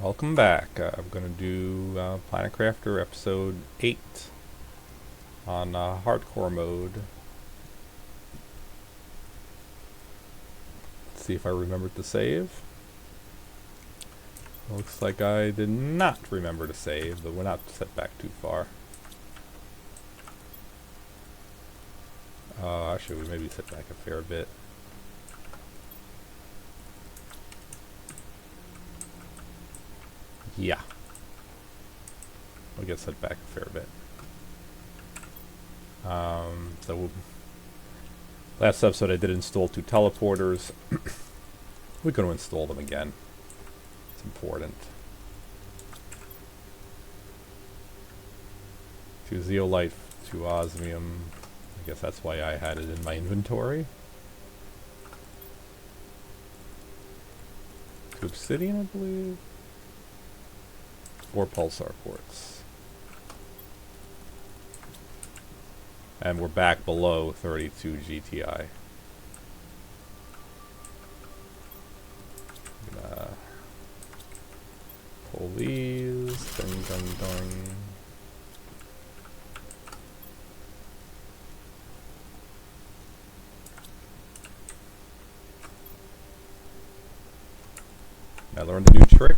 Welcome back. I'm going to do Planet Crafter episode 8 on hardcore mode. Let's see if I remembered to save. Looks like I did not remember to save, but we're not set back too far. Actually, we maybe set back a fair bit. Yeah. We'll get set back a fair bit. Last episode I did install 2 teleporters. We're going to install them again. It's important. 2 zeolite, 2 osmium. I guess that's why I had it in my inventory. 2 obsidian, I believe. 4 pulsar quartz. And we're back below 32 GTI. I'm gonna pull these. Ding, ding, ding. I learned a new trick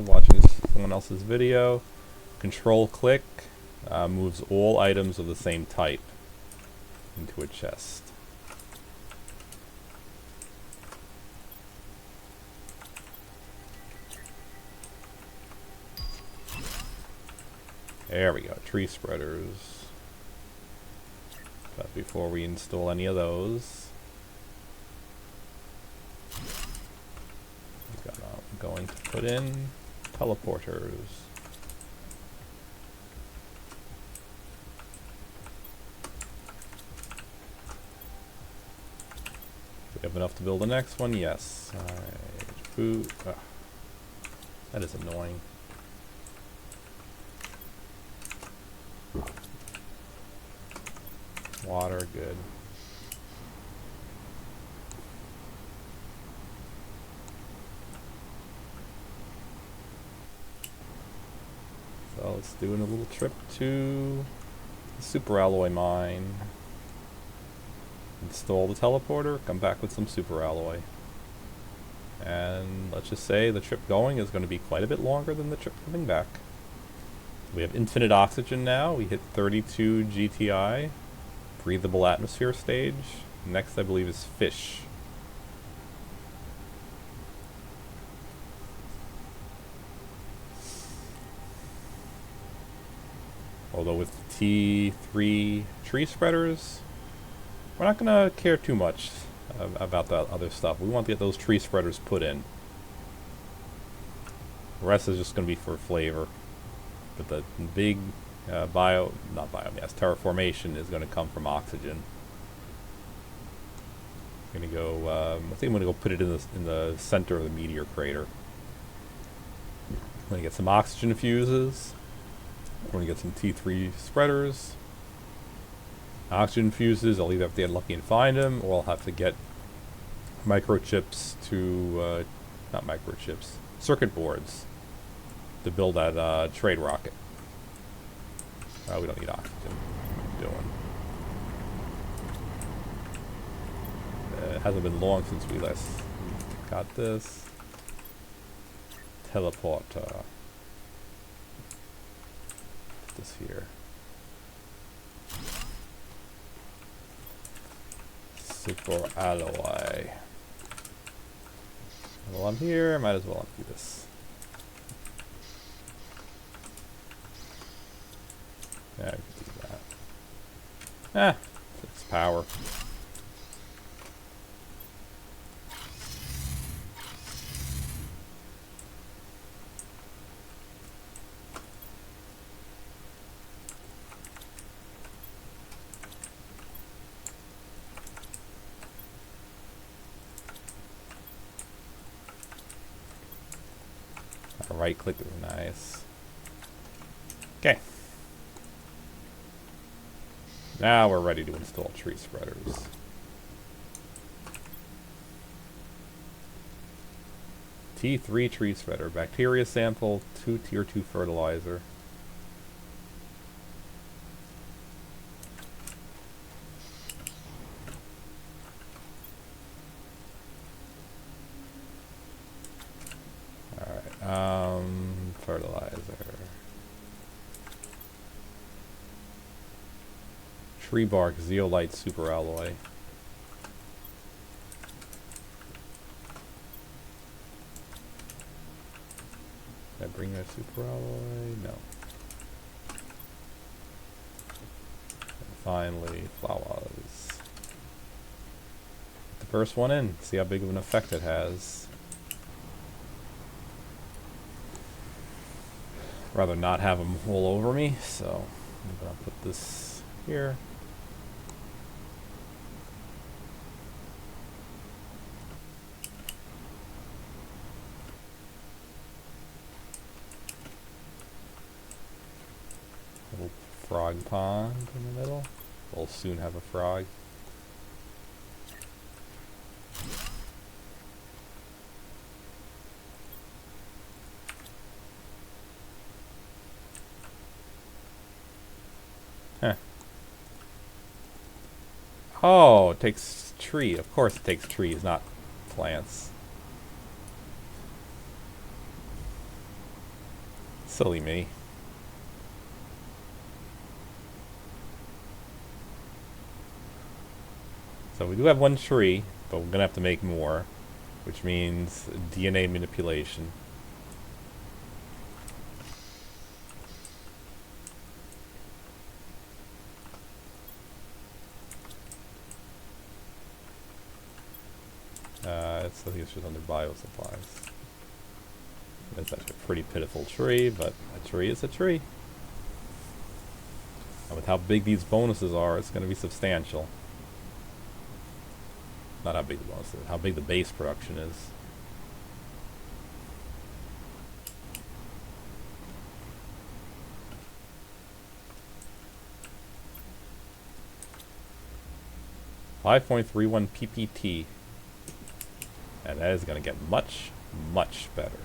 watching someone else's video. Control click moves all items of the same type into a chest. There we go, tree spreaders. But before we install any of those, I'm going to put in teleporters. We have enough to build the next one? Yes. Alright. Food. That is annoying. Water, good. So let's do a little trip to the super alloy mine. Install the teleporter, come back with some super alloy. And let's just say the trip going is going to be quite a bit longer than the trip coming back. We have infinite oxygen now. We hit 32 GTI. Breathable atmosphere stage. Next, I believe, is fish. Although with T3 tree spreaders, we're not going to care too much about that other stuff. We want to get those tree spreaders put in. The rest is just going to be for flavor. But the big terraformation is going to come from oxygen. I'm going to go, I think I'm going to go put it in the center of the Meteor Crater. I'm going to get some oxygen fuses. I'm going to get some T3 spreaders. Oxygen fuses, I'll either have to get lucky and find them, or I'll have to get microchips to, not microchips, circuit boards to build that trade rocket. We don't need oxygen. What am I doing? It hasn't been long since we last got this. Teleporter. Put this here. Super alloy. While I'm here, I might as well empty this. Yeah, I can do that. It's power. Right click is nice. Okay. Now we're ready to install tree spreaders. T3 tree spreader, bacteria sample, 2 tier 2 fertilizer. Alright, fertilizer. Tree bark, zeolite super alloy. Did I bring that super alloy? No. And finally, flowers. The first one in, see how big of an effect it has. Rather not have them all over me, so I'm gonna put this here. Little frog pond in the middle. We'll soon have a frog. Huh. Oh, it takes tree. Of course it takes trees, not plants. Silly me. So we do have one tree, but we're gonna have to make more, which means DNA manipulation. I think it's just under bio supplies. It's actually a pretty pitiful tree, but a tree is a tree. And with how big these bonuses are, it's going to be substantial. Not how big the bonus is, how big the base production is. .31 PPT. And that is going to get much, much better.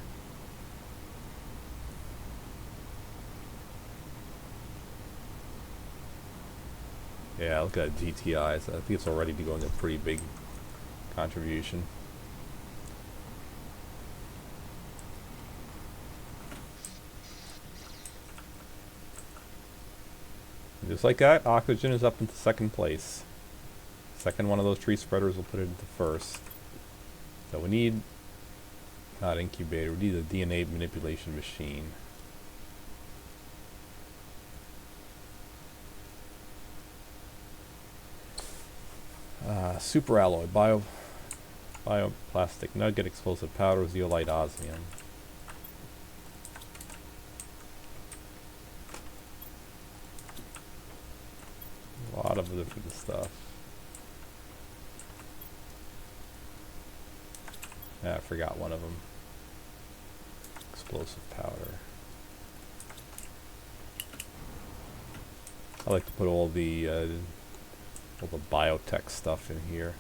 Yeah, look at that GTI. So I think it's already doing a pretty big contribution. And just like that, oxygen is up into second place. Second one of those tree spreaders will put it into first. So we need, not incubator, we need a DNA manipulation machine. Super alloy, bioplastic nugget, explosive powder, zeolite, osmium. A lot of different stuff. I forgot one of them. Explosive powder. I like to put all the biotech stuff in here.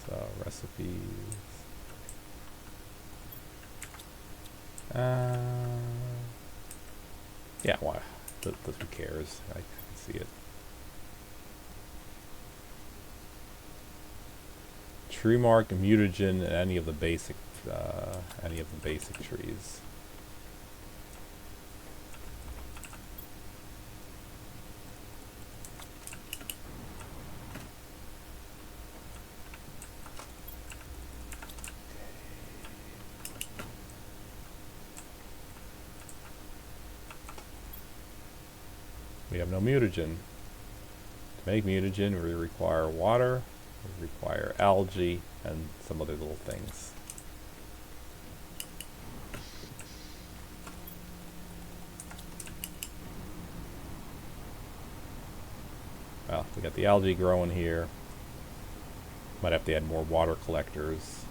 So recipes. Yeah, why? Who cares? I can see it. Tree mark, mutagen, and any of the basic trees. We have no mutagen. To make mutagen, we require water, we require algae, and some other little things. Well, we got the algae growing here. Might have to add more water collectors.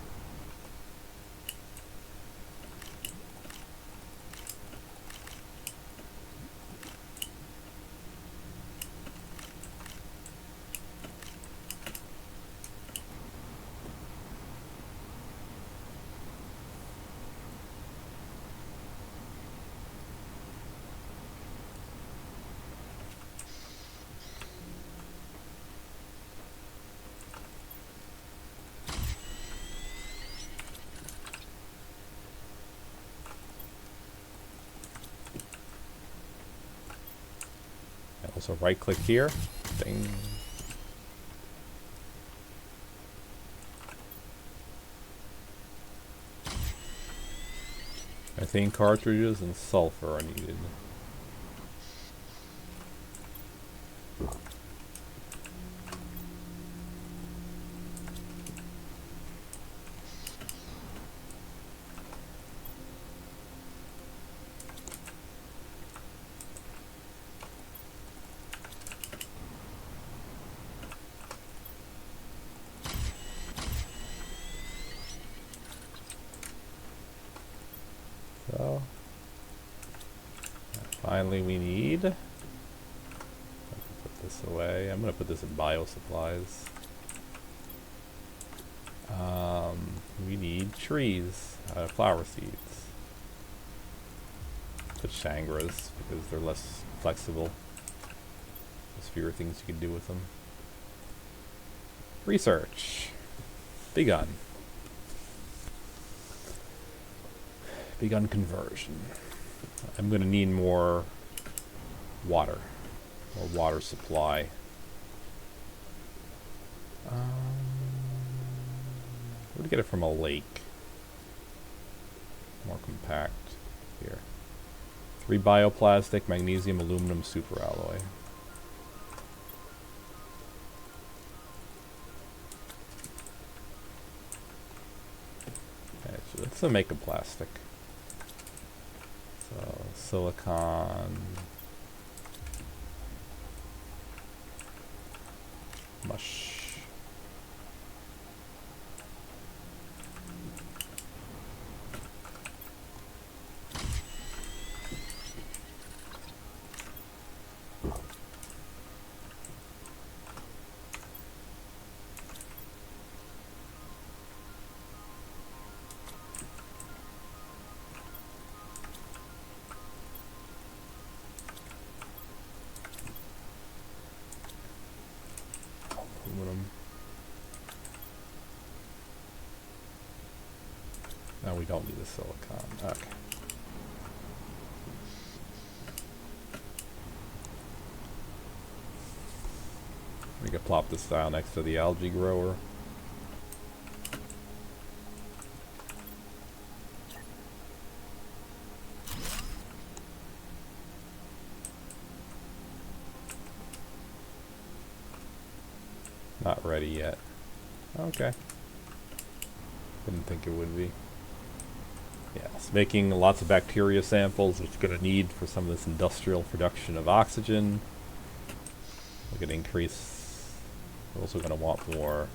Also right click here. Ding. Methane cartridges and sulfur are needed. So, finally we need, put this away. I'm going to put this in bio supplies. We need trees, flower seeds. Put Shangras because they're less flexible. There's fewer things you can do with them. Research. Begun. Begun conversion. I'm going to need more water. More water supply. Where to get it from a lake? More compact. Here. 3 bioplastic, magnesium, aluminum, superalloy. Okay, so let's make a plastic. So silicon, mush. Aluminum. No, we don't need the silicon. Okay. We could plop this tile next to the algae grower. Not ready yet. Okay. Didn't think it would be. Yeah, it's making lots of bacteria samples, which we're going to need for some of this industrial production of oxygen. We're going to increase. We're also going to want more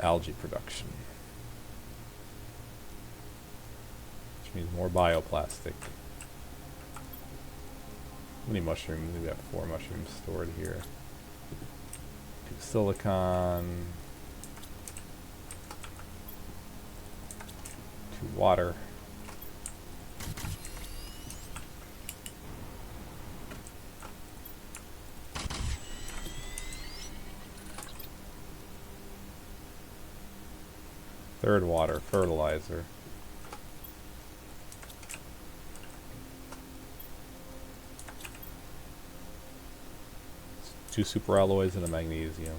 algae production, which means more bioplastic. How many mushrooms? We've got 4 mushrooms stored here. Silicon, 2 water, third water, fertilizer, 2 superalloys and a magnesium.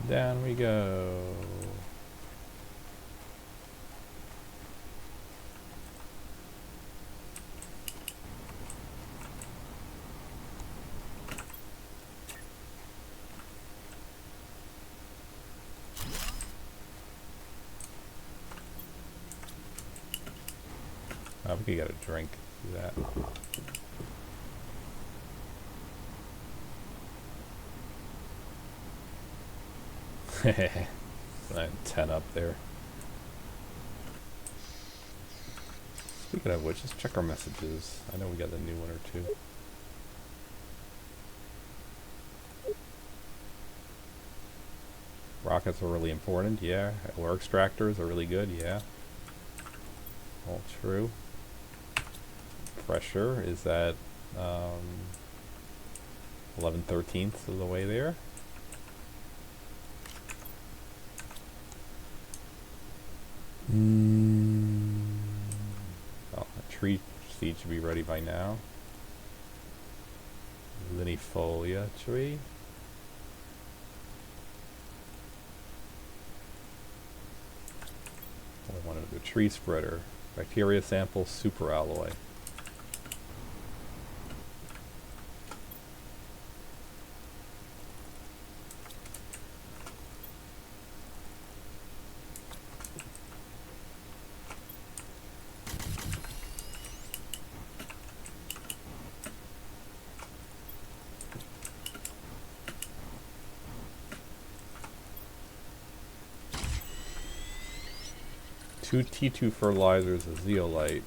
Down we go. Oh, we could get a drink. Do that. Hehehe. 10 up there. Speaking of which, let's check our messages. I know we got a new one or 2. Rockets are really important, yeah. Ore extractors are really good, yeah. All true. Pressure is at 11/13 of the way there. Oh, a tree seed should be ready by now. Linifolia tree. I wanted a tree spreader. Bacteria sample superalloy. Two T2 fertilizers, a zeolite.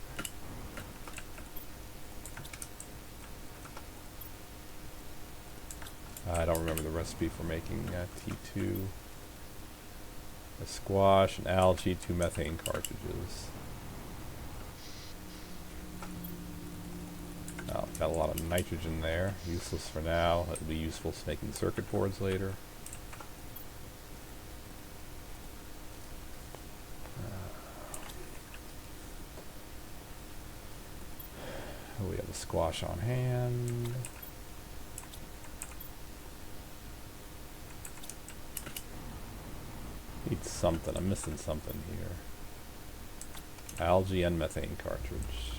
I don't remember the recipe for making T2. A squash, an algae, 2 methane cartridges. Oh, got a lot of nitrogen there. Useless for now. It'll be useful for making circuit boards later. We have a squash on hand. Need something. I'm missing something here. Algae and methane cartridge.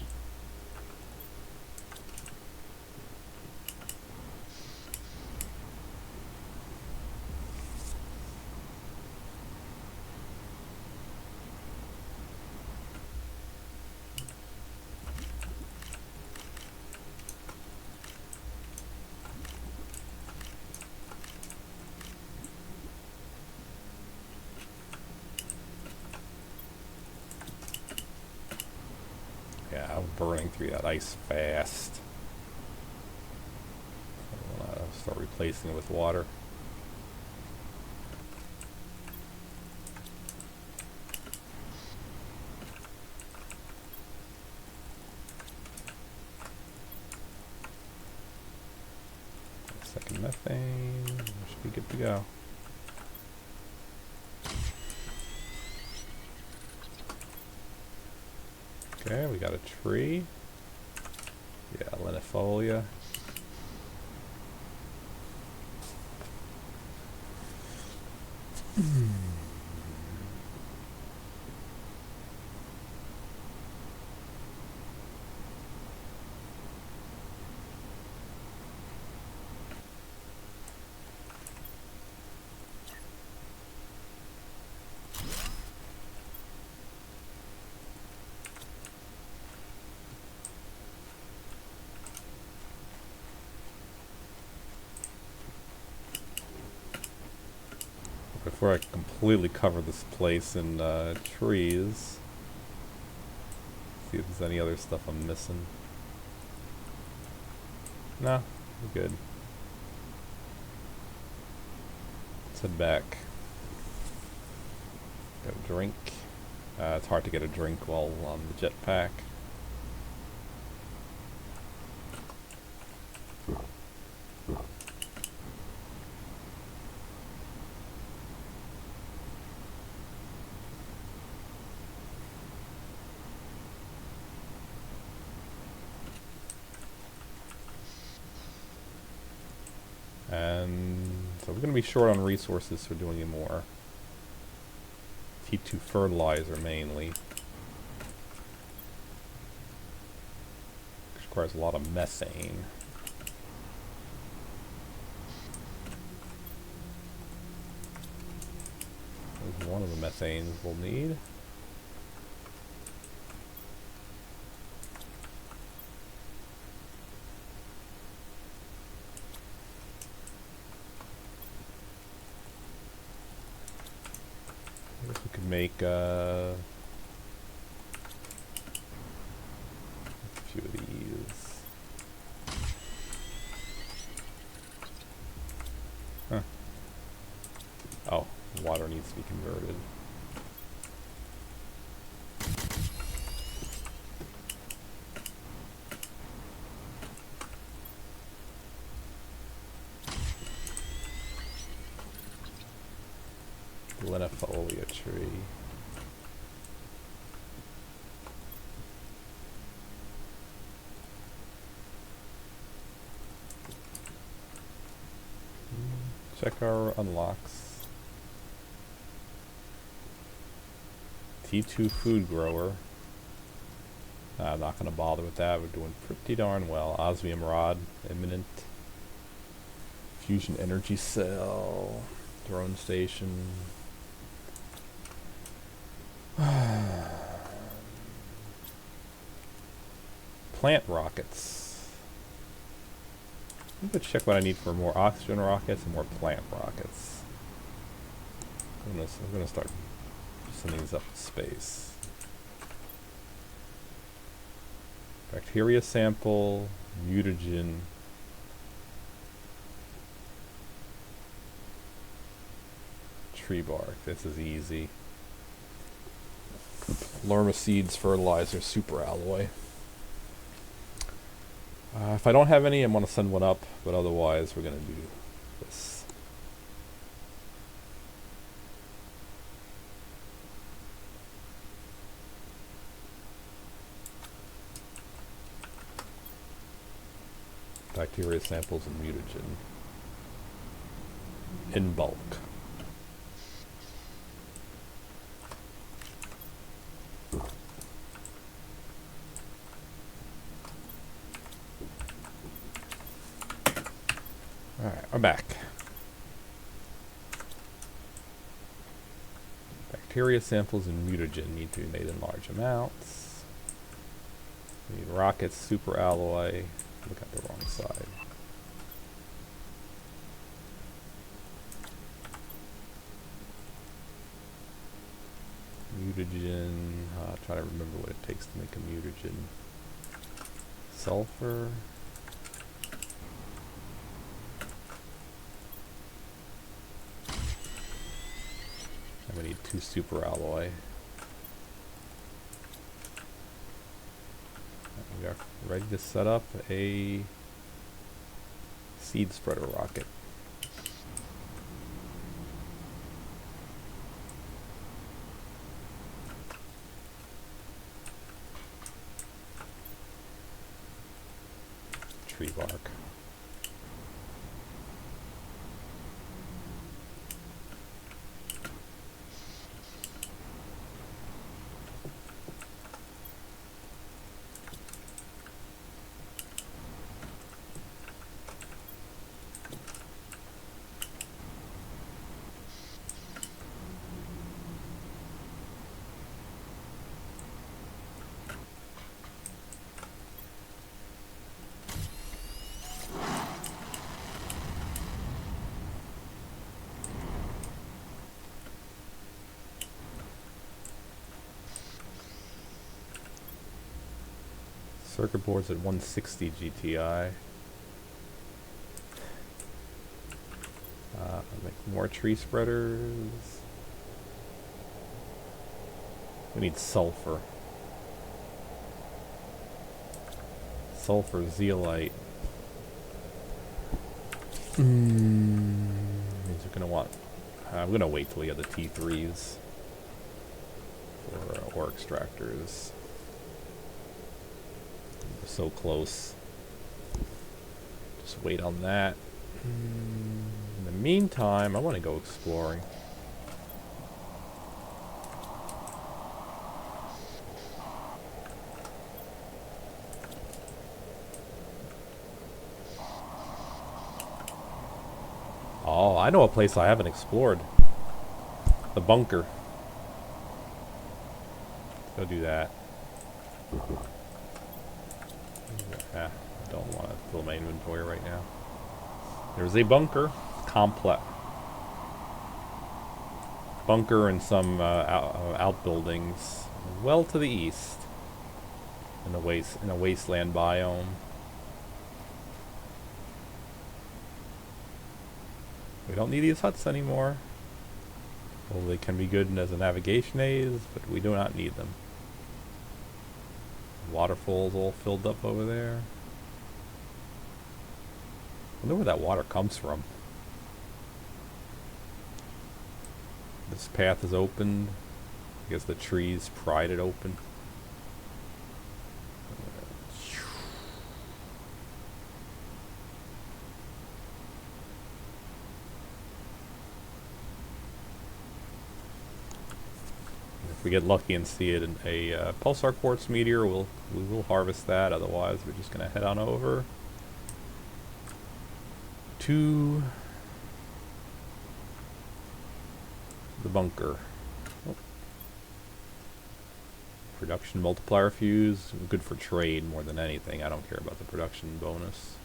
Yeah, I'm burning through that ice fast. I'll start replacing it with water. Second methane. Should be good to go. Okay, we got a tree. Yeah, linifolia. Before I completely cover this place in trees, see if there's any other stuff I'm missing. No, we're good. Let's head back. Got a drink. It's hard to get a drink while on the jetpack. And so we're going to be short on resources for doing more. T2 fertilizer mainly. Which requires a lot of methane. There's one of the methanes we'll need. Make a few of these. Huh. Oh, water needs to be converted. Linifolia tree. check our unlocks. T2 food grower. I'm not going to bother with that. We're doing pretty darn well. Osmium rod, imminent. Fusion energy cell. Drone station. Plant rockets. I'm going to check what I need for more oxygen rockets and more plant rockets. I'm going to start sending these up to space. Bacteria sample, mutagen. Tree bark, this is easy. Lerma seeds, fertilizer, super alloy. If I don't have any, I'm going to send one up, but otherwise we're going to do this. Bacteria samples and mutagen in bulk. Alright, we're back. Bacteria samples and mutagen need to be made in large amounts. We need rockets, super alloy. Look at the wrong side. Mutagen. Trying to remember what it takes to make a mutagen. Sulfur. And we need 2 super alloy. We are ready to set up a seed spreader rocket. Tree bark. Circuit boards at 160 GTI. Make more tree spreaders. We need sulfur. Sulfur zeolite. Means we're gonna want. I'm gonna wait till we have the T3s for ore extractors. We're so close. Just wait on that. In the meantime, I want to go exploring. Oh, I know a place I haven't explored. The bunker. Let's go do that. I don't want to fill my inventory right now. There's a bunker complex. Bunker and some outbuildings well to the east in a wasteland biome. We don't need these huts anymore. Well, they can be good as a navigation aid, but we do not need them. Waterfalls all filled up over there. I wonder where that water comes from. This path is opened. I guess the trees pried it open. If we get lucky and see it in a pulsar quartz meteor, we will harvest that. Otherwise, we're just gonna head on over to the bunker. Oh. Production multiplier fuse, good for trade more than anything. I don't care about the production bonus.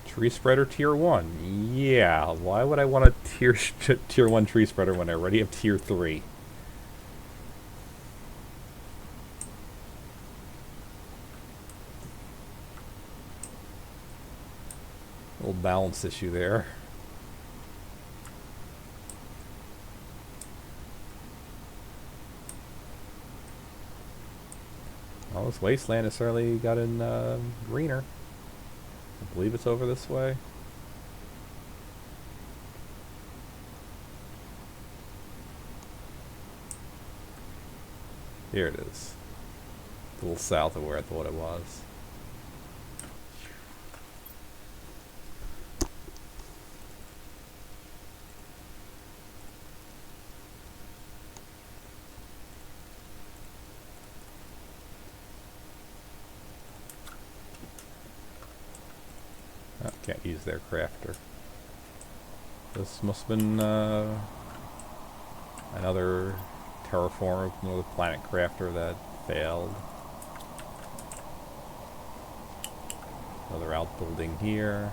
Tree spreader tier 1. Yeah, why would I want a tier 1 tree spreader when I already have tier 3? Little balance issue there. Well, this wasteland has certainly gotten greener. I believe it's over this way. Here it is. A little south of where I thought it was. Oh, can't use their crafter. This must have been another terraform, another planet crafter that failed. Another outbuilding here.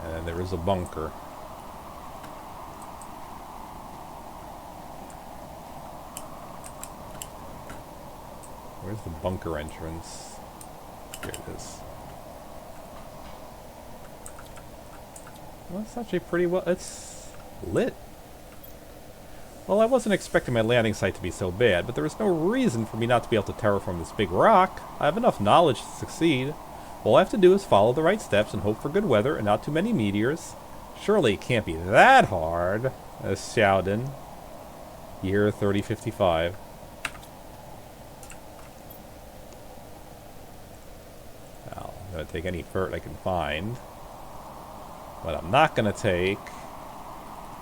And there is a bunker. Where's the bunker entrance? Here it is. Well, it's actually pretty well. It's lit. Well, I wasn't expecting my landing site to be so bad, but there is no reason for me not to be able to terraform this big rock. I have enough knowledge to succeed. All I have to do is follow the right steps and hope for good weather and not too many meteors. Surely it can't be that hard. Shoutin. Year 3055. I'm going to take any fert I can find. But I'm not going to take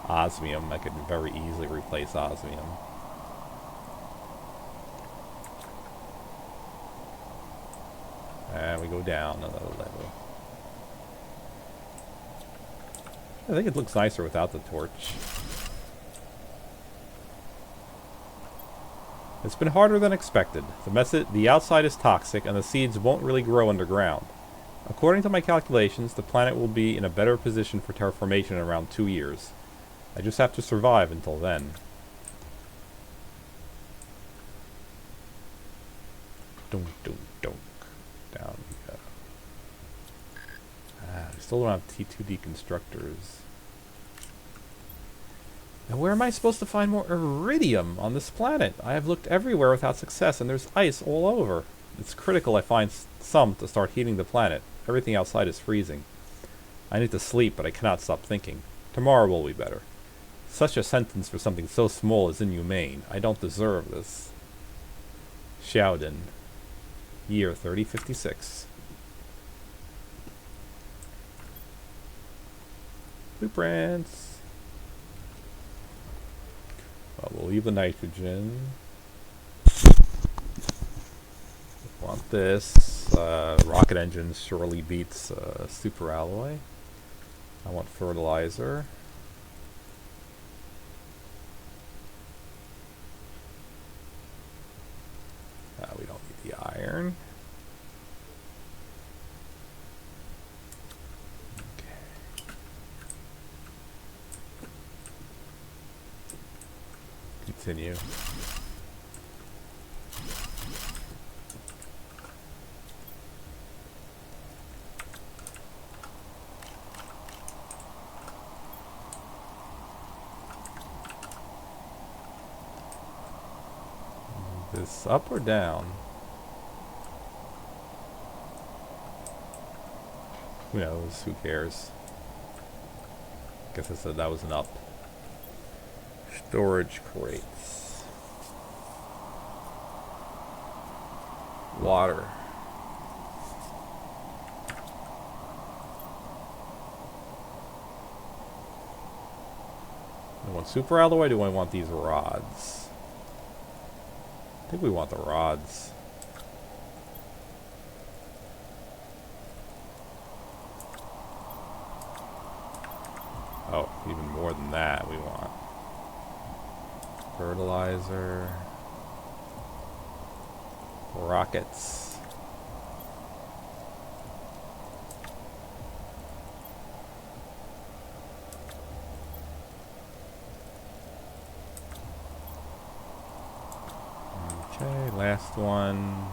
osmium. I could very easily replace osmium. And we go down another level. I think it looks nicer without the torch. It's been harder than expected. The outside is toxic and the seeds won't really grow underground. According to my calculations, the planet will be in a better position for terraformation in around 2 years. I just have to survive until then. Dunk, dunk, dunk. Down we go. I still don't have T2D constructors. Now where am I supposed to find more iridium on this planet? I have looked everywhere without success and there's ice all over. It's critical I find some to start heating the planet. Everything outside is freezing. I need to sleep, but I cannot stop thinking. Tomorrow will be better. Such a sentence for something so small is inhumane. I don't deserve this. Shoutin. Year 3056. Blueprints. Well, we'll leave the nitrogen. Want this. Rocket engine surely beats super alloy. I want fertilizer. We don't need the iron. Okay. Continue. This up or down? Who knows? Who cares? Guess I said that was an up. Storage crates. Water. I want super out of the way. Do I want these rods? I think we want the rods. Oh, even more than that we want. Fertilizer. Rockets. Okay, last one.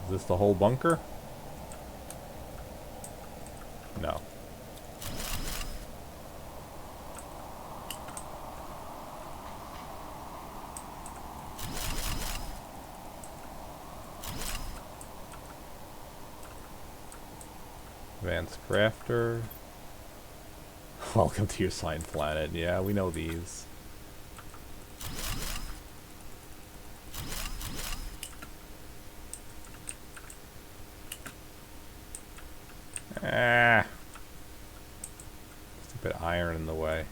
Is this the whole bunker? No. Advanced crafter. Welcome to your sign planet. Yeah, we know these. Ah. Just a bit of iron in the way.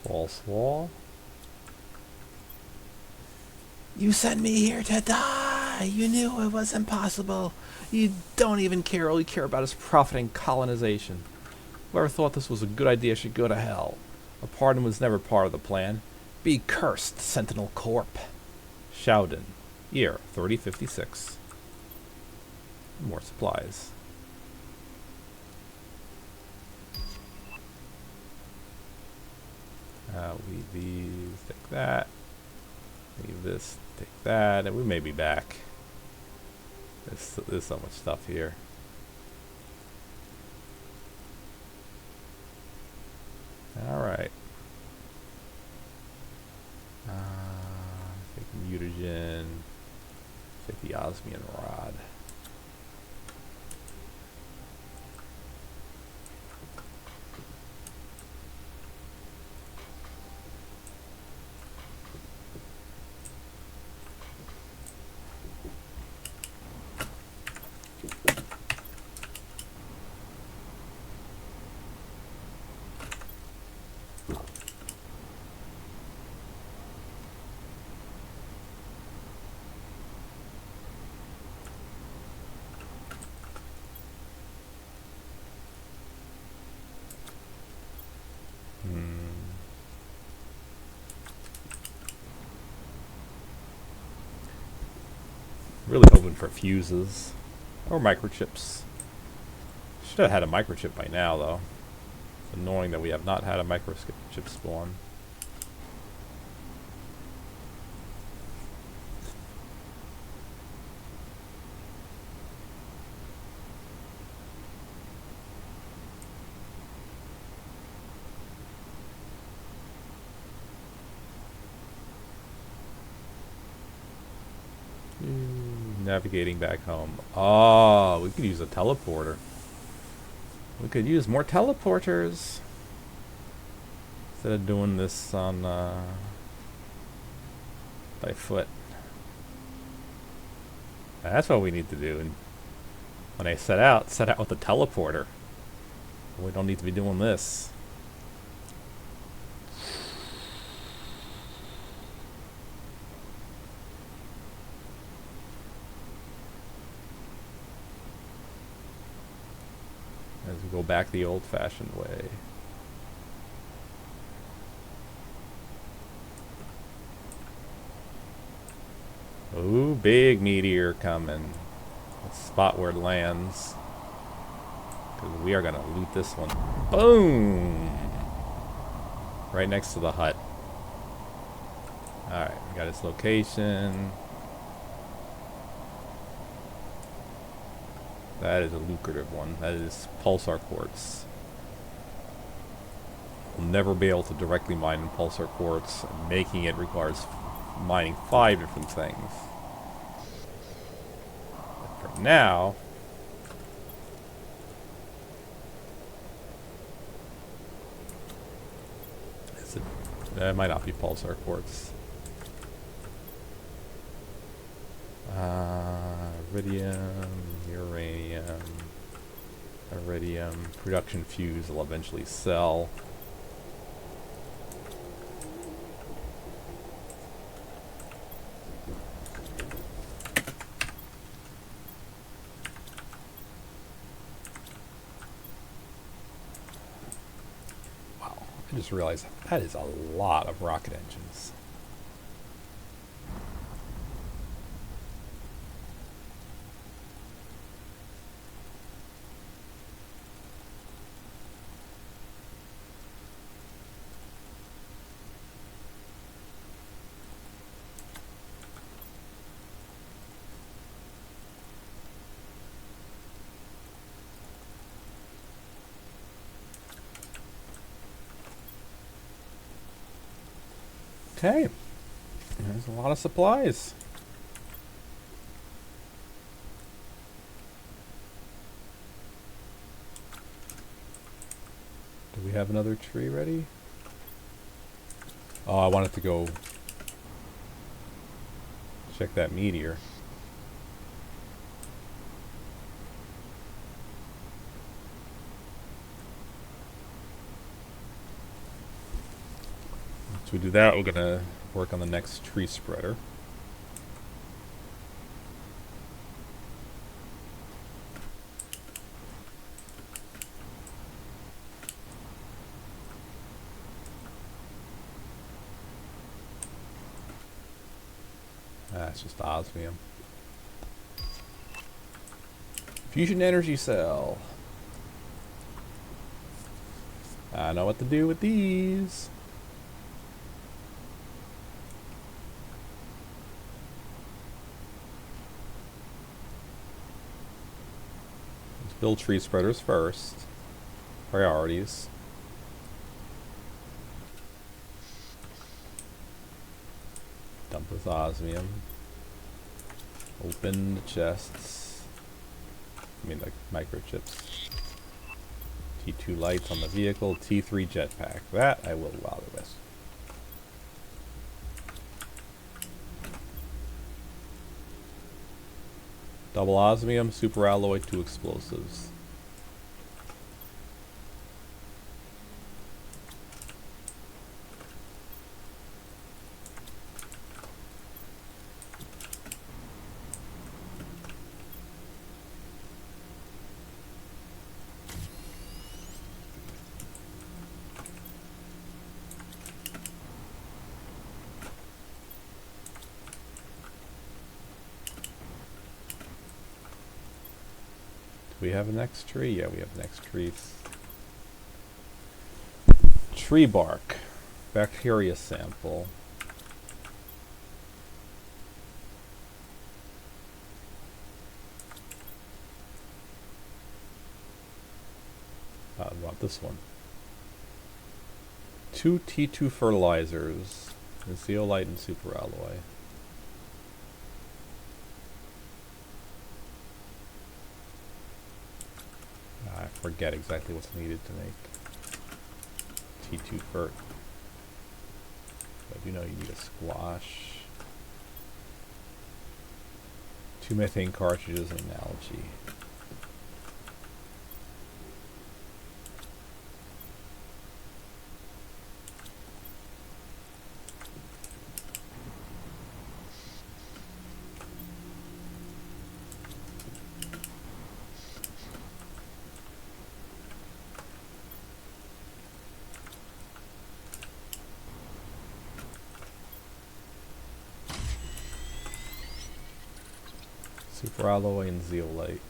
False wall. You sent me here to die. You knew it was impossible. You don't even care. All you care about is profit and colonization. Whoever thought this was a good idea should go to hell. A pardon was never part of the plan. Be cursed, Sentinel Corp. Showden. Year 3056. More supplies. Leave these, take that. Leave this, take that, and we may be back. There's so much stuff here. Alright. Take the mutagen. Take the osmium rod. Really hoping for fuses or microchips. Should have had a microchip by now, though. It's annoying that we have not had a microchip spawn. Navigating back home. Oh, we could use a teleporter. We could use more teleporters instead of doing this on by foot. That's what we need to do. And when I set out with a teleporter. We don't need to be doing this. As we go back the old-fashioned way. Ooh, big meteor coming. Let's spot where it lands. Because we are going to loot this one. Boom! Right next to the hut. Alright, we got its location. That is a lucrative one. That is pulsar quartz. We'll never be able to directly mine in pulsar quartz. Making it requires mining 5 different things. But for now, that might not be pulsar quartz. Iridium, uranium, iridium, production fuse will eventually sell. Wow, I just realized that is a lot of rocket engines. Okay, there's a lot of supplies. Do we have another tree ready? Oh, I wanted to go check that meteor. Once we do that, we're gonna work on the next tree spreader. That's just osmium. Fusion energy cell. I know what to do with these. Let's build tree spreaders first. Priorities. Dump this osmium. Open the chests. I mean, like microchips. T2 lights on the vehicle. T3 jetpack. That I will bother with. Double osmium, super alloy, 2 explosives. Do we have a next tree? Yeah, we have next trees. Tree bark. Bacteria sample. I want this one. 2 T2 fertilizers. Zeolite and superalloy. I forget exactly what's needed to make T2 fert. But you know you need a squash. 2 methane cartridges and an algae. Superalloy and zeolite.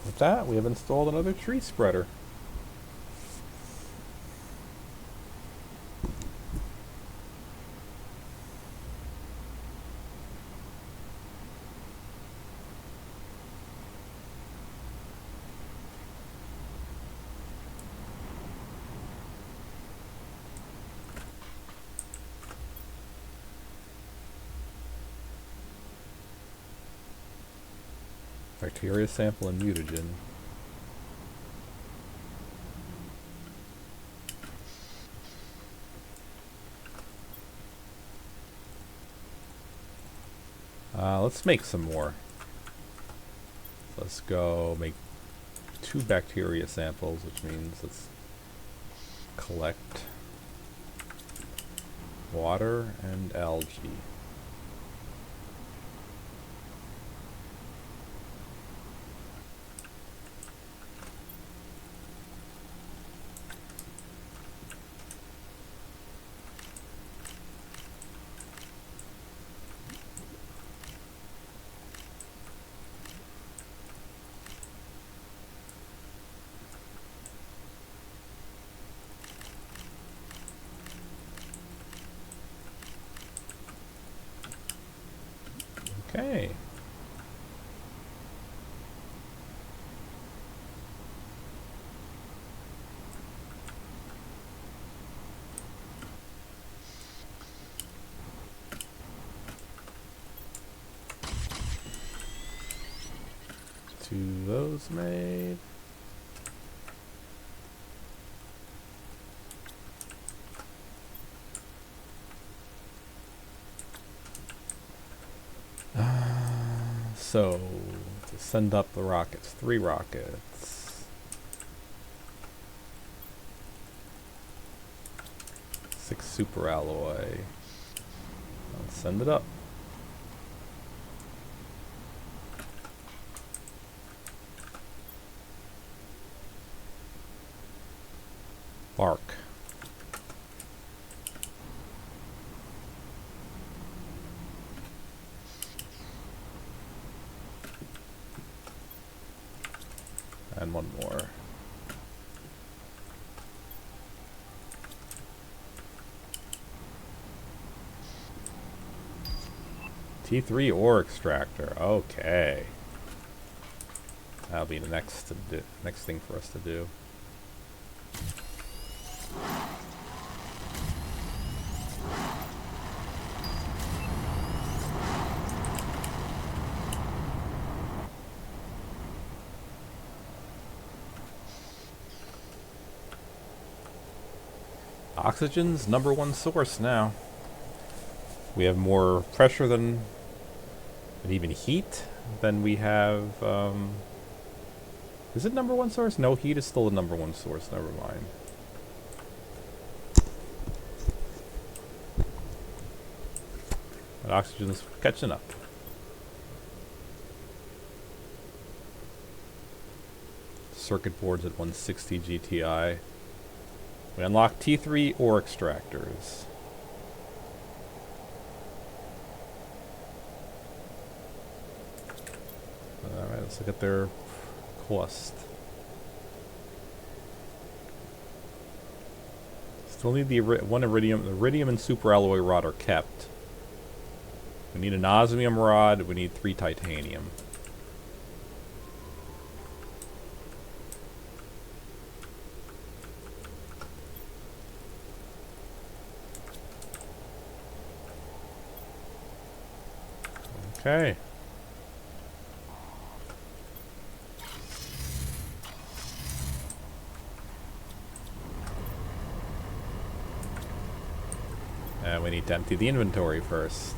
With that, we have installed another tree spreader. Bacteria sample and mutagen. Let's make some more. Let's go make 2 bacteria samples, which means let's collect water and algae. Okay. Two of those made. So, to send up the rockets, 3 rockets. 6 superalloy. Let's send it up. Bark. And 1 more. T3 ore extractor. Okay. That'll be the next thing for us to do. Oxygen's #1 source now. We have more pressure than, and even heat than we have. Is it #1 source? No, heat is still the #1 source. Never mind. But oxygen's catching up. Circuit boards at 160 GTI. We unlock T3 ore extractors. Alright, let's look at their cost. Still need the 1 iridium. The iridium and superalloy rod are kept. We need an osmium rod. We need 3 titanium. Okay. And we need to empty the inventory first.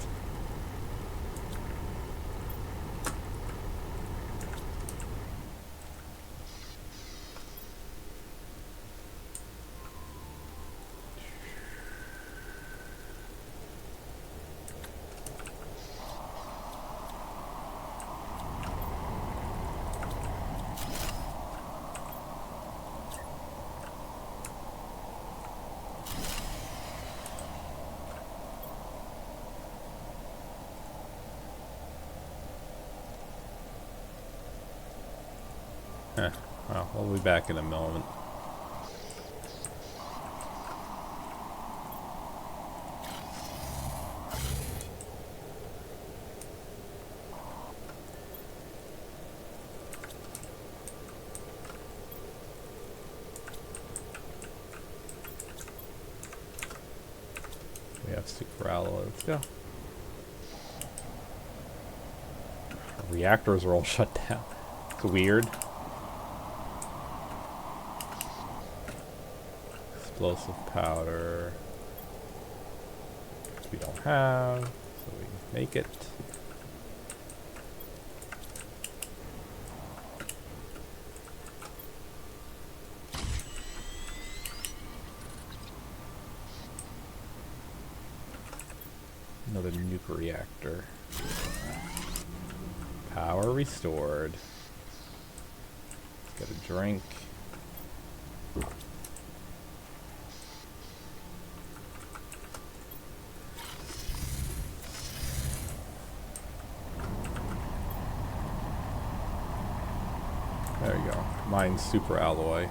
Huh. Well, we'll be back in a moment. We have super alloy. Let's go. Our reactors are all shut down. It's weird. Explosive powder. We don't have, so we make it. Another nuke reactor. Power restored. Let's get a drink. There you go. Mine's super alloy.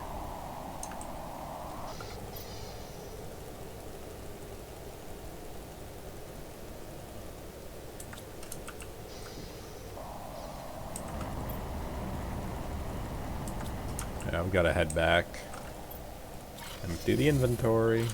Yeah, I've got to head back and do the inventory.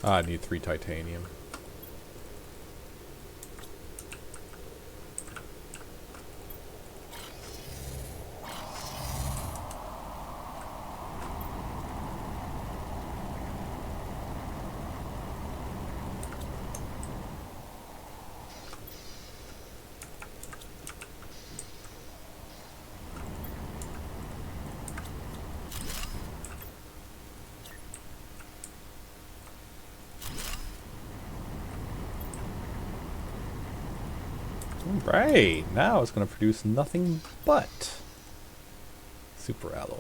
I need 3 titanium. Right, now it's going to produce nothing but super alloy.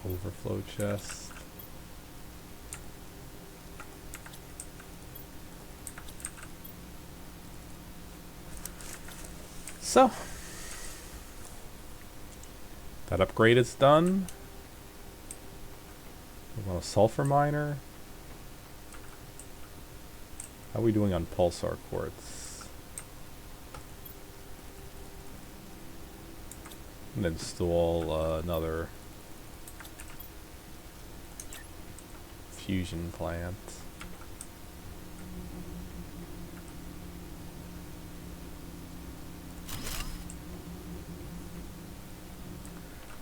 Overflow chest. So, that upgrade is done. We want a sulfur miner. How are we doing on pulsar quartz? And install another fusion plant.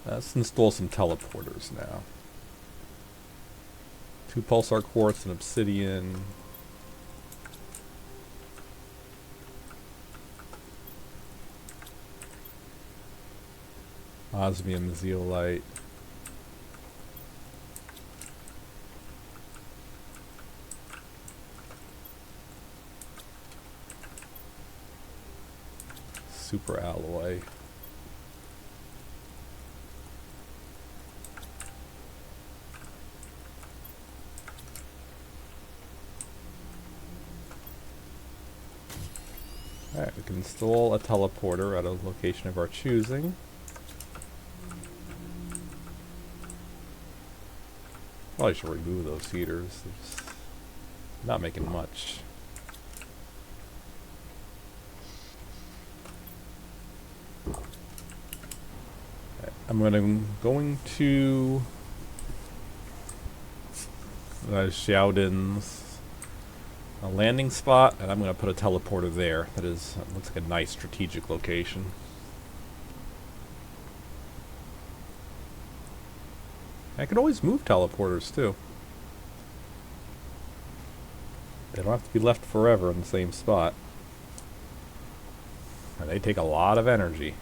Let's install some teleporters now. 2 pulsar quartz and obsidian. Osmium zeolite. Super alloy. Alright, we can install a teleporter at a location of our choosing. Probably should remove those heaters. They're just not making much. I'm going to Xiaodin's landing spot, and I'm going to put a teleporter there. That looks like a nice strategic location. I could always move teleporters too. They don't have to be left forever in the same spot. And they take a lot of energy.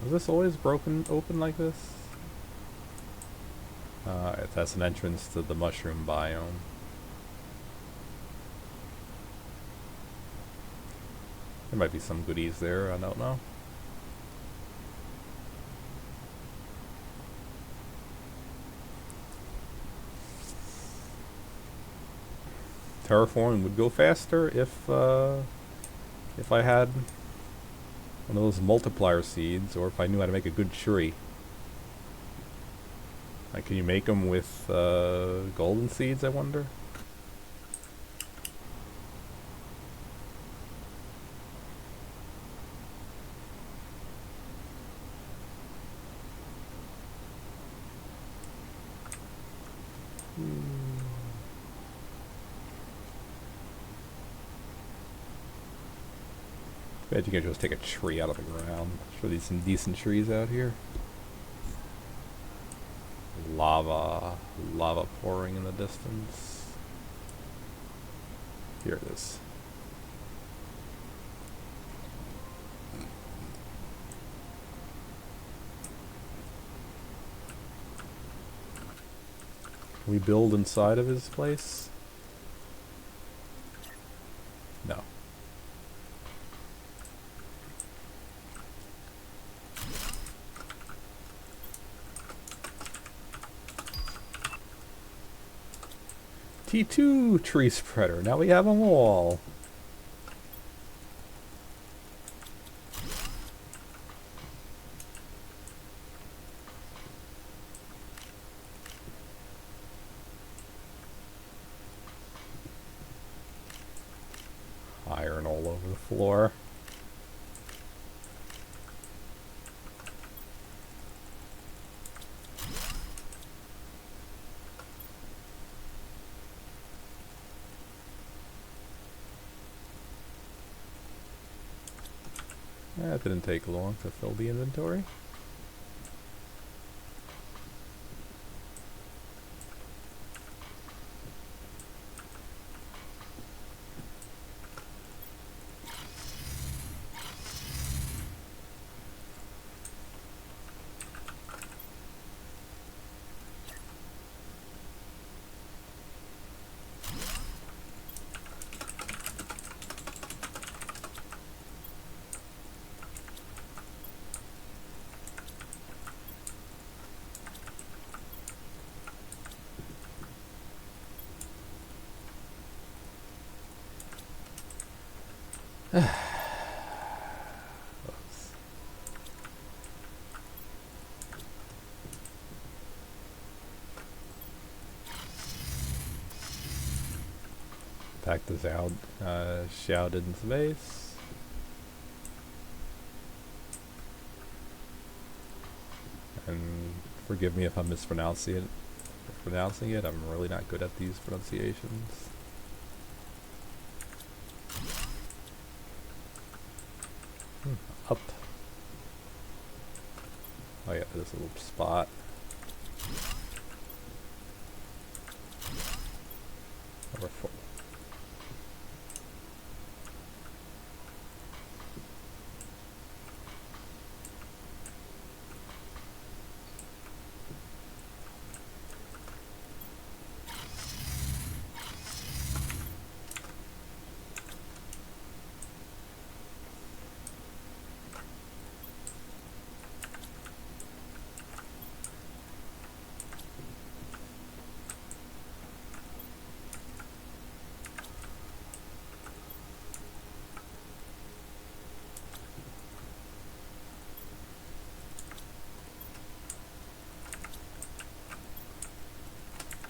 Was this always broken open like this? That's an entrance to the mushroom biome. There might be some goodies there, I don't know. Terraforming would go faster if I had one of those multiplier seeds, or if I knew how to make a good tree. Like, can you make them with golden seeds, I wonder? Bet you can just take a tree out of the ground. Sure, there's some decent trees out here. Lava pouring in the distance. Here it is. Can we build inside of his place? No. T2 tree spreader. Now we have them all. Iron all over the floor. That didn't take long to fill the inventory. Back to Xiaodin's base. And forgive me if I'm mispronouncing it. I'm really not good at these pronunciations. Up. Oh yeah, there's a little spot. We're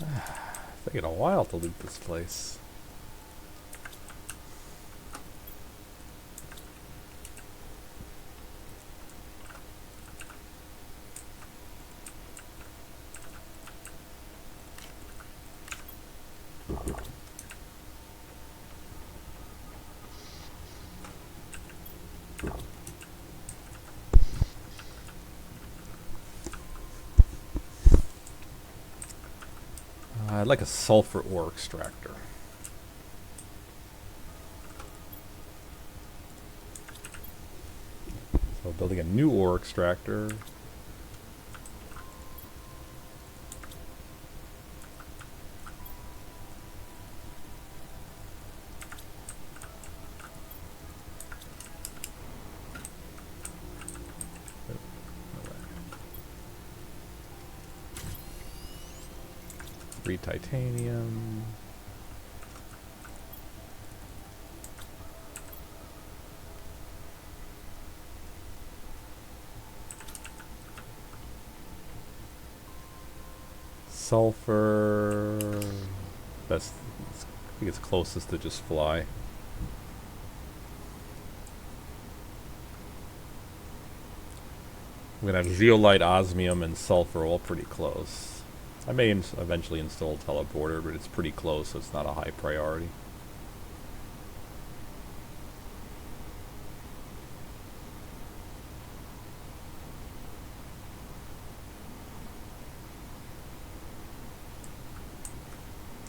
It's taking a while to loot this place. I'd like a sulfur ore extractor. So building a new ore extractor. Three titanium. Sulfur. That's, I think it's closest to just fly. We're gonna have zeolite, osmium, and sulfur all pretty close. I may eventually install a teleporter, but it's pretty close, so it's not a high priority.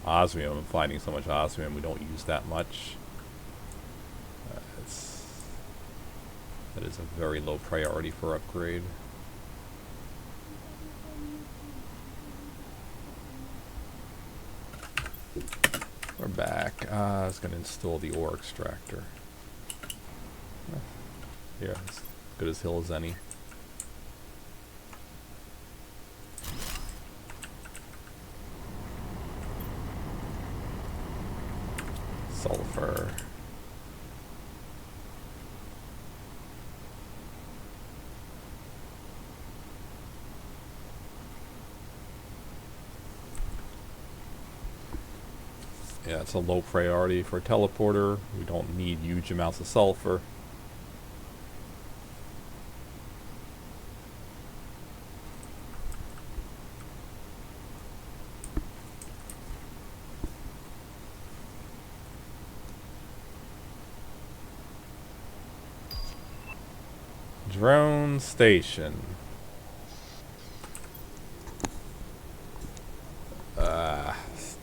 Osmium, I'm finding so much osmium, we don't use that much. That is a very low priority for upgrade. We're back. I was going to install the ore extractor. Yeah, as good as hill as any. Sulfur. Yeah, it's a low priority for a teleporter. We don't need huge amounts of sulfur. Drone station.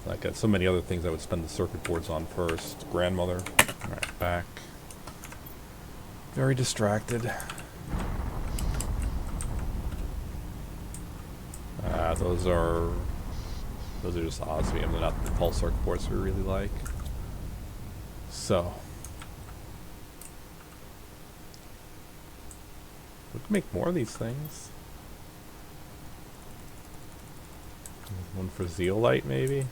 I got so many other things I would spend the circuit boards on first. Grandmother. Alright, back. Very distracted. Those are just osmium. They're not the pulse circuit boards we really like. So. We can make more of these things. One for zeolite, maybe?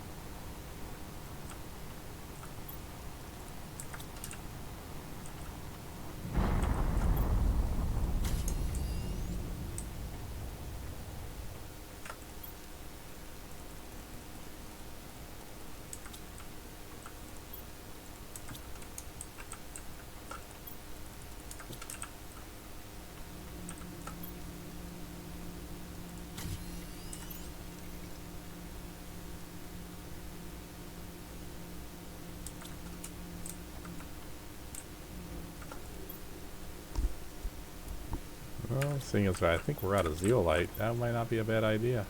Well, seeing as I think we're out of zeolite, that might not be a bad idea.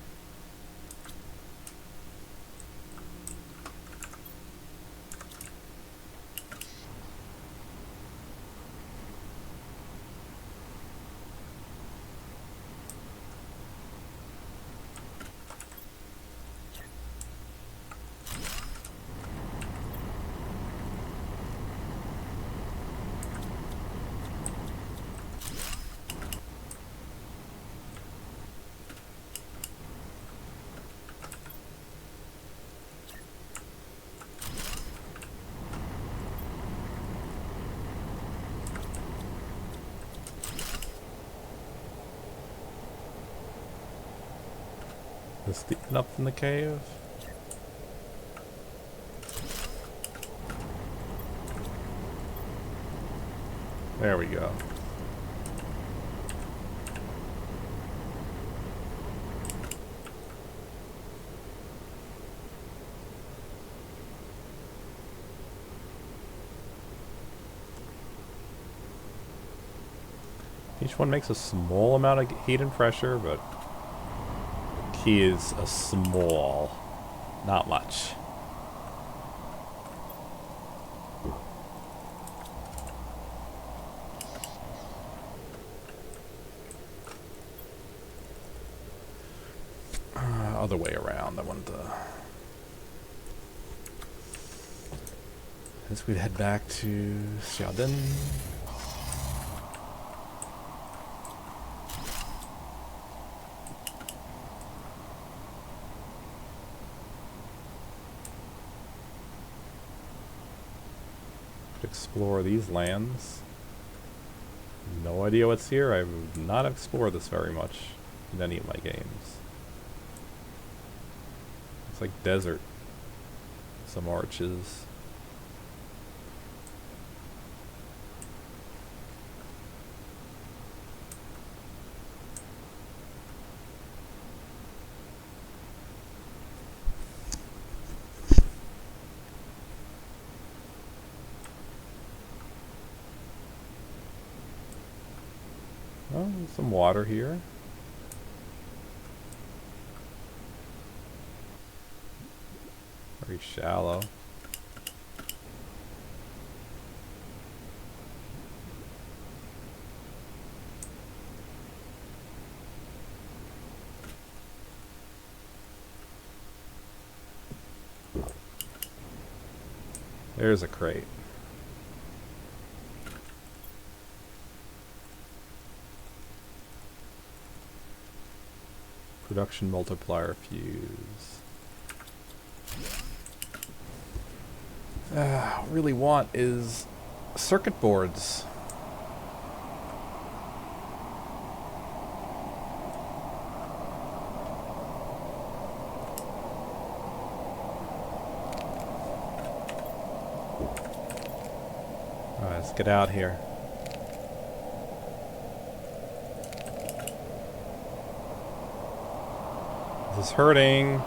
Is deep enough in the cave? There we go. Each one makes a small amount of heat and pressure, but the key is a small, not much. Other way around. I wanted to. As we'd head back to Xiaodin. Explore these lands. No idea what's here. I've not explored this very much in any of my games. It's like desert. Some arches. Oh, there's some water here. Very shallow. There's a crate. Production multiplier fuse. What I really want is circuit boards. Alright, let's get out here. This is hurting.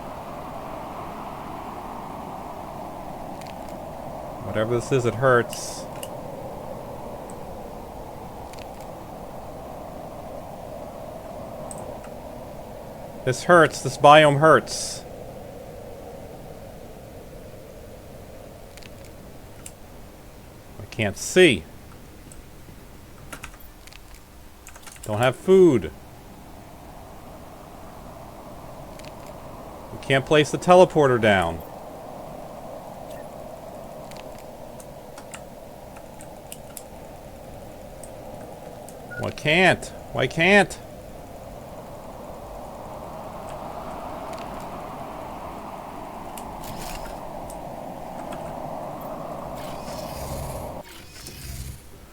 Whatever this is, it hurts. This hurts. This biome hurts. I can't see. Don't have food. We can't place the teleporter down. Why can't? Why can't?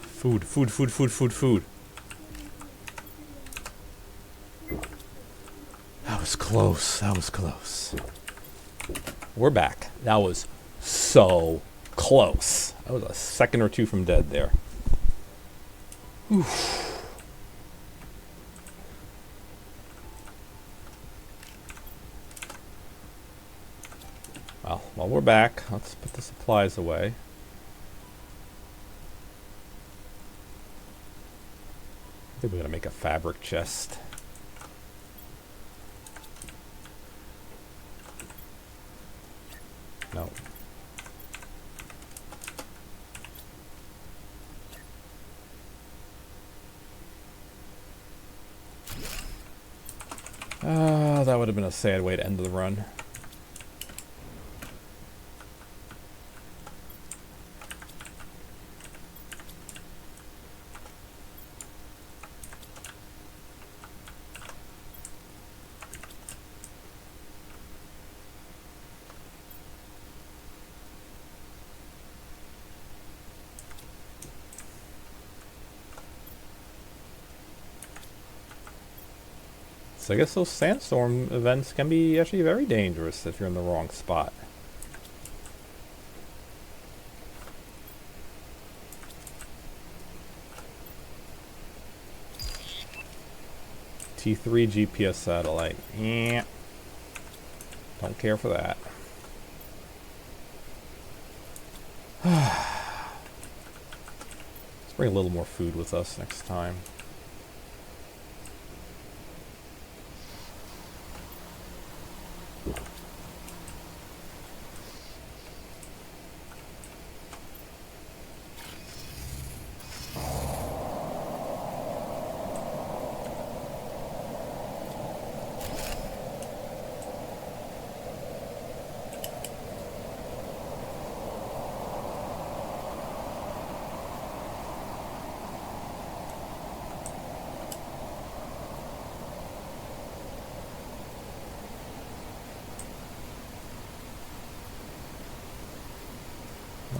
Food, food, food, food, food, food. That was close. That was close. We're back. That was so close. I was a second or two from dead there. Oof. Well, while we're back, let's put the supplies away. I think we're gonna make a fabric chest. No. That would have been a sad way to end the run. So I guess those sandstorm events can be actually very dangerous if you're in the wrong spot. T3 GPS satellite. Yeah. Don't care for that. Let's bring a little more food with us next time.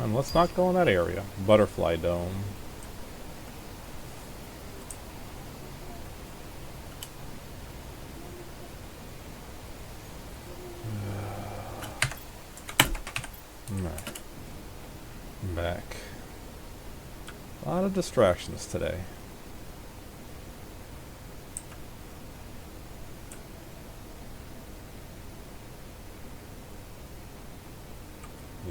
And let's not go in that area. Butterfly dome. I'm back. A lot of distractions today.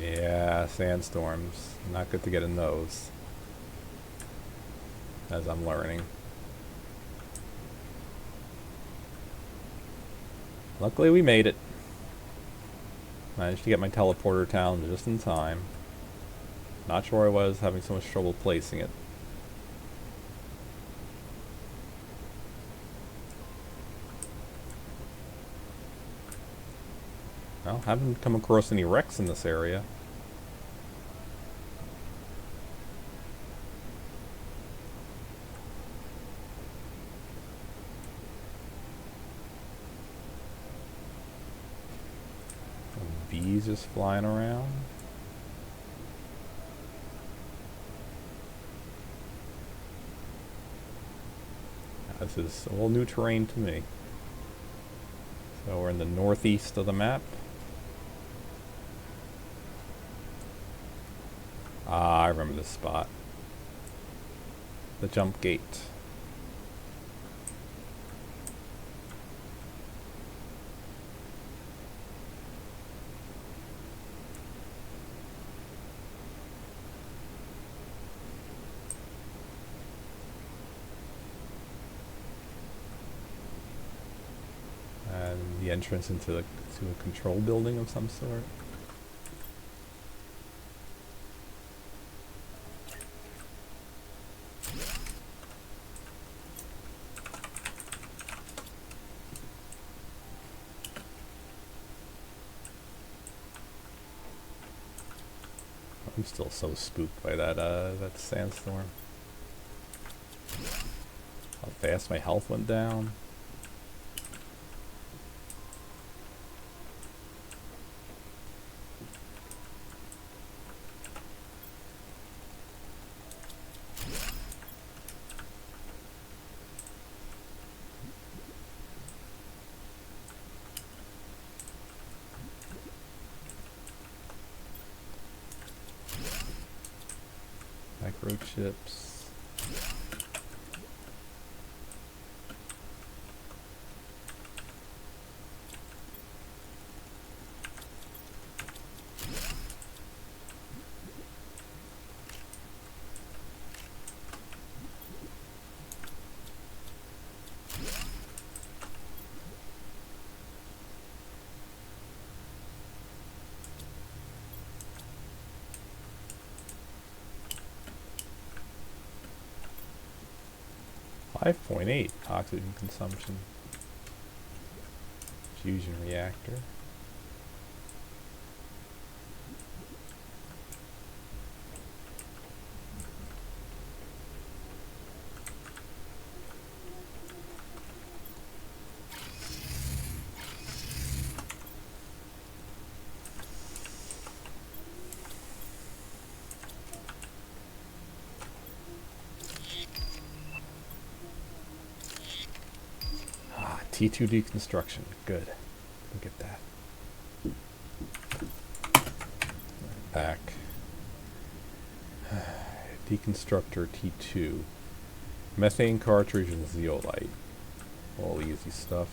Yeah, sandstorms. Not good to get in those. As I'm learning. Luckily we made it. Managed to get my teleporter down just in time. Not sure I was having so much trouble placing it. Well, haven't come across any wrecks in this area. Bees just flying around. This is all new terrain to me. So we're in the northeast of the map. Ah, I remember this spot. The jump gate. And the entrance into a control building of some sort. I'm still so spooked by that sandstorm. How fast my health went down. Microchips. .8 oxygen consumption. Fusion reactor. T2 deconstruction. Good. Look at that. Back. Deconstructor T2. Methane cartridge and zeolite. All easy stuff.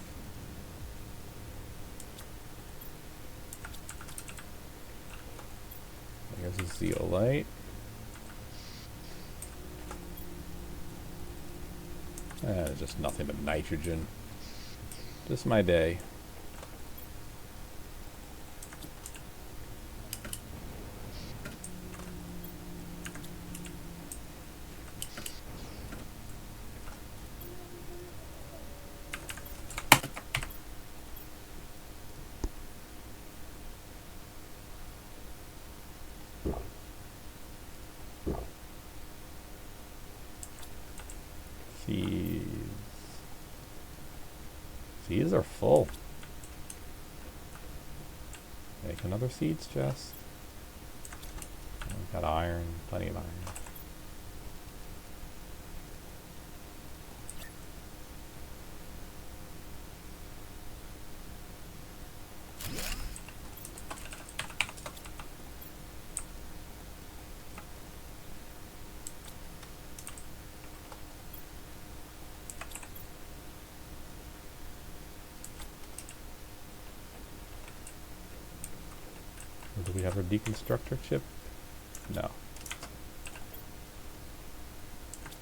Here's a zeolite. Just nothing but nitrogen. Just my day. Seeds are full. Make another seeds chest. We've got iron, plenty of iron. Do we have our deconstructor chip? No.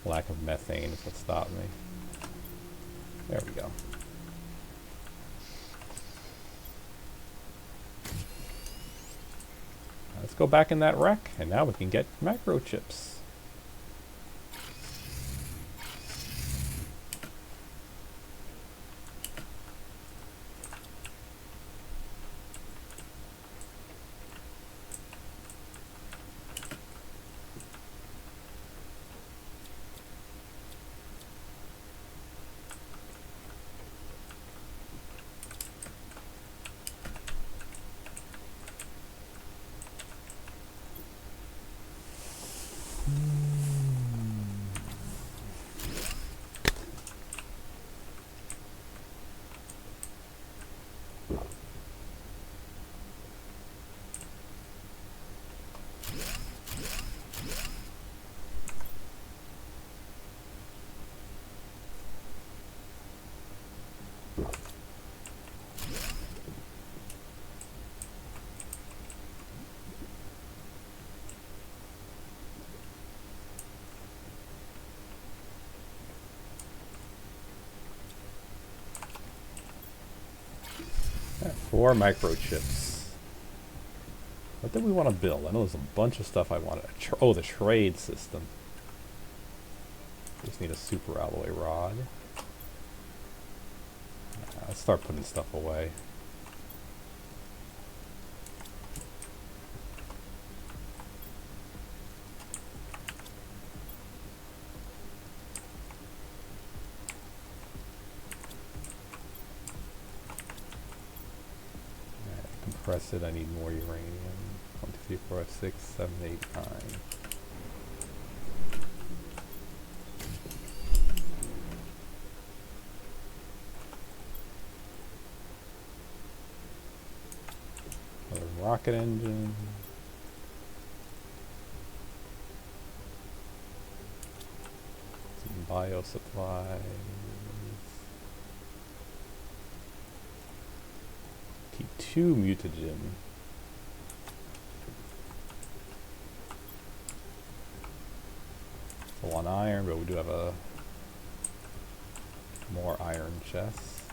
Lack of methane is what stopped me. There we go. Let's go back in that wreck, and now we can get microchips. Alright, 4 microchips. What did we want to build? I know there's a bunch of stuff I wanted. Oh, the trade system. Just need a super alloy rod. Let's start putting stuff away. Compress it, I need more uranium. 1, 2, 3, 4, 5, 6, 7, 8, 9. Another rocket engine. Some bio supplies. T2 mutagen. Full on iron, but we do have a more iron chests.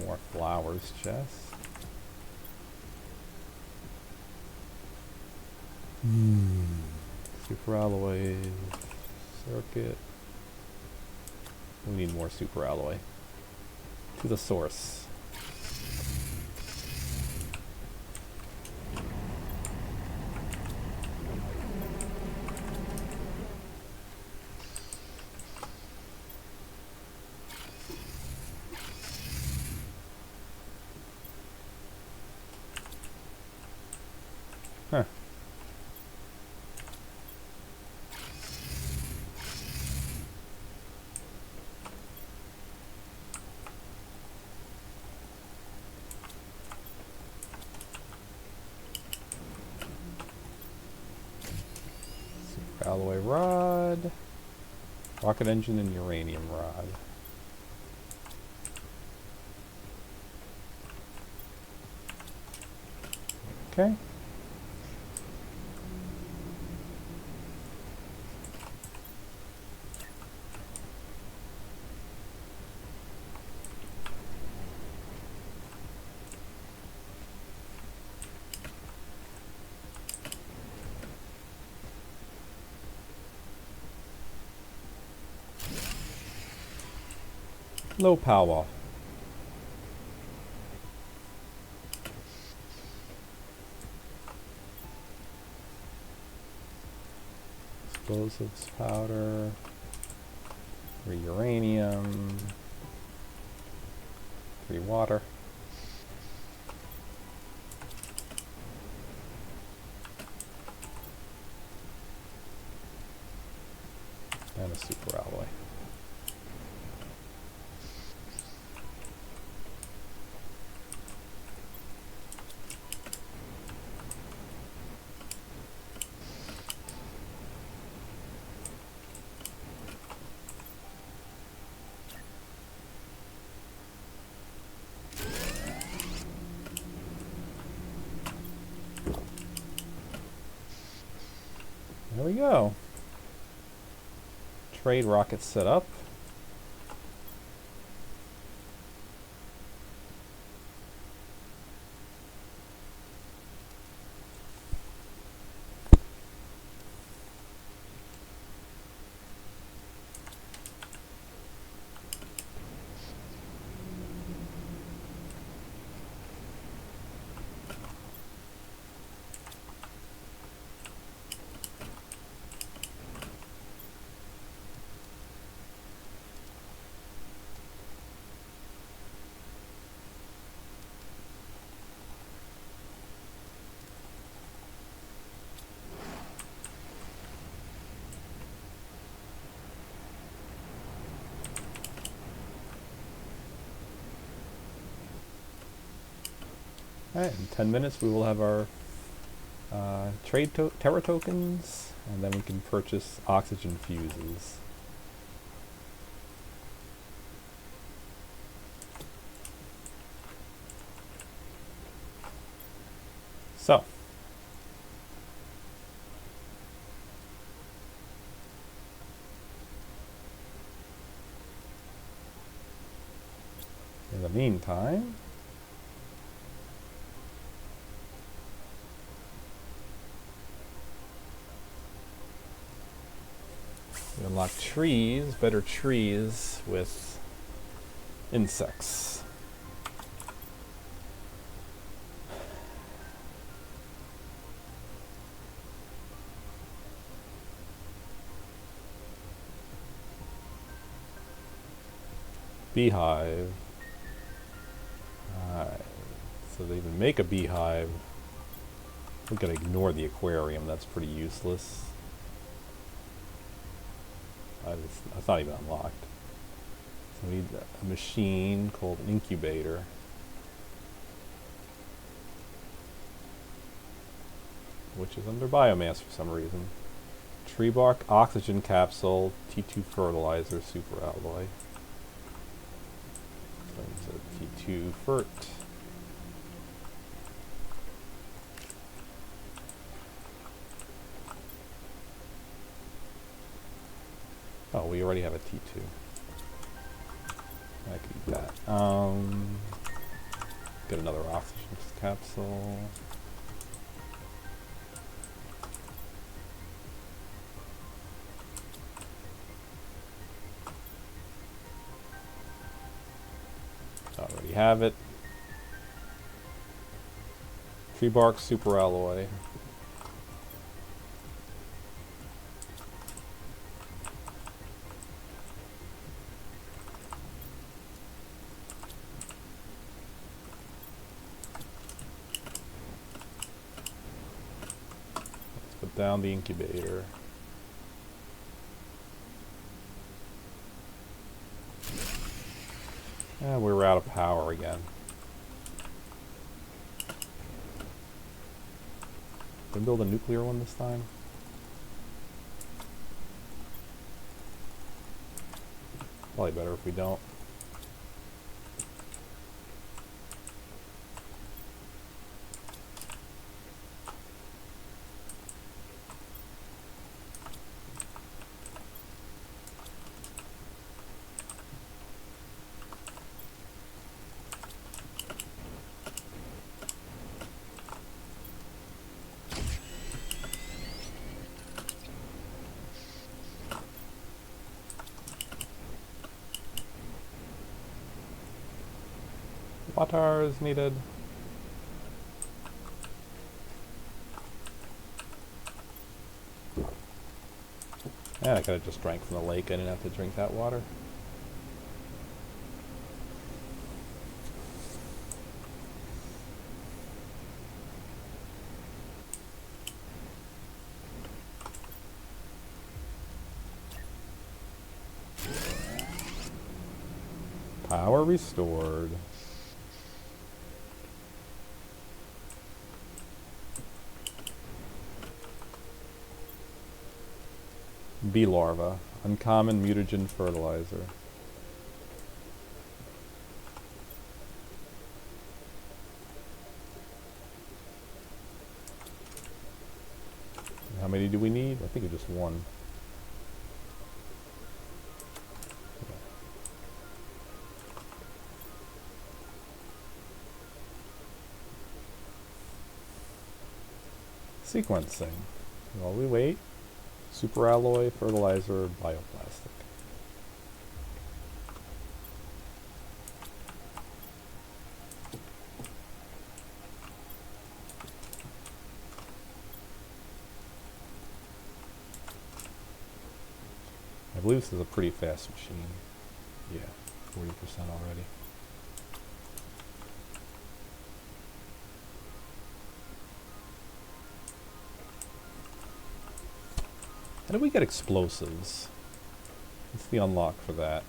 More flowers chests. Super alloy circuit. We need more super alloy. To the source. Huh. Alloy rod. Rocket engine and uranium rod. Okay. Low power. Explosives powder. 3 uranium. 3 water. And a super alloy. There we go. Trade rocket set up. Alright, in 10 minutes we will have our Terra tokens, and then we can purchase oxygen fuses. So, in the meantime, we unlock trees, better trees with insects. Beehive. Alright, so they even make a beehive. We're gonna ignore the aquarium, that's pretty useless. That's not even unlocked. So we need a machine called an incubator. Which is under biomass for some reason. Tree bark, oxygen capsule, T2 fertilizer, super alloy. So T2 fert. Oh, we already have a T2. I could eat that. Get another oxygen capsule. Already have it. Tree bark, super alloy. Down the incubator. And we're out of power again. Can we build a nuclear one this time? Probably better if we don't. Water is needed. Yeah, I could have just drank from the lake. I didn't have to drink that water. Power restored. Bee larva. Uncommon mutagen fertilizer. How many do we need? I think it's just one. Sequencing. While we wait, superalloy, fertilizer, bioplastic. I believe this is a pretty fast machine. Yeah, 40% already. How do we get explosives? What's the unlock for that?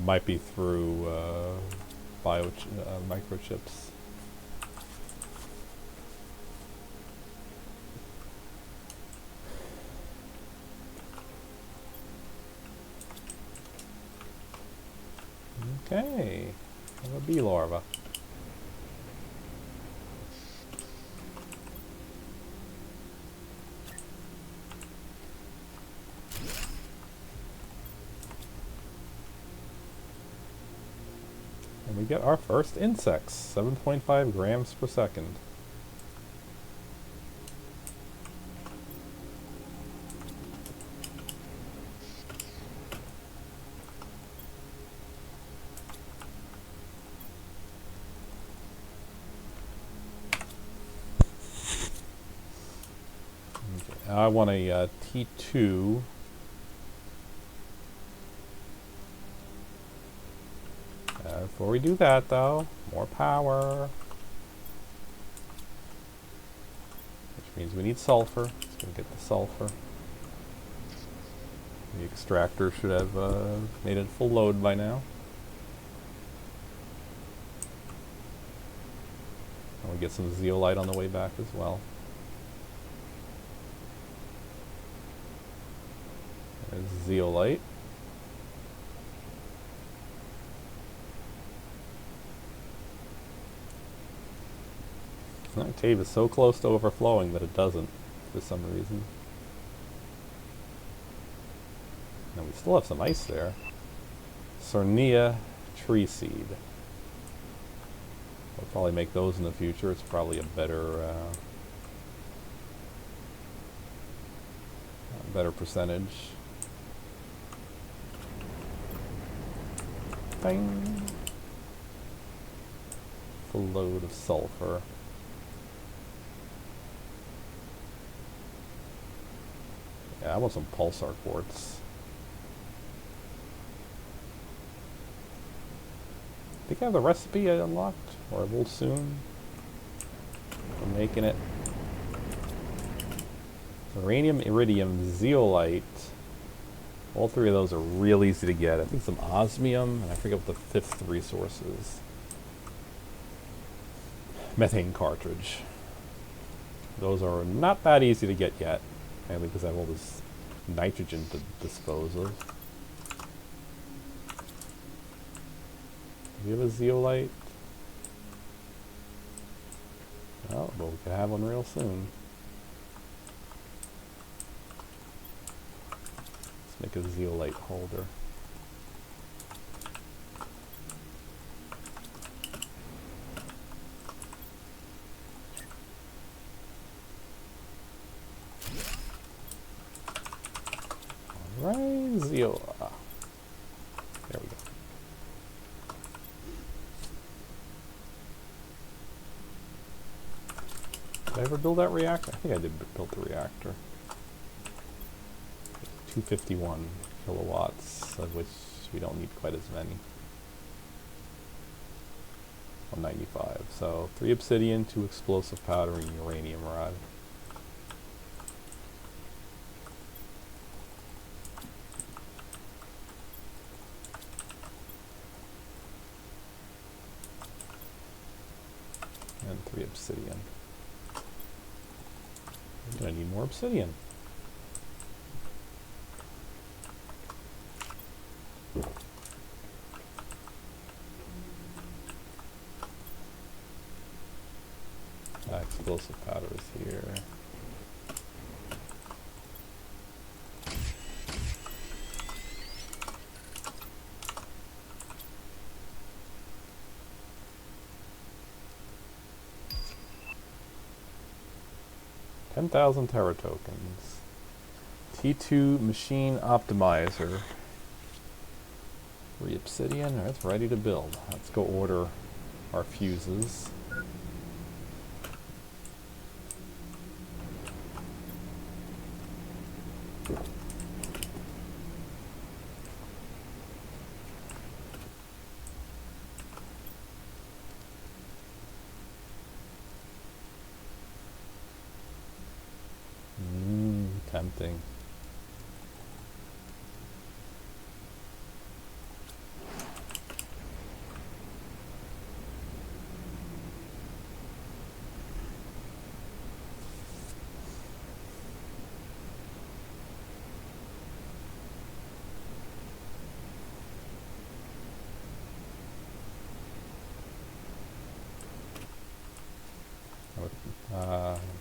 Might be through microchips. Okay, have a bee larva. And we get our first insects, 7.5 grams per second. Okay, I want a T2. Before we do that, though, more power. Which means we need sulfur. Let's go get the sulfur. The extractor should have made it full load by now. And we get some zeolite on the way back as well. There's zeolite. That cave is so close to overflowing that it doesn't, for some reason. And we still have some ice there. Cernia tree seed. We'll probably make those in the future. It's probably a better percentage. Bang. Full load of sulfur. Yeah, I want some pulsar quartz. I think I have the recipe unlocked, or I will soon. I'm making it. Uranium, iridium, zeolite. All three of those are real easy to get. I think some osmium, and I forget what the fifth resource is. Methane cartridge. Those are not that easy to get yet, mainly because I have all this nitrogen to dispose of. Do you have a zeolite? Oh, but we could have one real soon. Let's make a zeolite holder. Alright, zeolite. There we go. Did I ever build that reactor? I think I did build the reactor. 251 kilowatts, of which we don't need quite as many. 195. So 3 obsidian, 2 explosive powder, and uranium rod. And 3 obsidian. I'm gonna need more obsidian. Explosive powder is here. $10,000 Terra tokens. T2 machine optimizer. 3 obsidian. It's ready to build. Let's go order our fuses. Tempting.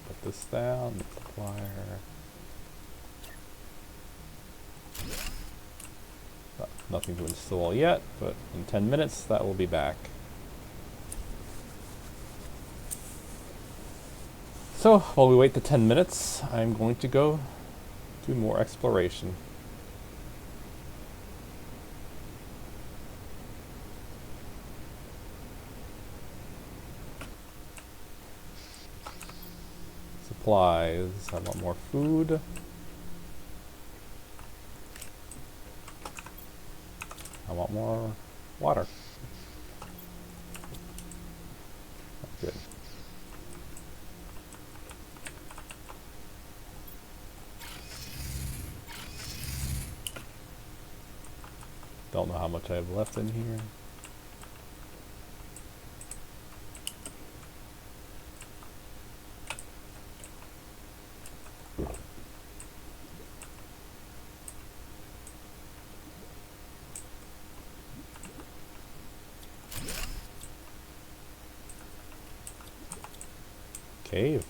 Put this down, multiplier. Nothing to install yet, but in 10 minutes that will be back. So while we wait the 10 minutes, I'm going to go do more exploration. Supplies. I want more food. I want more water. That's good. Don't know how much I have left in here. Cave.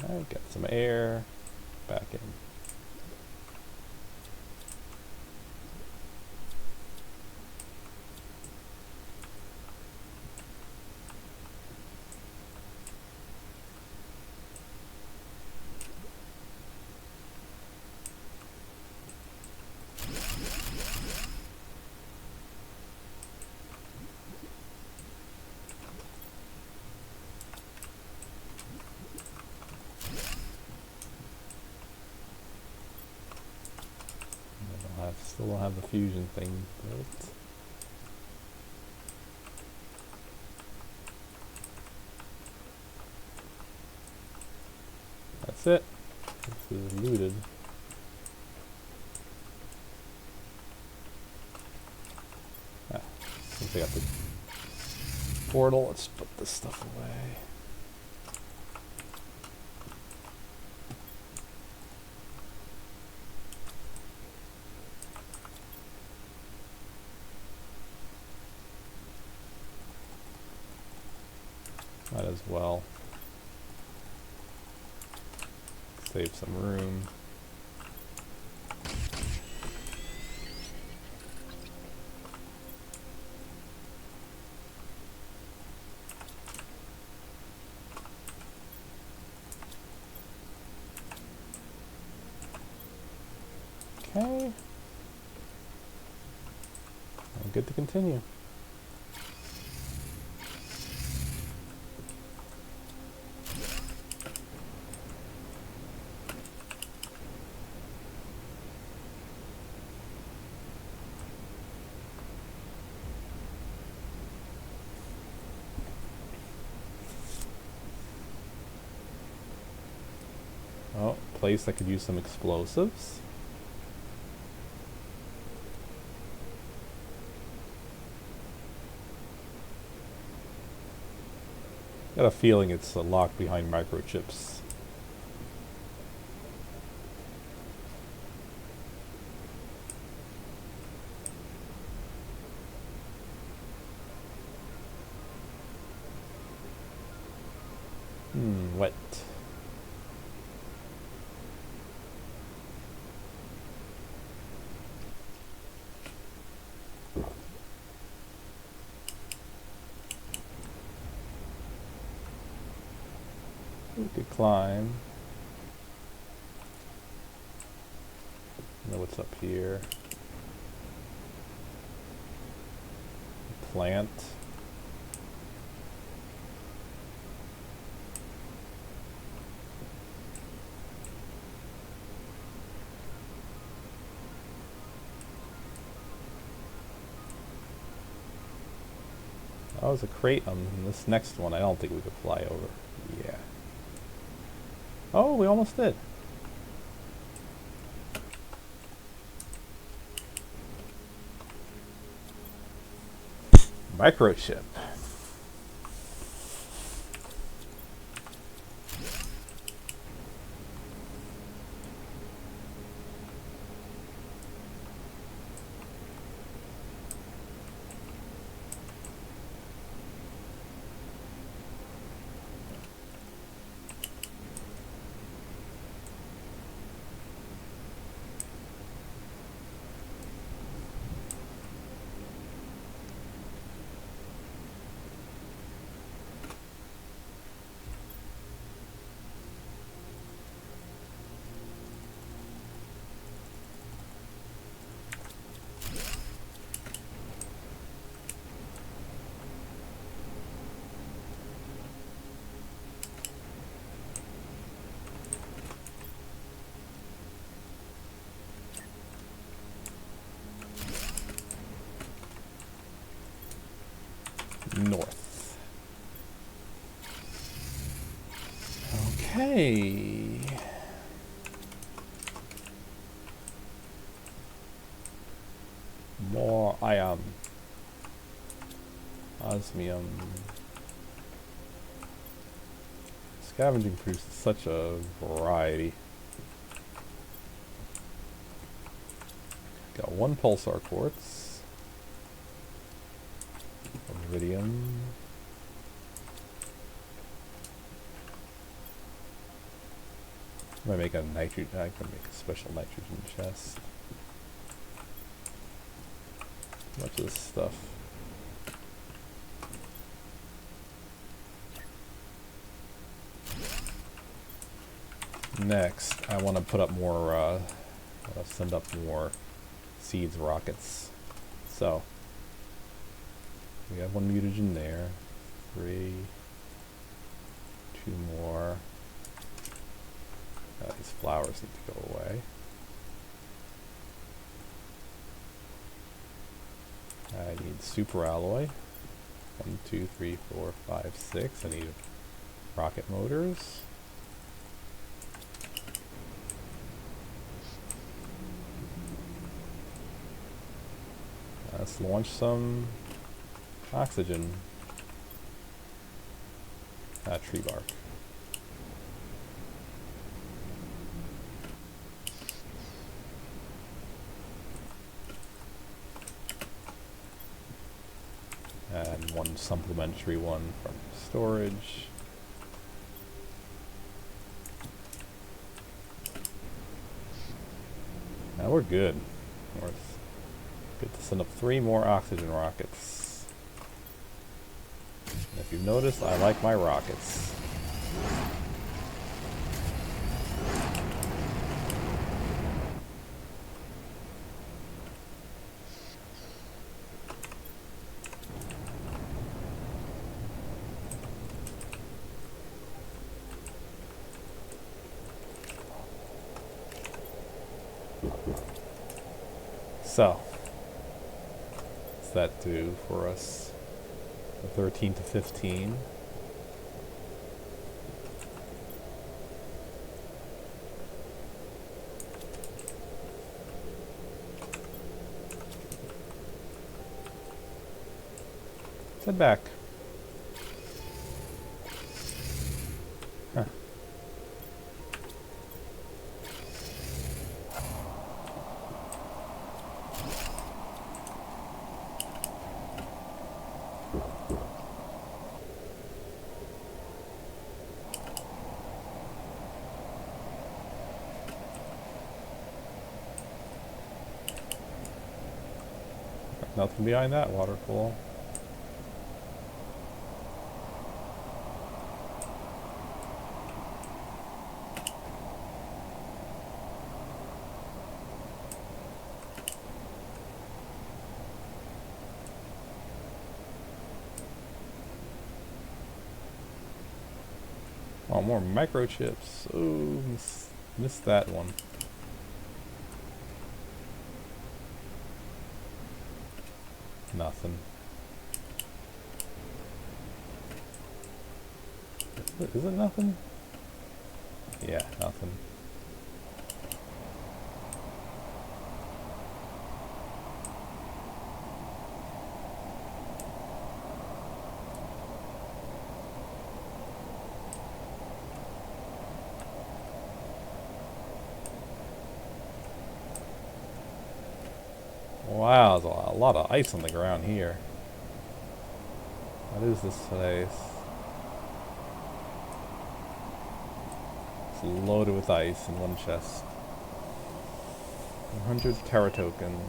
Alright, got some air back in. Still don't have the fusion thing built. That's it. This is looted. Ah, since I got the portal, let's put this stuff away. Might as well save some room. Okay. I'm good to continue. Oh, place that could use some explosives. Got a feeling it's locked behind microchips. Wet. We could climb. Know what's up here. Plant. Oh, there's a crate on this next one. I don't think we could fly over. Yeah. Oh, we almost did. Microchip. North. Okay. More ion. Osmium. Scavenging produces such a variety. Got one pulsar quartz. Iridium. I might make a nitrogen. I can make a special nitrogen chest. Much of this stuff. Next, I want to put up more. Send up more seeds, rockets. So. We have one mutagen there. 3. 2 more. These flowers need to go away. super alloy. 1, 2, 3, 4, 5, 6. I need rocket motors. Let's launch some oxygen. Tree bark. And one supplementary one from storage. Now we're good. We're good to send up 3 more oxygen rockets. And if you've noticed, I like my rockets. So, what's that do for us? 13 to 15. Let's head back. Huh. Nothing behind that waterfall. Oh, more microchips. Oh, missed that one. Nothing. Is it nothing? Yeah, nothing. Wow, there's a lot of ice on the ground here. What is this place? It's loaded with ice in one chest. 100 Terra tokens.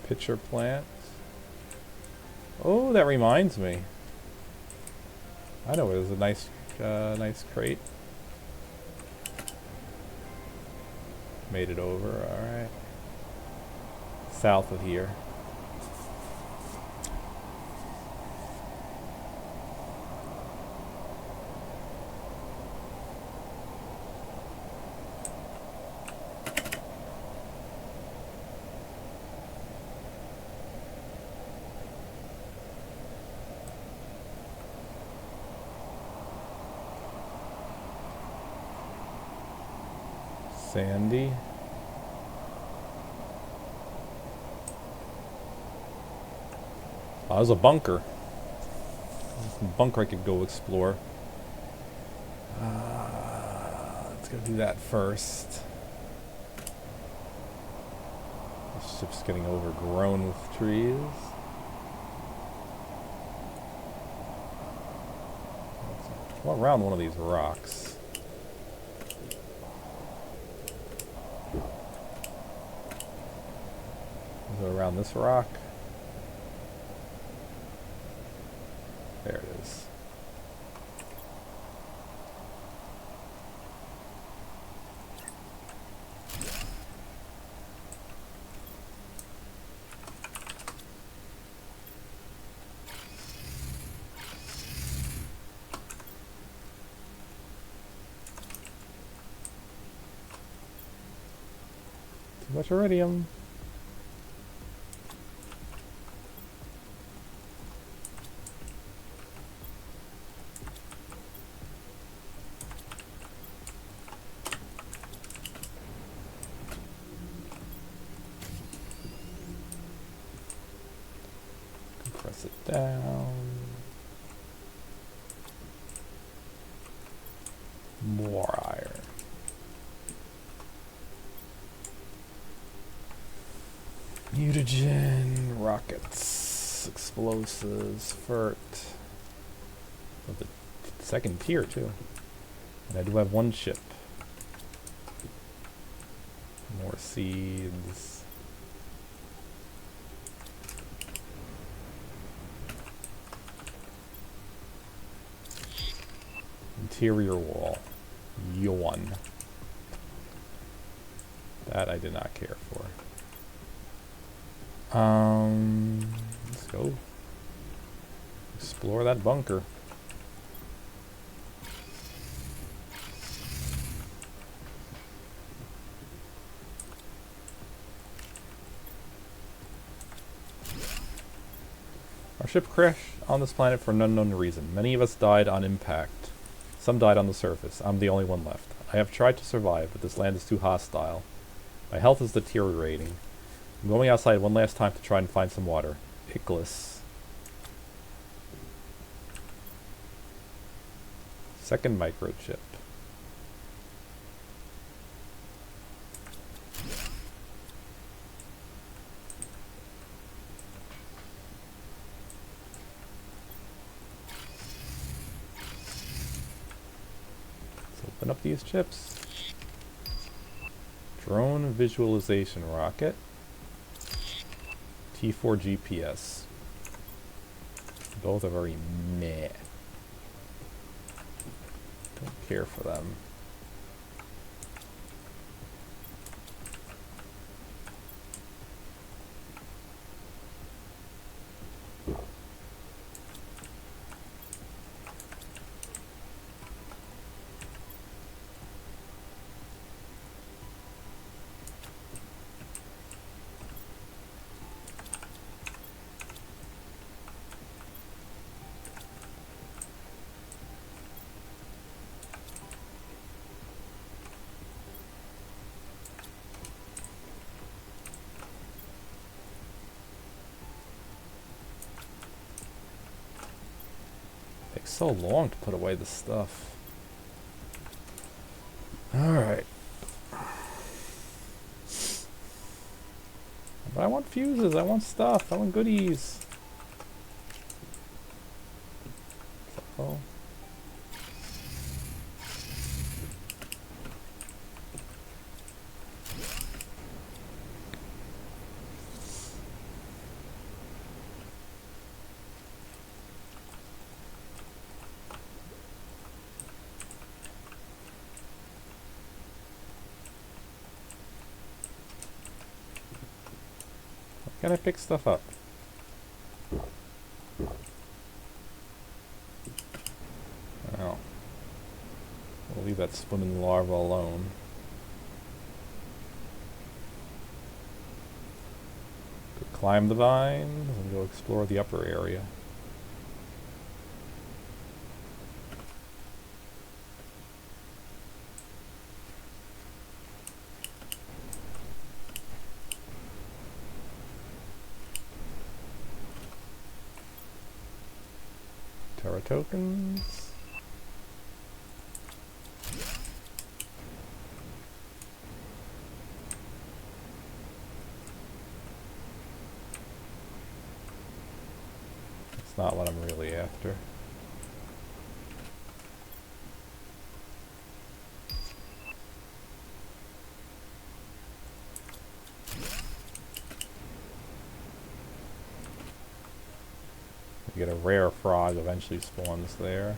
Pitcher plant. Oh, that reminds me. I know there's a nice, nice crate. Made it over. All right. South of here. Sandy. Oh, there's a bunker. There's a bunker I could go explore. Let's go do that first. ship's getting overgrown with trees. Well, around one of these rocks. Is it around this rock? There it is. Too much iridium. Press it down. More iron. Mutagen, rockets, explosives, fert. Oh, the second tier too. And I do have one ship. More seeds. Interior wall. Yawn. That I did not care for. Let's go. Explore that bunker. Our ship crashed on this planet for an unknown reason. Many of us died on impact. Some died on the surface. I'm the only one left. I have tried to survive, but this land is too hostile. My health is deteriorating. I'm going outside one last time to try and find some water. Pickless. Second microchip. Let's open up these chips. Drone visualization rocket. T4 GPS. Both are very meh. Don't care for them. Takes so long to put away this stuff. Alright. But I want fuses, I want stuff, I want goodies. Oh. Can I pick stuff up? Oh. We'll leave that swimming larva alone. Could climb the vines and go explore the upper area. Terra tokens. It's not what I'm really after. You get a rare frog eventually spawns there.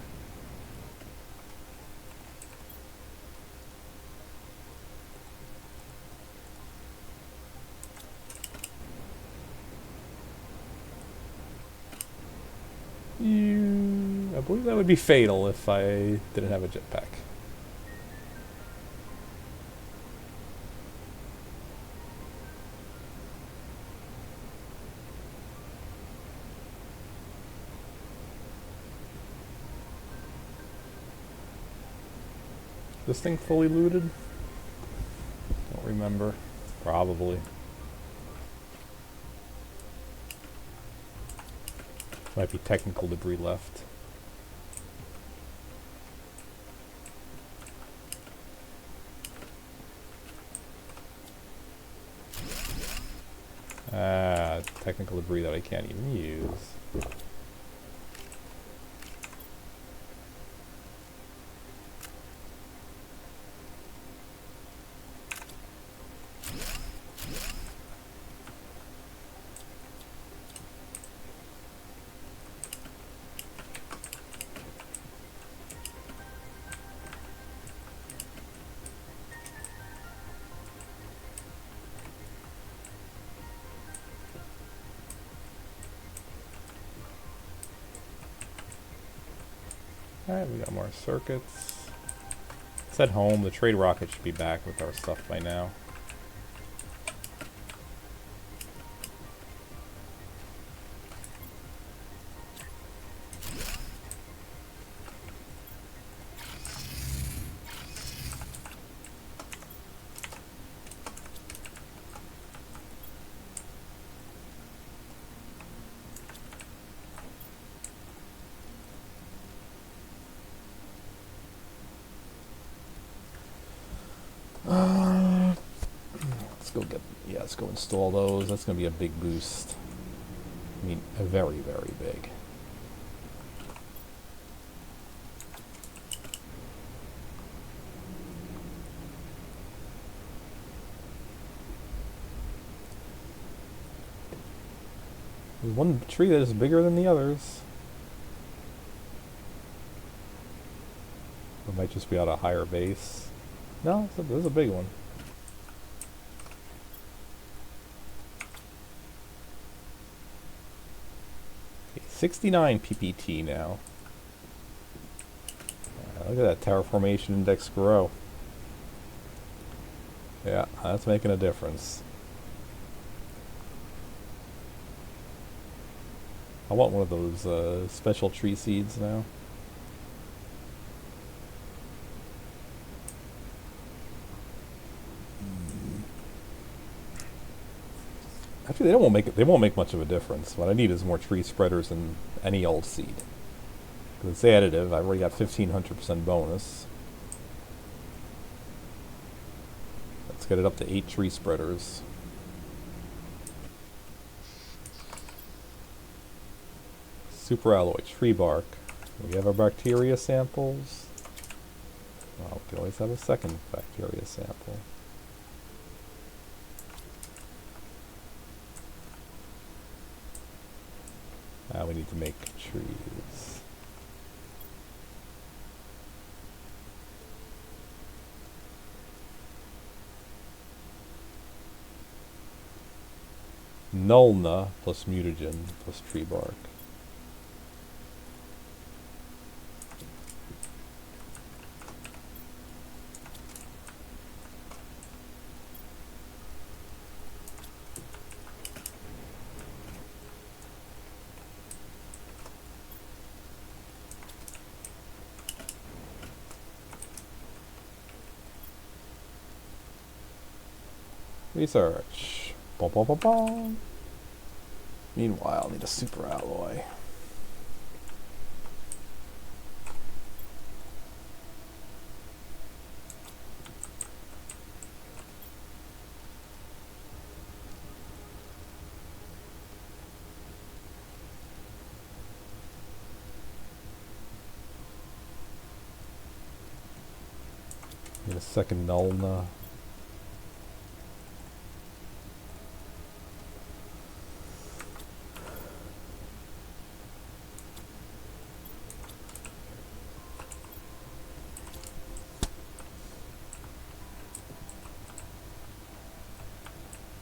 I believe that would be fatal if I didn't have a jetpack. This thing fully looted? Don't remember. Probably. Might be technical debris left. Ah, technical debris that I can't even use. Alright, we got more circuits. Let's head home. The trade rocket should be back with our stuff by now. Let's go install those. That's going to be a big boost. I mean, a very, very big. There's one tree that is bigger than the others. It might just be at a higher base. No, there's a big one. 69 PPT now. Look at that terraformation index grow. Yeah, that's making a difference. I want one of those special tree seeds now. Actually, they won't make much of a difference. What I need is more tree spreaders than any old seed. Because it's additive. I've already got 1500% bonus. Let's get it up to 8 tree spreaders. Super alloy, tree bark. We have our bacteria samples. Well, we can always have a second bacteria sample. Now we need to make trees. Nulna plus mutagen plus tree bark. Research. Bum, bum, bum, bum. Meanwhile, I need a super alloy. Need a second Nulna.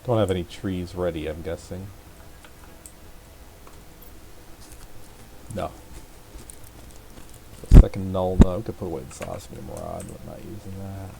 Don't have any trees ready, I'm guessing. No. The second Nulna. We could put away the osmium rod, but not using that.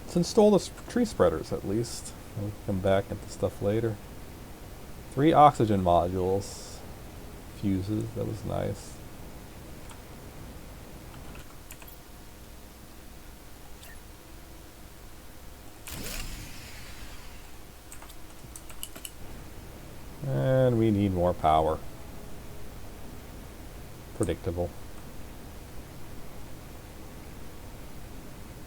Let's install the tree spreaders at least. We'll come back into stuff later. 3 oxygen modules. Fuses, that was nice. And we need more power. Predictable.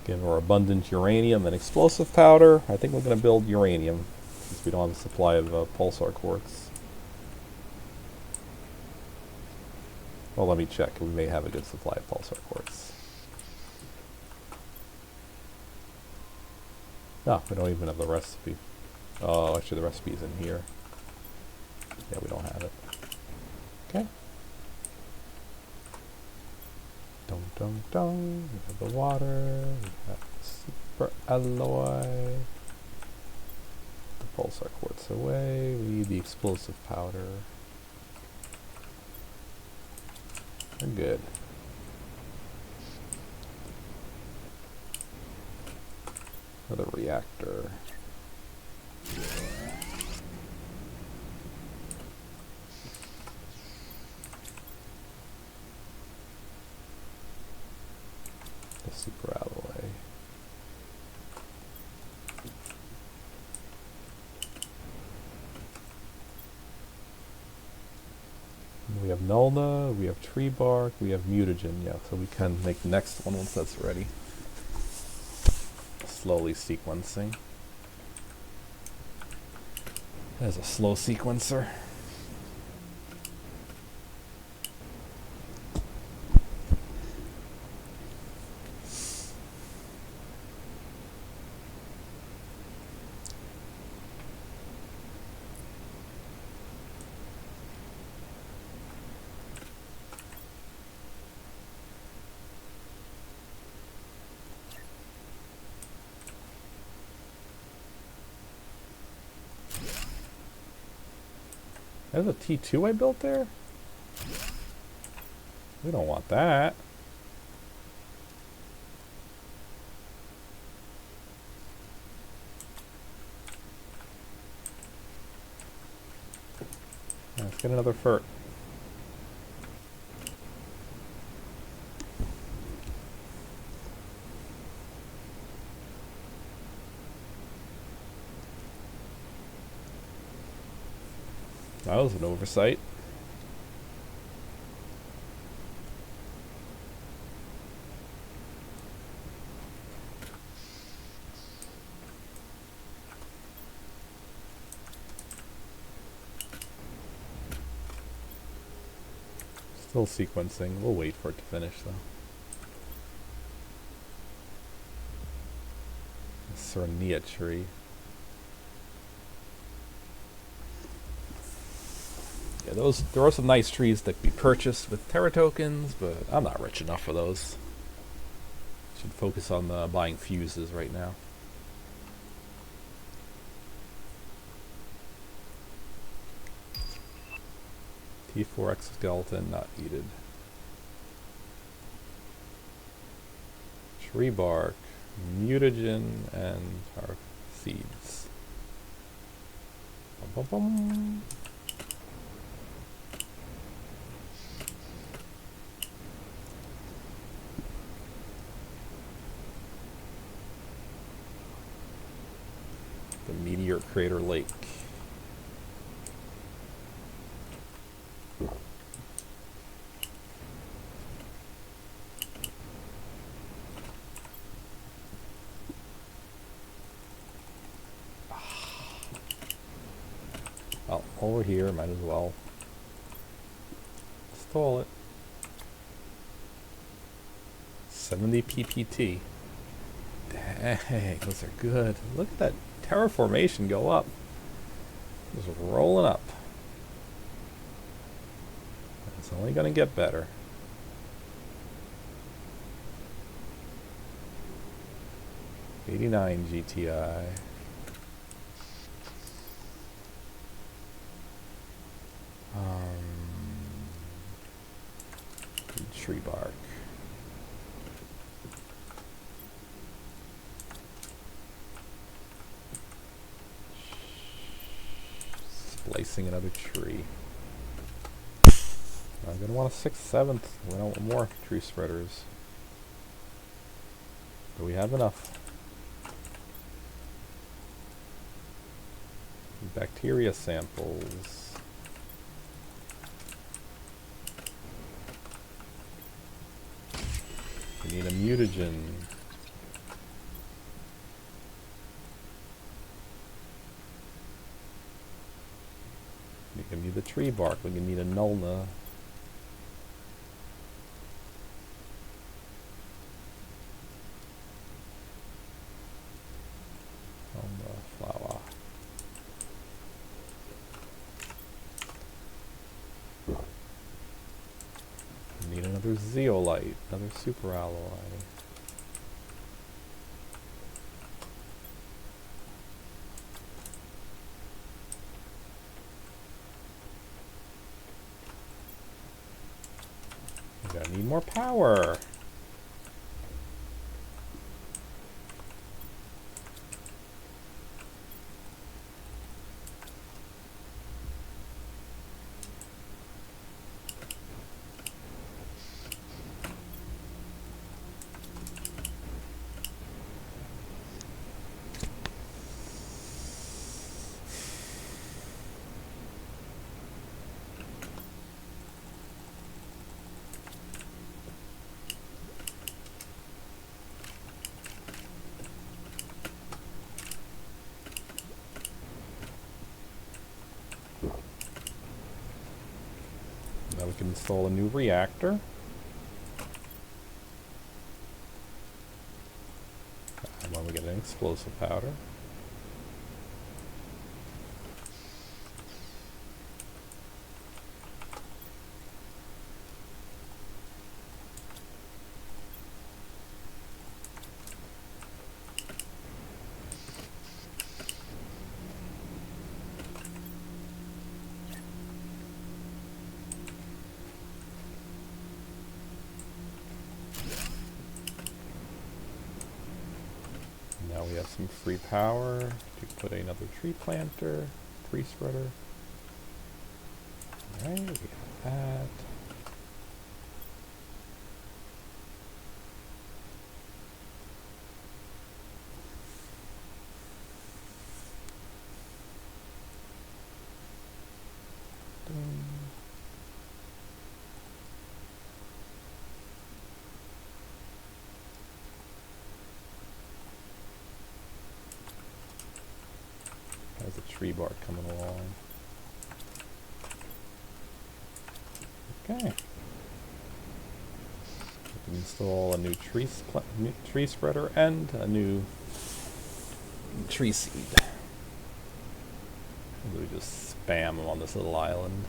Again, we're abundant uranium and explosive powder. I think we're going to build uranium since we don't have a supply of pulsar quartz. Well, let me check. We may have a good supply of pulsar quartz. No, we don't even have the recipe. Oh, actually the recipe's in here. Yeah, we don't have it. Okay. Dum dum dum. We have the water. We have the super alloy. The pulsar quartz away. We need the explosive powder. We're good. Another reactor. The super alloy. We have Nulna, we have tree bark, we have mutagen, yeah, so we can make the next one once that's ready. Slowly sequencing. There's a slow sequencer. There's a T2 I built there? We don't want that. Let's get another FERT. That was an oversight. Still sequencing. We'll wait for it to finish though. Cernia tree. Yeah, there are some nice trees that can be purchased with Terra tokens, but I'm not rich enough for those. Should focus on buying fuses right now. T4 exoskeleton not needed. Tree bark, mutagen, and our seeds. Bum, bum, bum. The Meteor Crater Lake. Well, over here, might as well install it. 70 PPT. Dang, those are good. Look at that terraformation go up. Just rolling up. It's only going to get better. '89 GTI. Tree bark. Splicing another tree. I'm gonna want a 6th, 7th. We don't want more tree spreaders. But we have enough. Bacteria samples. We need a mutagen. We can need the tree bark. We can need a Nulna. Nulna flower. We need another zeolite, another super alloy. We're gonna need more power. Now we can install a new reactor. And when we get an explosive powder. Now we have some free power to put another tree planter, tree spreader. Alright, we have that. How's the tree bark coming along? Okay. We can install a new tree spreader and a new tree seed. We just spam them on this little island.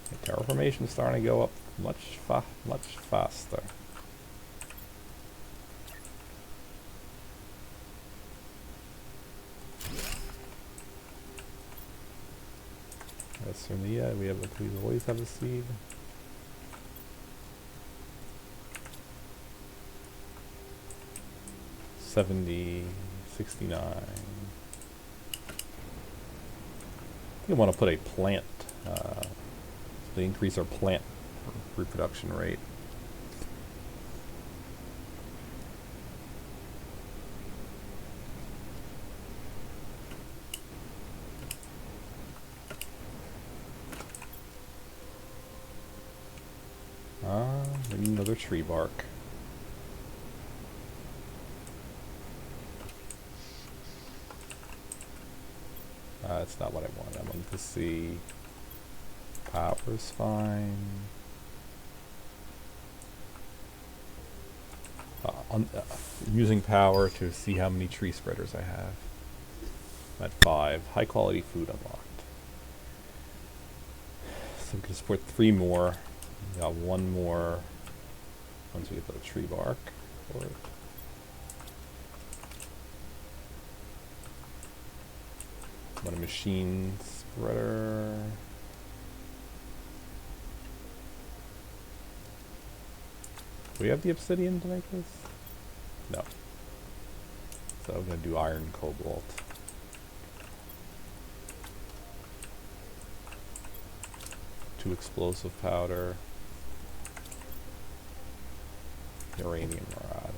The terraformation is starting to go up much faster. Cernia, we always have a seed. $70, $69. I think I want to put a plant, to increase our plant reproduction rate. tree bark. That's not what I wanted. I wanted to see power's fine. Using power to see how many tree spreaders I have. I'm at 5. High quality food unlocked. So we can support 3 more. We got 1 more once we get the tree bark for it. What a machine spreader. Do we have the obsidian to make this? No. So I'm going to do iron cobalt. Two explosive powder. Uranium rod.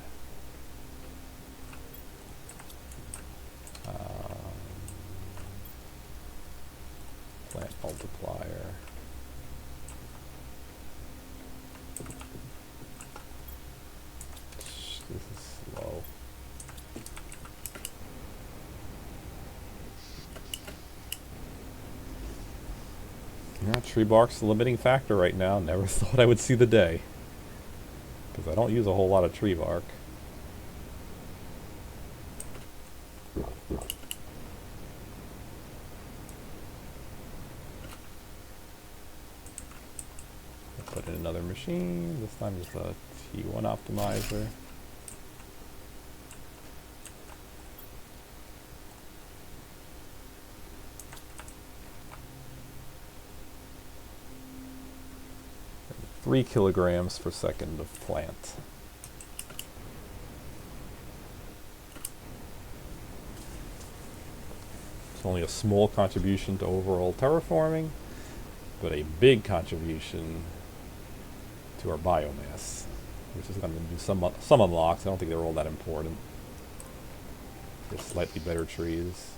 Plant multiplier. This is slow. Yeah, tree bark's the limiting factor right now. Never thought I would see the day. Because I don't use a whole lot of tree bark. Put in another machine. This time it's a T1 optimizer. And 3 kilograms per second of plant. It's only a small contribution to overall terraforming, but a big contribution to our biomass, which is going to do some unlocks. I don't think they're all that important. Just slightly better trees.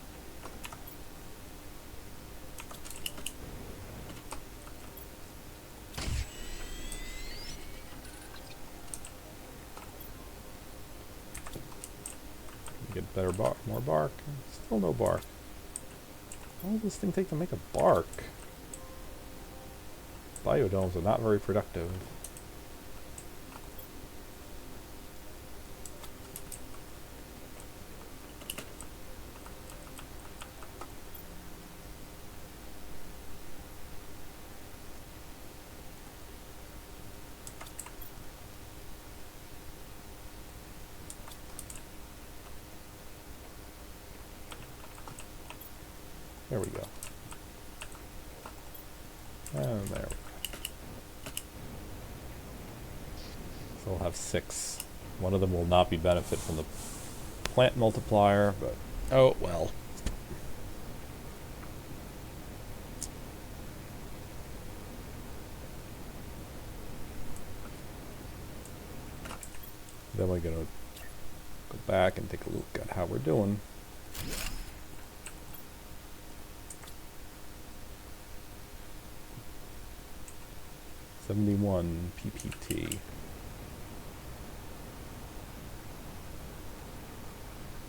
Get better bark, more bark. Still no bark. How long does this thing take to make a bark? Biodomes are not very productive. There we go. And there we go. So we'll have 6. One of them will not be benefit from the plant multiplier, but oh well. Then we're gonna go back and take a look at how we're doing. $71 PPT.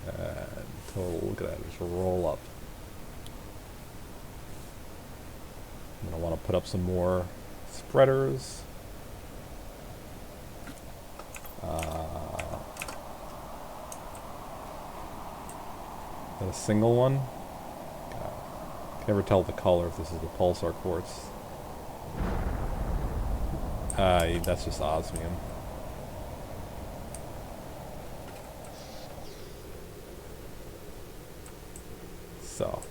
And total, look at that, just roll up. I'm gonna want to put up some more spreaders. Is that a single one? God. Can never tell the color if this is the pulsar quartz. That's just osmium. So,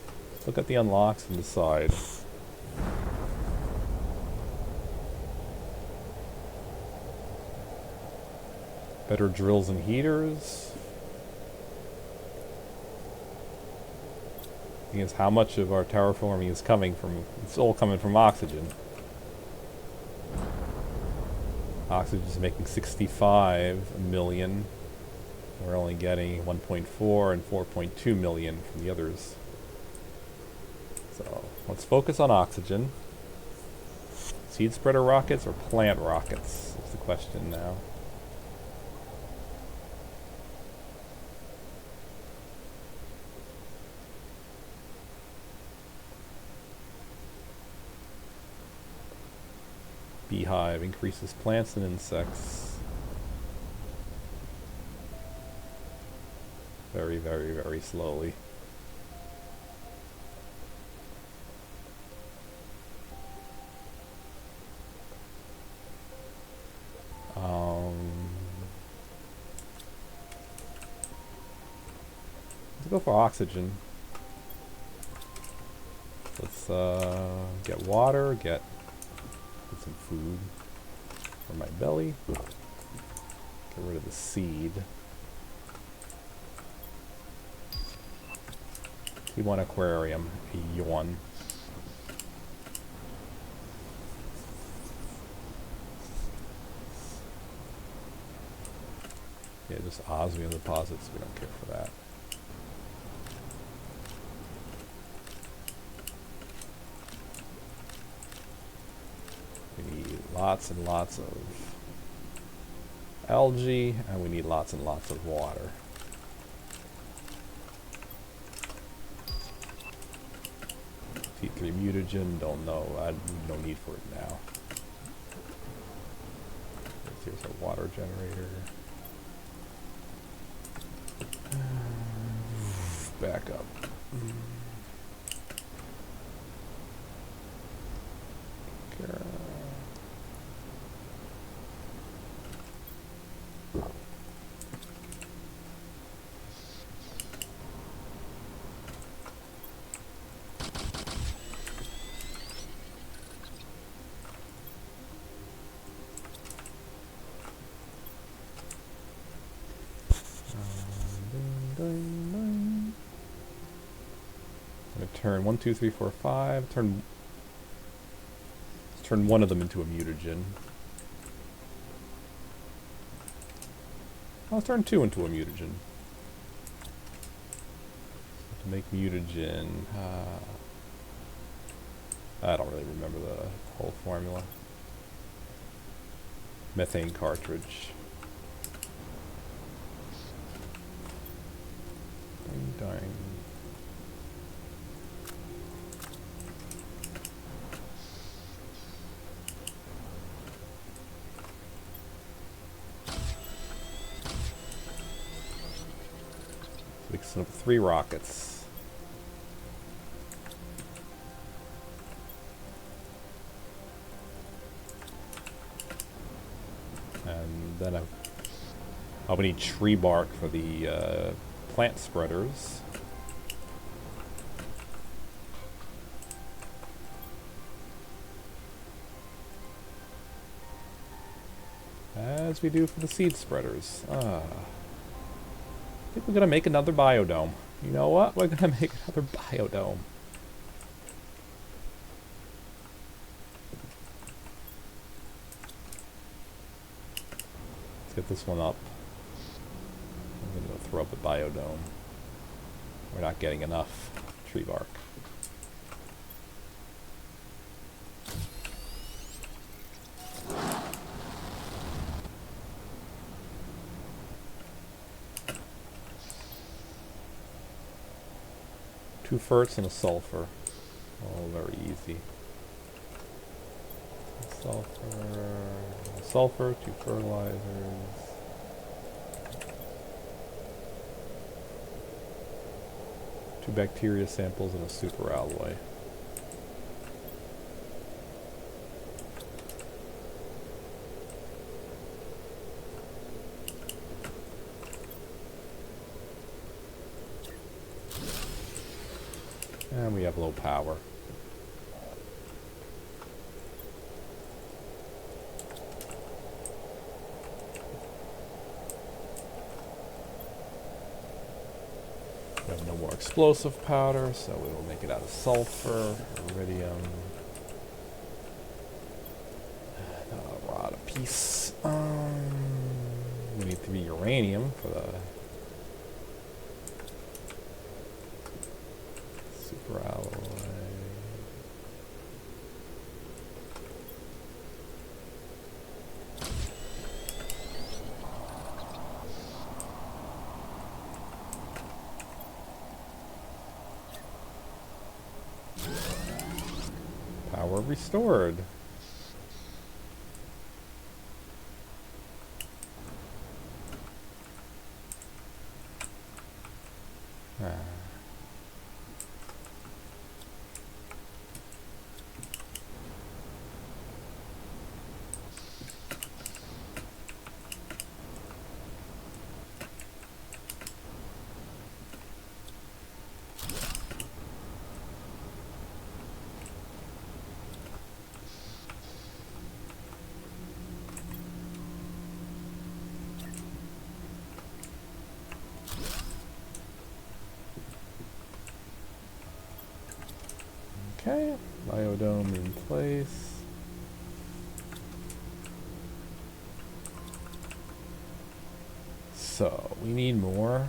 look at the unlocks and decide. Better drills and heaters. Thing is, how much of our terraforming is coming from? It's all coming from oxygen. Oxygen is making 65 million. We're only getting 1.4 and 4.2 million from the others. So let's focus on oxygen. Seed spreader rockets or plant rockets is the question now. Beehive increases plants and insects. Very, very, very slowly. Let's go for oxygen. Let's get water, get some food for my belly. Get rid of the seed. T1 aquarium, a yawn. Yeah, just osmium deposits, we don't care for that. We need lots and lots of algae, and we need lots and lots of water. T3 mutagen, don't know, I have no need for it now. Here's a water generator. Back up. Turn 1, 2, 3, 4, 5. Turn one of them into a mutagen. Let's turn 2 into a mutagen. To make mutagen, I don't really remember the whole formula. Methane cartridge. Dang. Mixing up 3 rockets. And then we need tree bark for the plant spreaders. As we do for the seed spreaders. I think we're gonna make another biodome. You know what? We're gonna make another biodome. Let's get this one up. I'm gonna go throw up a biodome. We're not getting enough tree bark. Two ferts and a sulfur. All very easy. Sulfur, 2 fertilizers. Two bacteria samples and a superalloy. And we have low power. We have no more explosive powder, so we will make it out of sulfur, iridium, rod apiece. We need 3 uranium for the superalloy. restored. Ah. Okay, biodome in place. So, we need more.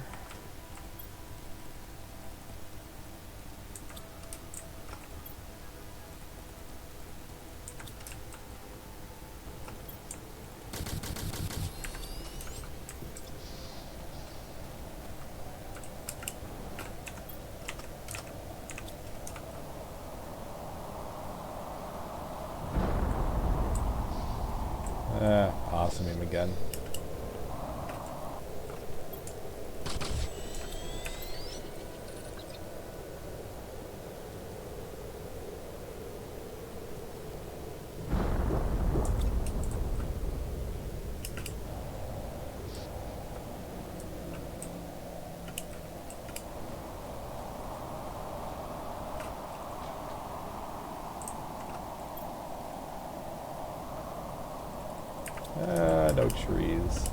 Awesome him again. No trees.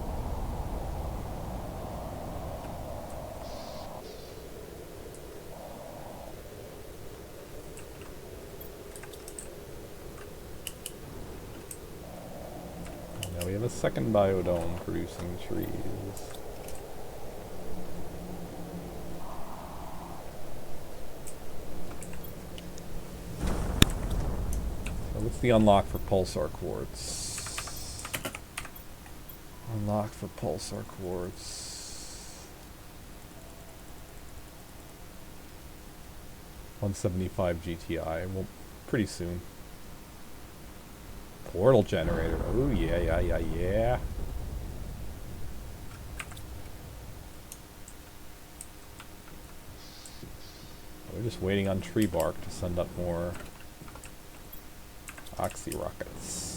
Now we have a second biodome producing trees. So what's the unlock for pulsar quartz? Unlock for pulsar quartz. 175 GTI. Well, pretty soon. Portal generator. Oh yeah. We're just waiting on tree bark to send up more oxy rockets.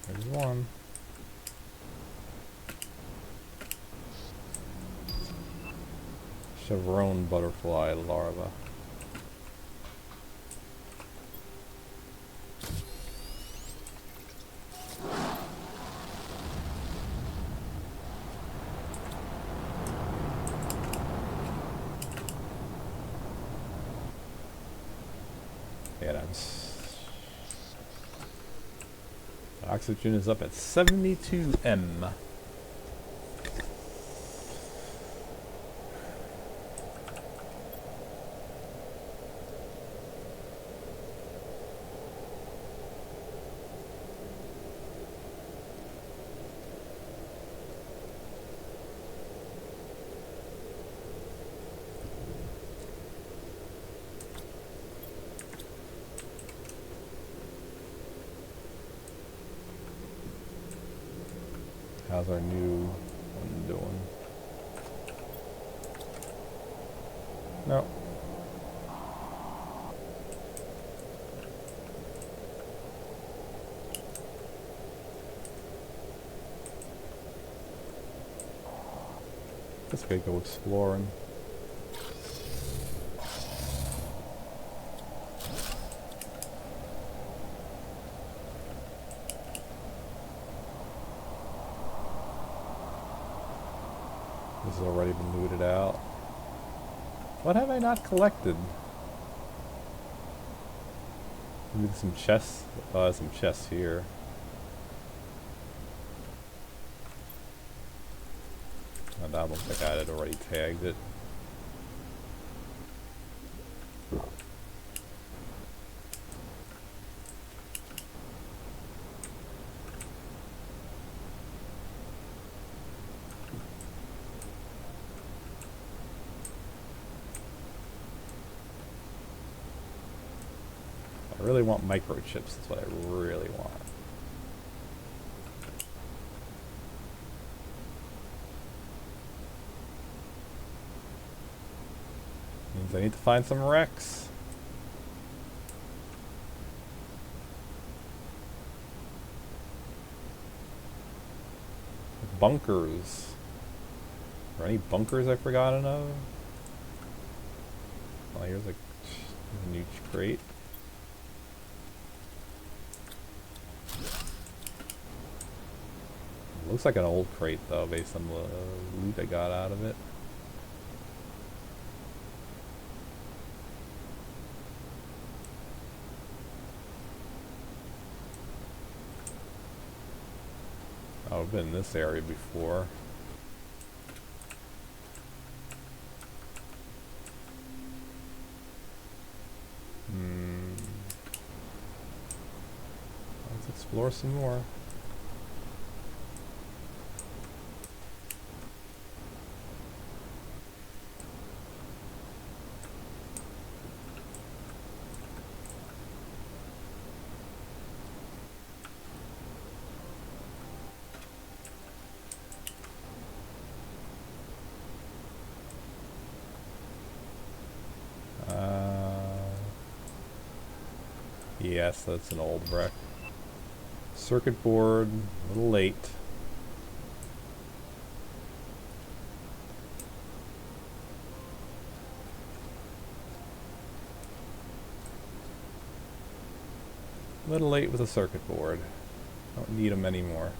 There's one. Chevron butterfly larva. Yeah, that's... Oxygen is up at 72 M. How's our new one doing? No. Guess we could go exploring. This has already been looted out. What have I not collected? Maybe some chests. Some chests here. Oh, that looks like I had already tagged it. I really want microchips. That's what I really want. Means I need to find some wrecks. Bunkers. Are there any bunkers I've forgotten of? Oh, here's a new crate. Looks like an old crate though, based on the loot I got out of it. Oh, I've been in this area before. Let's explore some more. Yes, that's an old wreck. Circuit board, a little late. A little late with a circuit board. Don't need them anymore.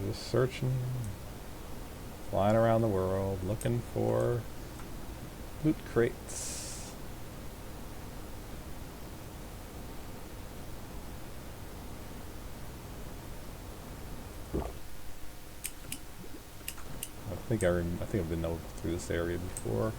Just searching, flying around the world, looking for loot crates. I think I've been through this area before.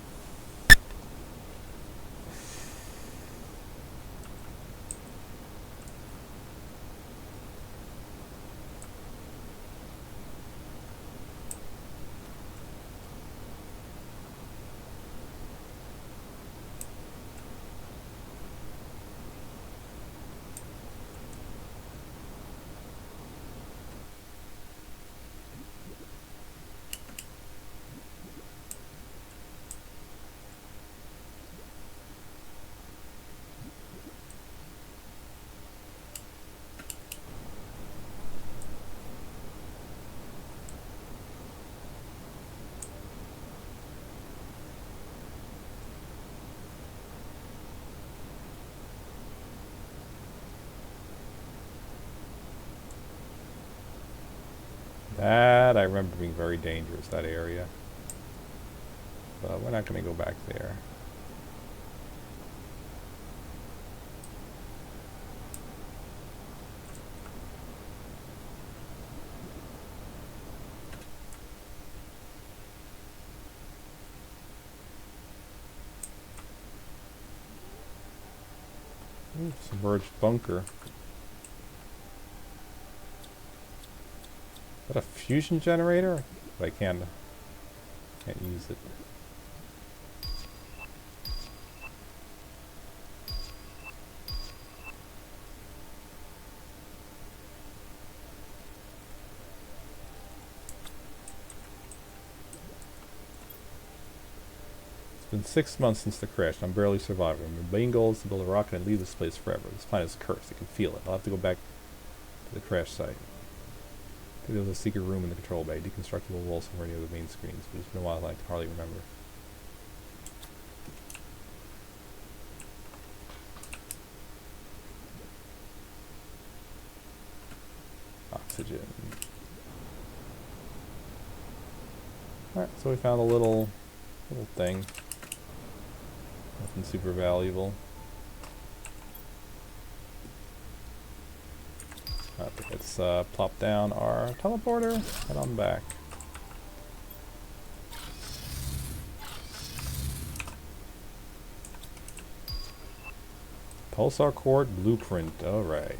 That I remember being very dangerous, that area. But we're not going to go back there. Ooh, submerged bunker. Is that a fusion generator? But I can't use it. It's been 6 months since the crash, and I'm barely surviving. My main goal is to build a rocket and leave this place forever. This planet is cursed. I can feel it. I'll have to go back to the crash site. I think there was a secret room in the control bay, deconstructible wall somewhere near the main screens, but it's been a while and I can hardly remember. Oxygen. Alright, so we found a little thing. Nothing super valuable. Okay, let's plop down our teleporter, and I'm back. Pulsar core blueprint. Alright.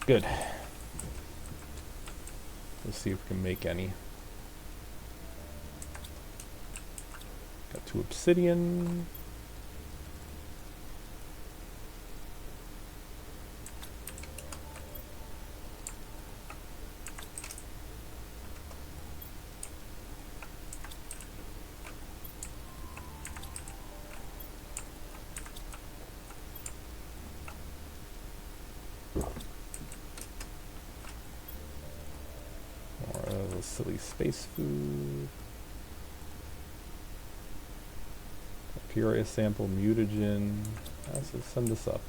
Good. Let's see if we can make any. Got 2 obsidian. Silly space food. Puree sample mutagen. Let's send this up.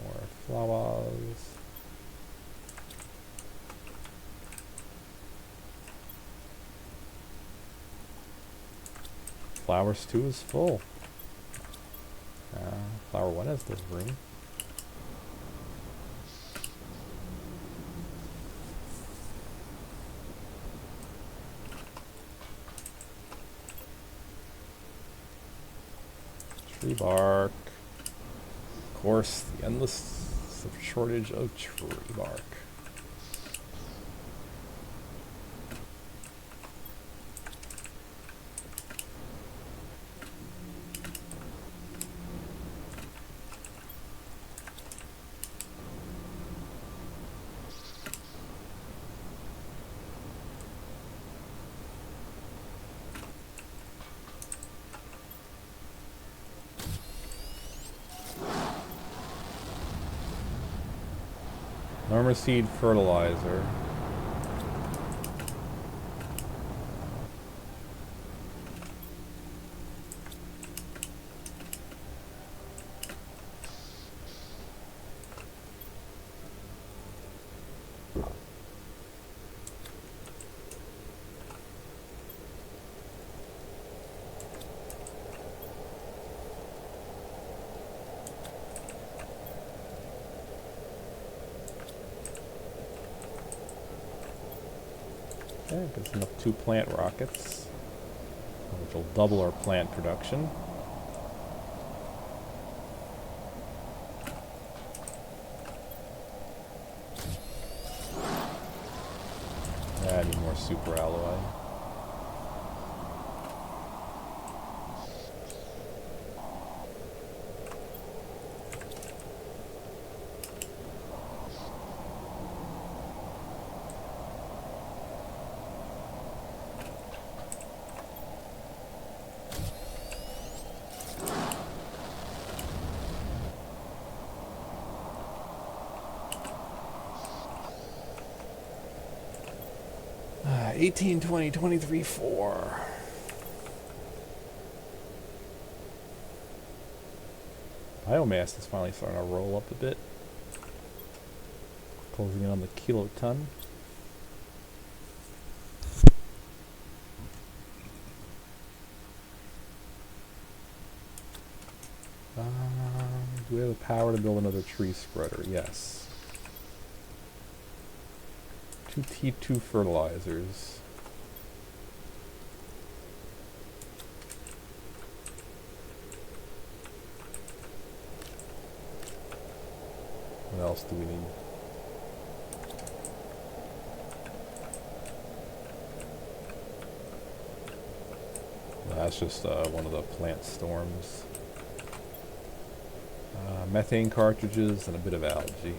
More flowers. Flowers 2 is full. Flower 1 has this room. Tree bark. Of course, the endless shortage of tree bark. Armor seed fertilizer. Okay, gives enough 2 plant rockets, which will double our plant production. I need more super alloy. Uh, 18, 20, 23, 4. Biomass is finally starting to roll up a bit. Closing in on the kiloton. Do we have the power to build another tree spreader? Yes. 2 T2 fertilizers. What else do we need? That's just one of the plant storms. Methane cartridges and a bit of algae.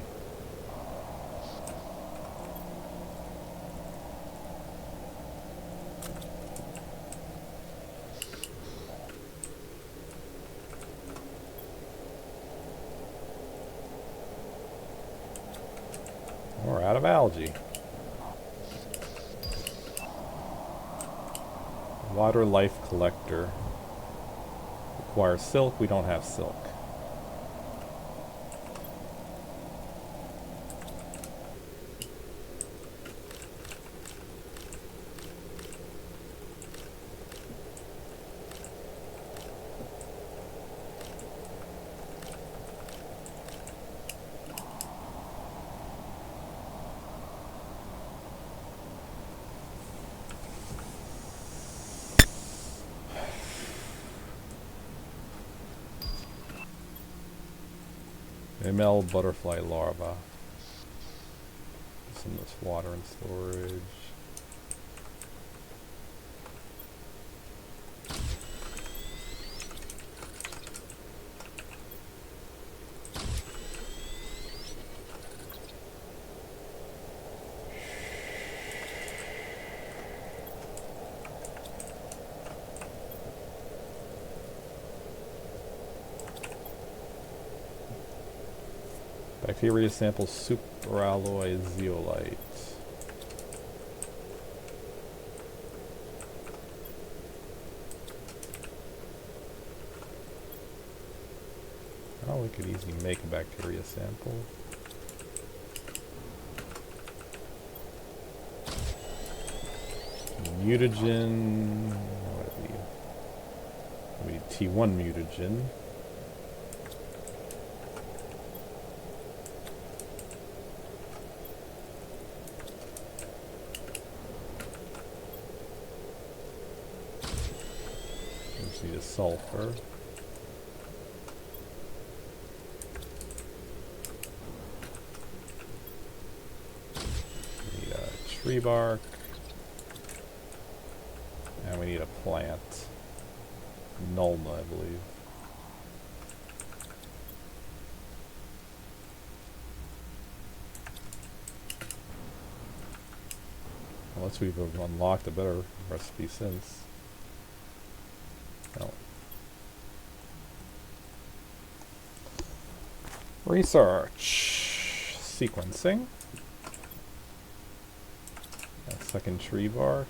We're out of algae. Water life collector. Requires silk. We don't have silk. ML butterfly larva. Some of this water and storage. Bacteria sample superalloy zeolite. Oh, we could easily make a bacteria sample. Mutagen. What do we need? T1 mutagen. Just need a sulfur. Need a tree bark. And we need a plant. Nulna, I believe. Unless we've unlocked a better recipe since. No. Research. Sequencing. A second tree bark.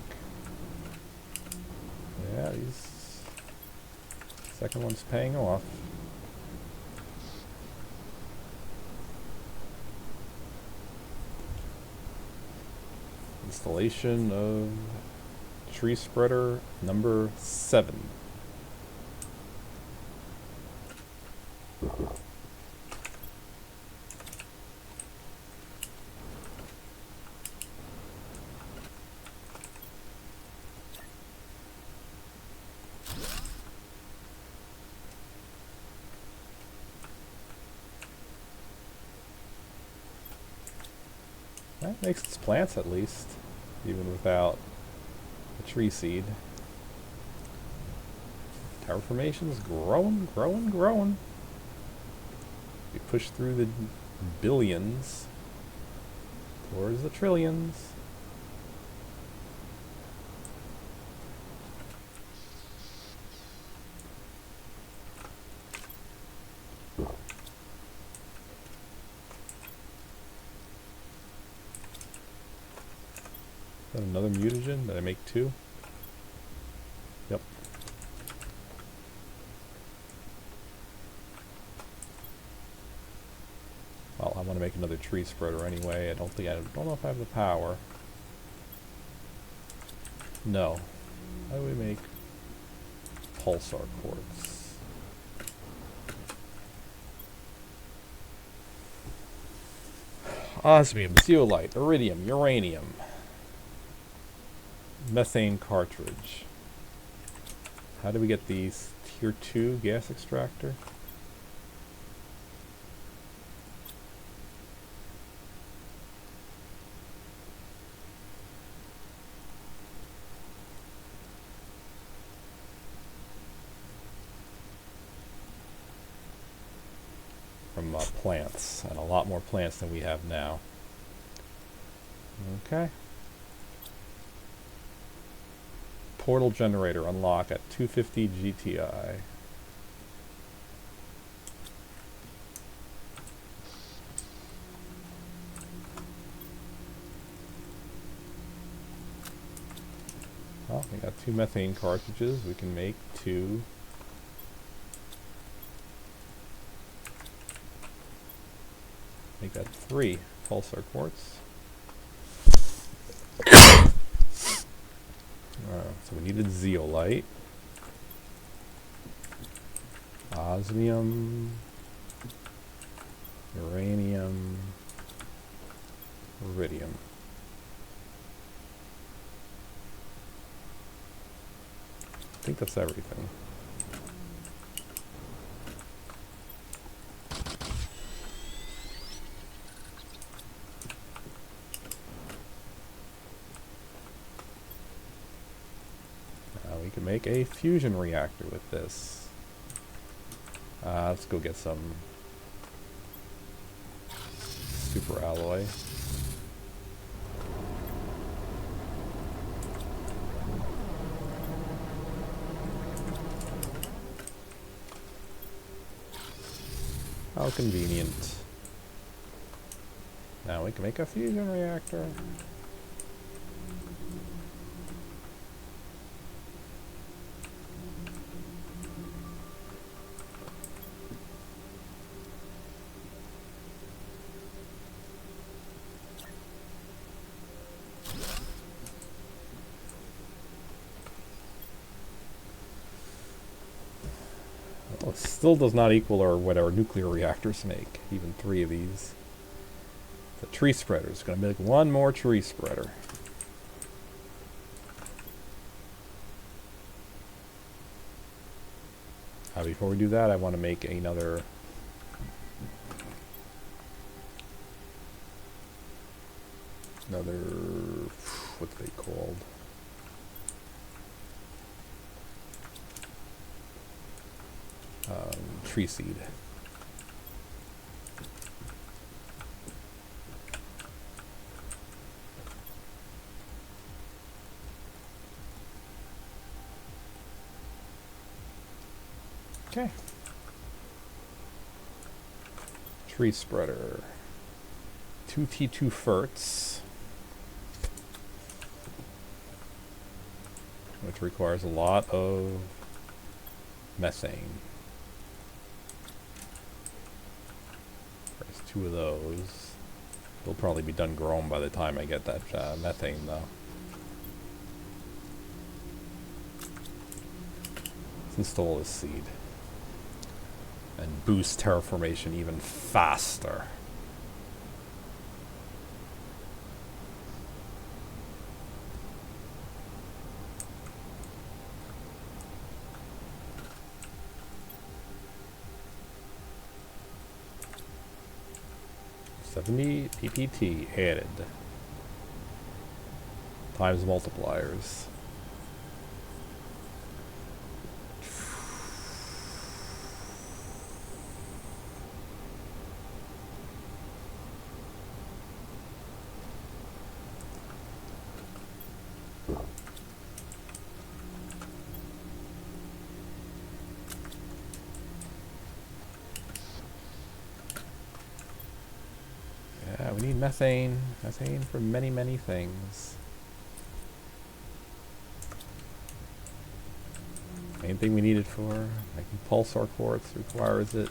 Yeah, these second one's paying off. Installation of tree spreader number 7. That makes its plants at least, even without a tree seed. Terraformation's growing, growing, growing. We push through the billions towards the trillions. Is that another mutagen? Did I make 2? Yep. Well, I want to make another tree spreader anyway. I don't know if I have the power. No. How do we make pulsar quartz? Osmium, zeolite, iridium, uranium. Methane cartridge. How do we get these? Tier 2 gas extractor? From plants, and a lot more plants than we have now. Okay. Portal generator unlock at 250 GTI. Well, we got 2 methane cartridges. We can make 2. Make that 3 pulsar quartz. So we needed zeolite, osmium, uranium, iridium. I think that's everything. we can make a fusion reactor with this. Let's go get some super alloy. How convenient. Now we can make a fusion reactor. Well, it still does not equal what our nuclear reactors make, even 3 of these. The tree spreader is going to make 1 more tree spreader. Before we do that, I want to make another what's they called? Tree seed. Okay. Tree spreader. 2T2 ferts. Which requires a lot of methane. There's 2 of those. They'll probably be done grown by the time I get that methane though. Let's install this seed. And boost terraformation even faster. $70 PPT added. Times multipliers. Yeah, we need methane. Methane for many, many things. Main thing we need it for. Making pulsar quartz requires it.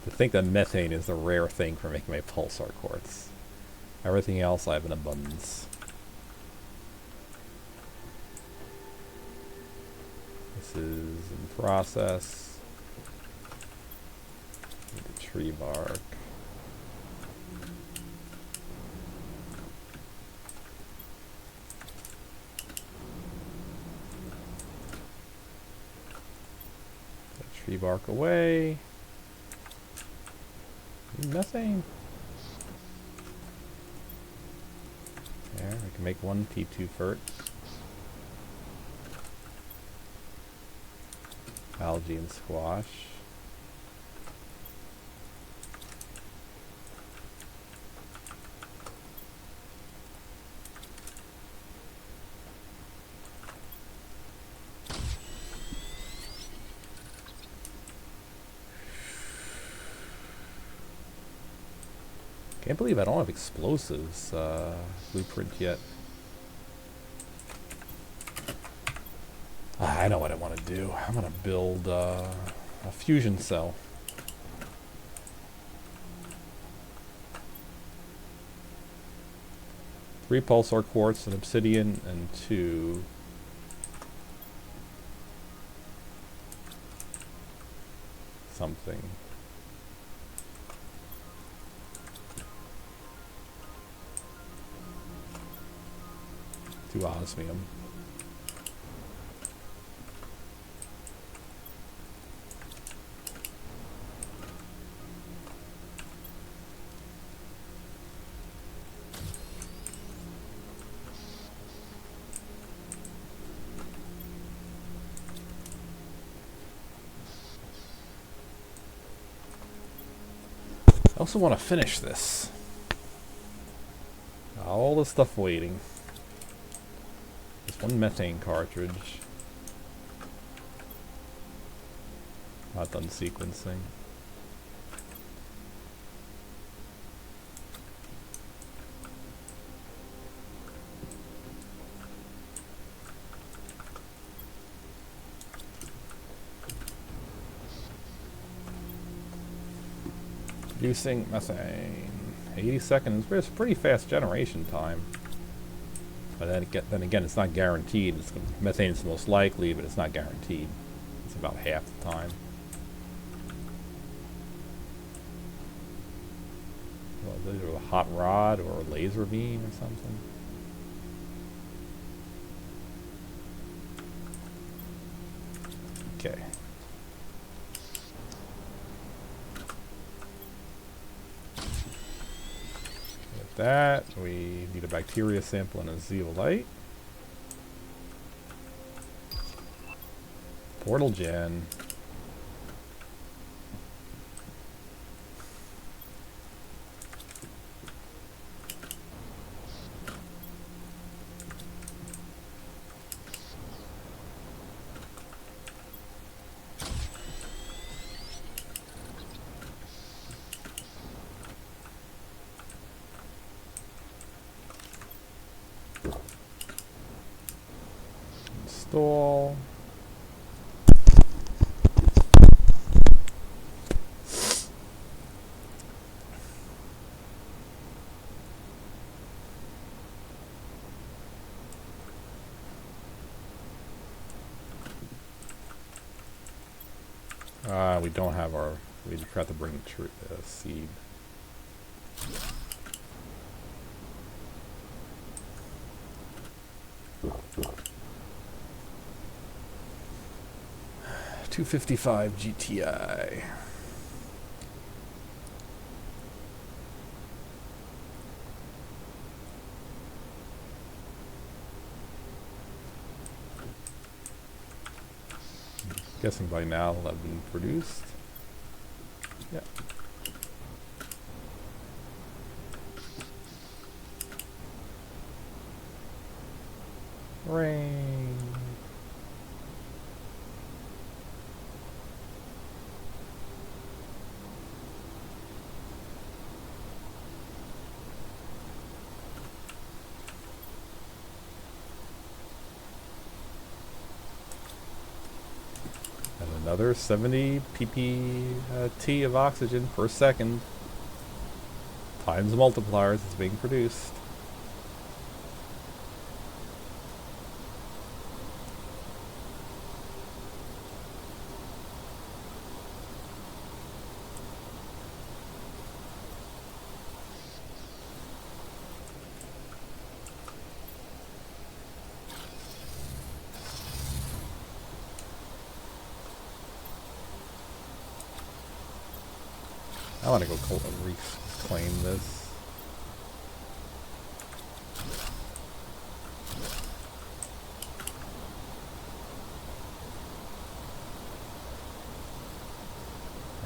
To think that methane is the rare thing for making my pulsar quartz. Everything else I have in abundance. This is in process. Need the tree bark. Tree bark away. Methane. There, we can make 1 T2 fert. Algae and squash. Can't believe I don't have explosives blueprint yet. I know what I want to do. I'm going to build a fusion cell. Three pulsar quartz, an obsidian, and 2 something. 2 osmium. also want to finish this. All the stuff waiting. Just one methane cartridge. Not done sequencing. Producing methane. 80 seconds. It's pretty fast generation time. But then again, it's not guaranteed. Methane is the most likely, but it's not guaranteed. It's about half the time. Well, either a hot rod or a laser beam or something. Okay. With that, we need a bacteria sample and a zeolite. Portal gen. Install. We don't have our. We forgot to bring the seed. $255 GTI. Guessing by now they'll have been produced. Yeah. Rain. Another 70 ppt of oxygen per second times the multipliers is being produced. I want to go reclaim this.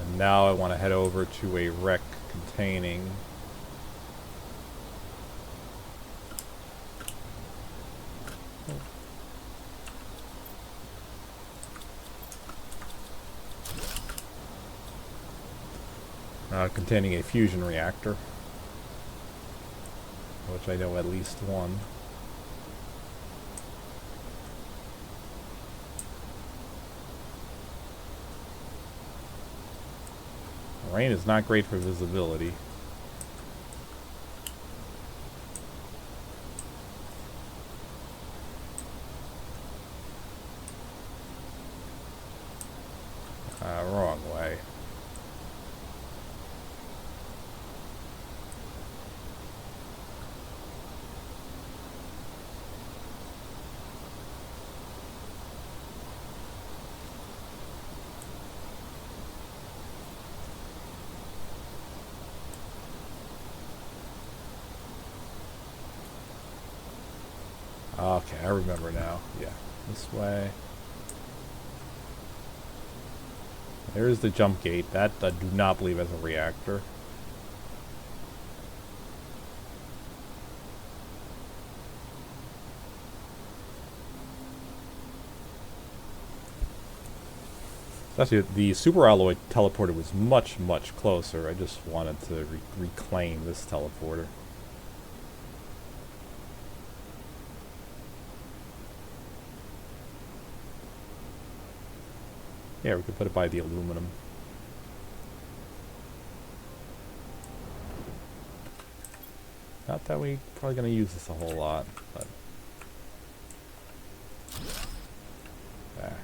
And now I want to head over to a wreck containing containing a fusion reactor, which I know at least one. Rain is not great for visibility. Wrong way. Okay, I remember now. Yeah, this way. There's the jump gate. That I do not believe has a reactor. Actually, the super alloy teleporter was much, much closer. I just wanted to reclaim this teleporter. Yeah, we could put it by the aluminum. Not that we probably gonna use this a whole lot, but there.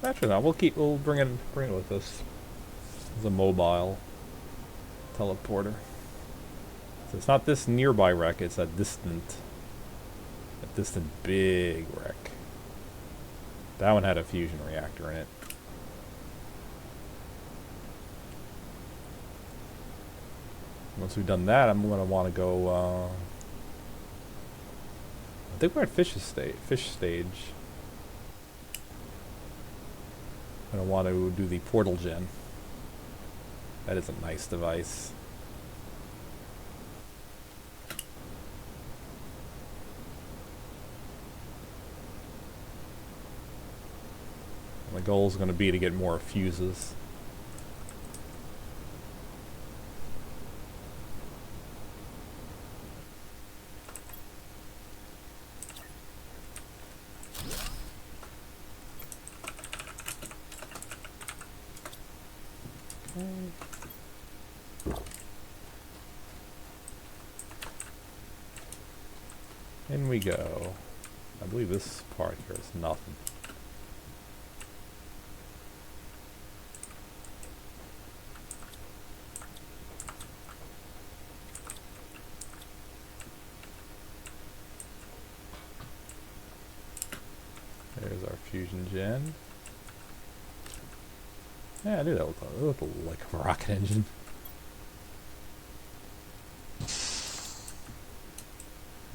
Actually, no. We'll bring it with us. It's a mobile teleporter. So it's not this nearby wreck. It's a distant big wreck. That one had a fusion reactor in it. Once we've done that, I'm gonna want to go. I think we're at fish stage. I'm gonna want to do the portal gen. That is a nice device. My goal is going to be to get more fuses. In we go. I believe this part here is nothing. There's our fusion gen. Yeah, I knew that looked like a rocket engine.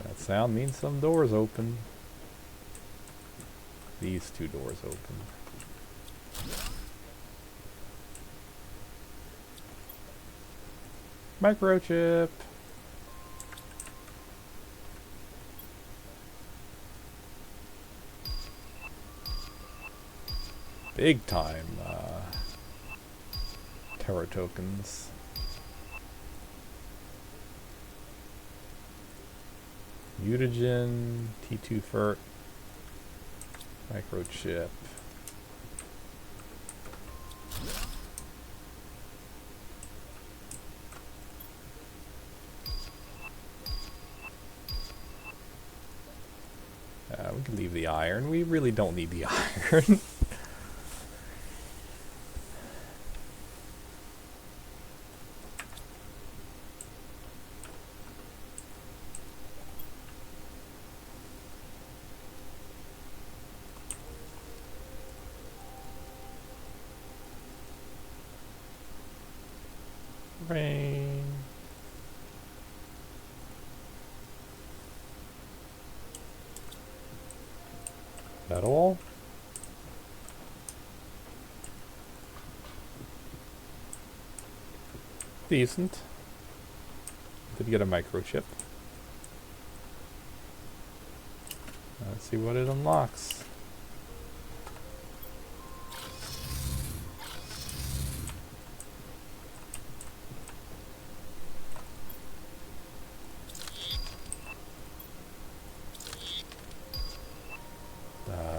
That sound means some doors open. These two doors open. Microchip! Big time Terra tokens. Mutagen, T2 Fert, microchip. We can leave the iron. We really don't need the iron. Rain. That all? Decent. Did get a microchip. Let's see what it unlocks.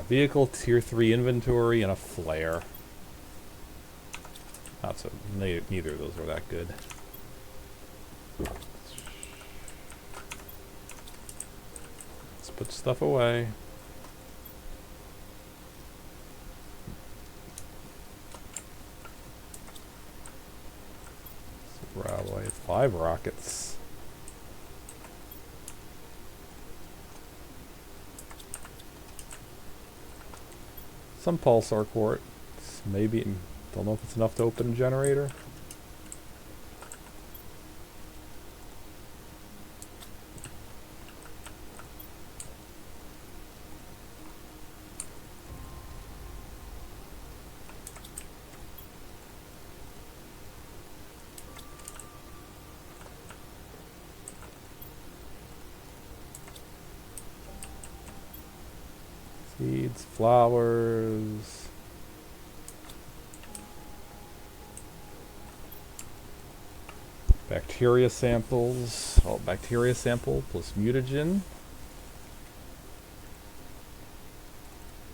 Vehicle tier 3 inventory and a flare. Not so. Neither of those were that good. Let's put stuff away. Super alloy. 5 rockets. Some pulsar quartz, maybe. Don't know if it's enough to open a generator. Seeds, flowers. Bacteria samples. Oh, bacteria sample plus mutagen.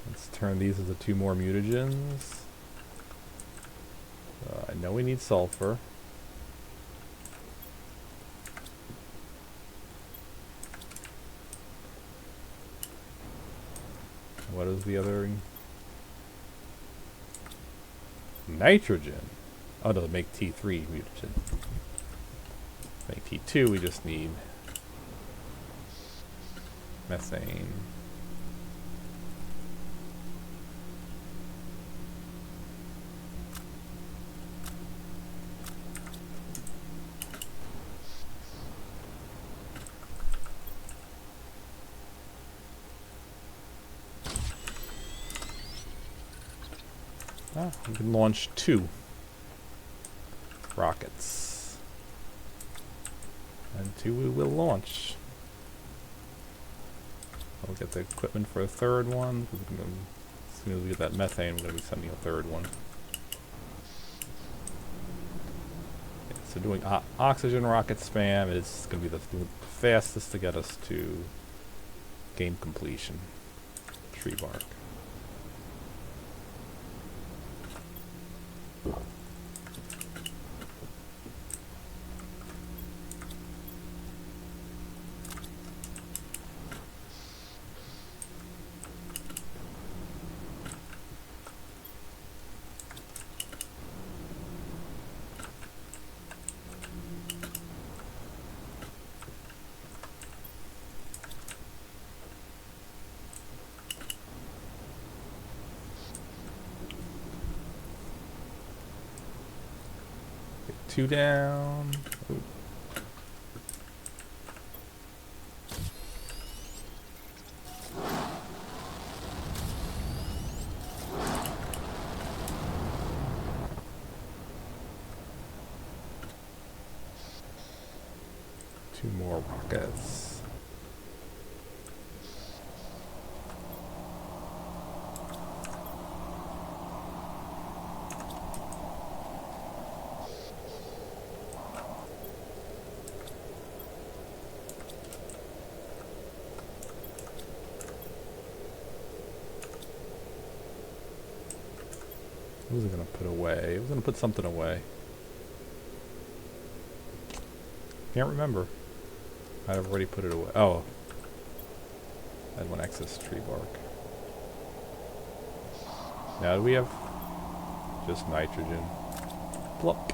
Let's turn these into 2 more mutagens. I know we need sulfur. What is the other? Nitrogen. Oh no, make T3 mutagen. Make T2, we just need methane. We can launch 2 rockets. And 2 we will launch. I'll get the equipment for a 3rd one. As soon as we get that methane, we're going to be sending a 3rd one. Okay, so doing oxygen rocket spam is going to be the fastest to get us to game completion. Tree bark. Get 2 down. Ooh. Two more rockets. What was it gonna put away? It was gonna put something away. Can't remember. I've already put it away. Oh. I had 1 excess tree bark. Now do we have just nitrogen? Plop.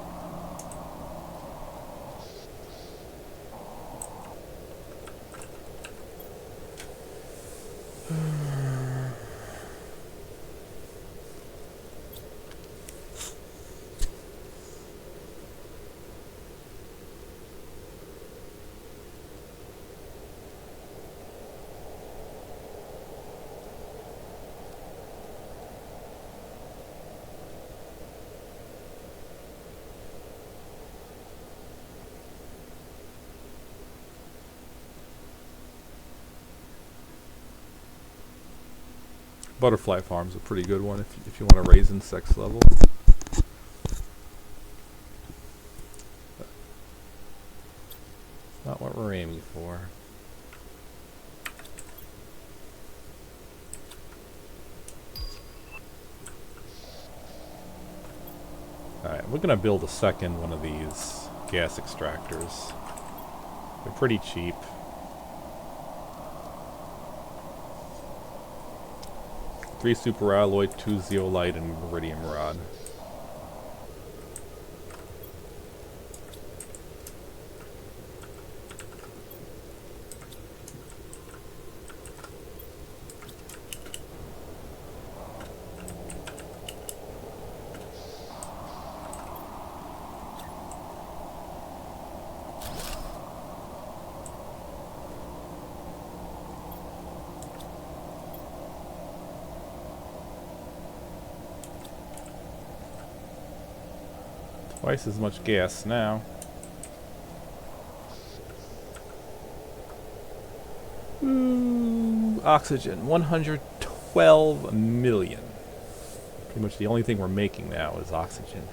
Butterfly farm's a pretty good one if you want to raise insects level. Not what we're aiming for. Alright, we're gonna build a second one of these gas extractors. They're pretty cheap. Three super alloy, 2 zeolite, and iridium rod. Twice as much gas now. Ooh, oxygen, 100 12 million. Pretty much the only thing we're making now is oxygen.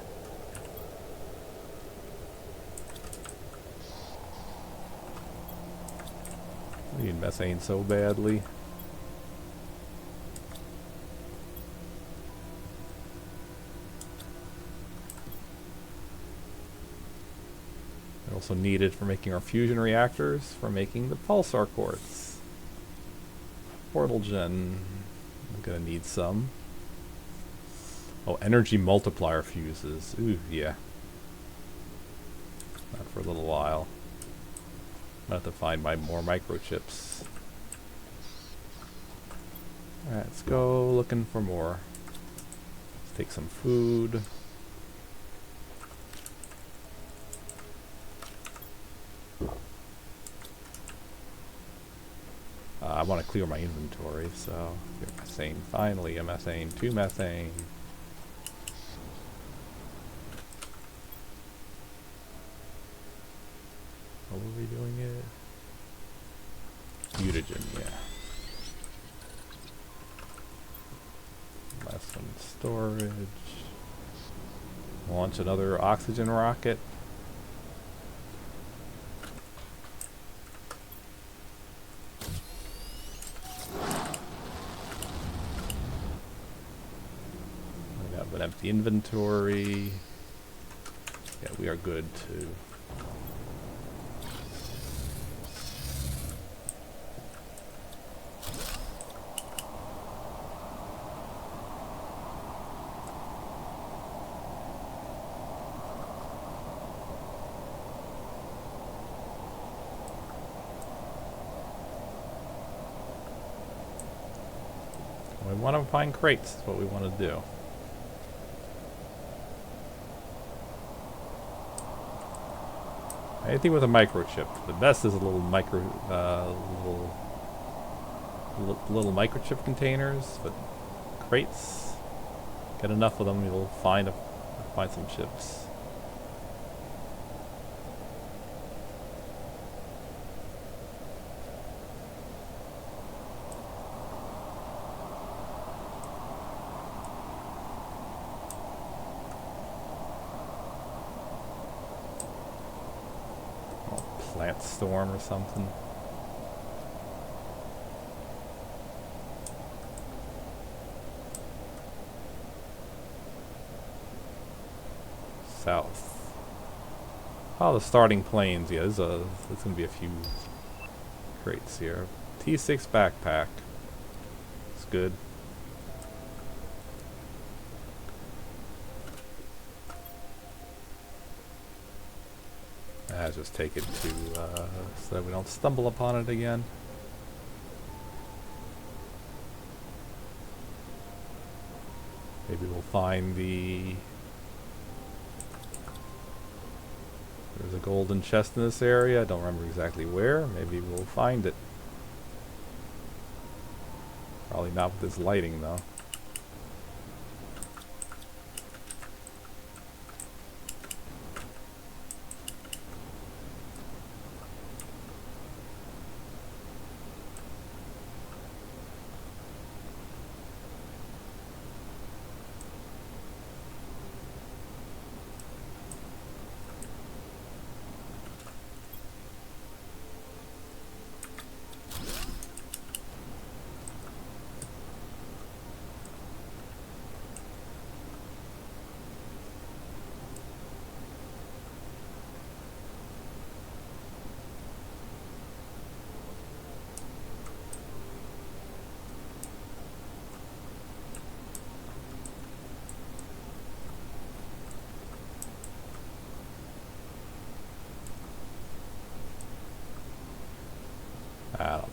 I need methane so badly. I also need it for making our fusion reactors, for making the pulsar quartz. Portal gen, I'm gonna need some. Oh, energy multiplier fuses. Ooh, yeah. Not for a little while. I'll have to find my more microchips. Alright, let's go looking for more. Let's take some food. I want to clear my inventory, so here, methane. Finally, a methane, 2 methane. What were we doing it? Mutagen, yeah. Last one, storage. Launch another oxygen rocket. We have an empty inventory. Yeah, we are good too. We want to find crates, that's what we want to do. Anything with a microchip. The best is a little little microchip containers, but crates, get enough of them, you'll find some chips. Plant storm or something. South. Oh, the starting planes. Yeah, there's gonna be a few crates here. T6 backpack. It's good. Just take it to so that we don't stumble upon it again. Maybe we'll find there's a golden chest in this area. I don't remember exactly where. Maybe we'll find it. Probably not with this lighting though.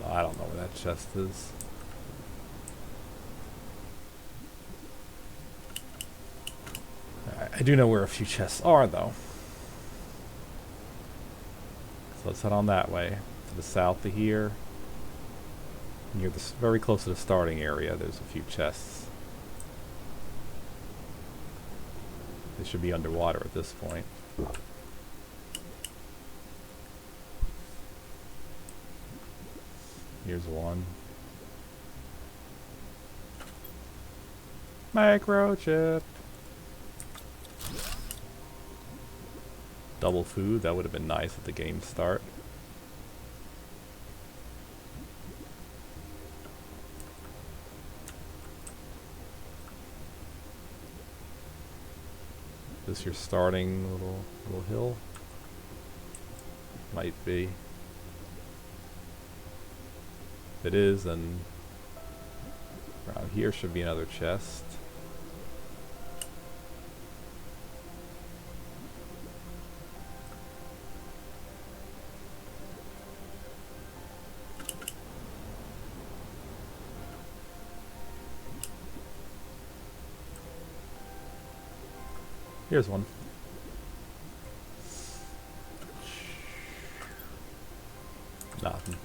I don't know where that chest is. I do know where a few chests are though. So let's head on that way. To the south of here. Near this, very close to the starting area, there's a few chests. They should be underwater at this point. Here's one. Microchip. Double food, that would have been nice at the game start. Is this your starting little hill? Might be. If it is, then around here should be another chest. Here's one. Nothing.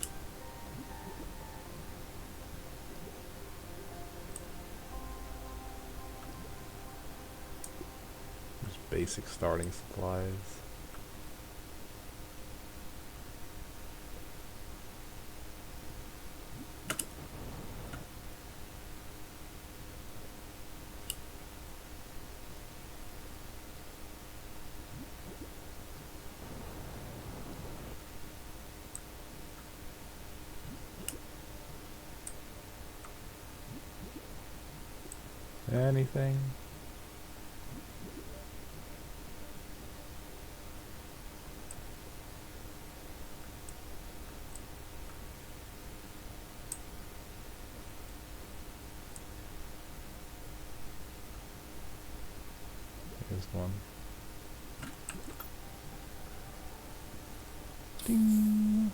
Just basic starting supplies. Anything? Here's one. Ding.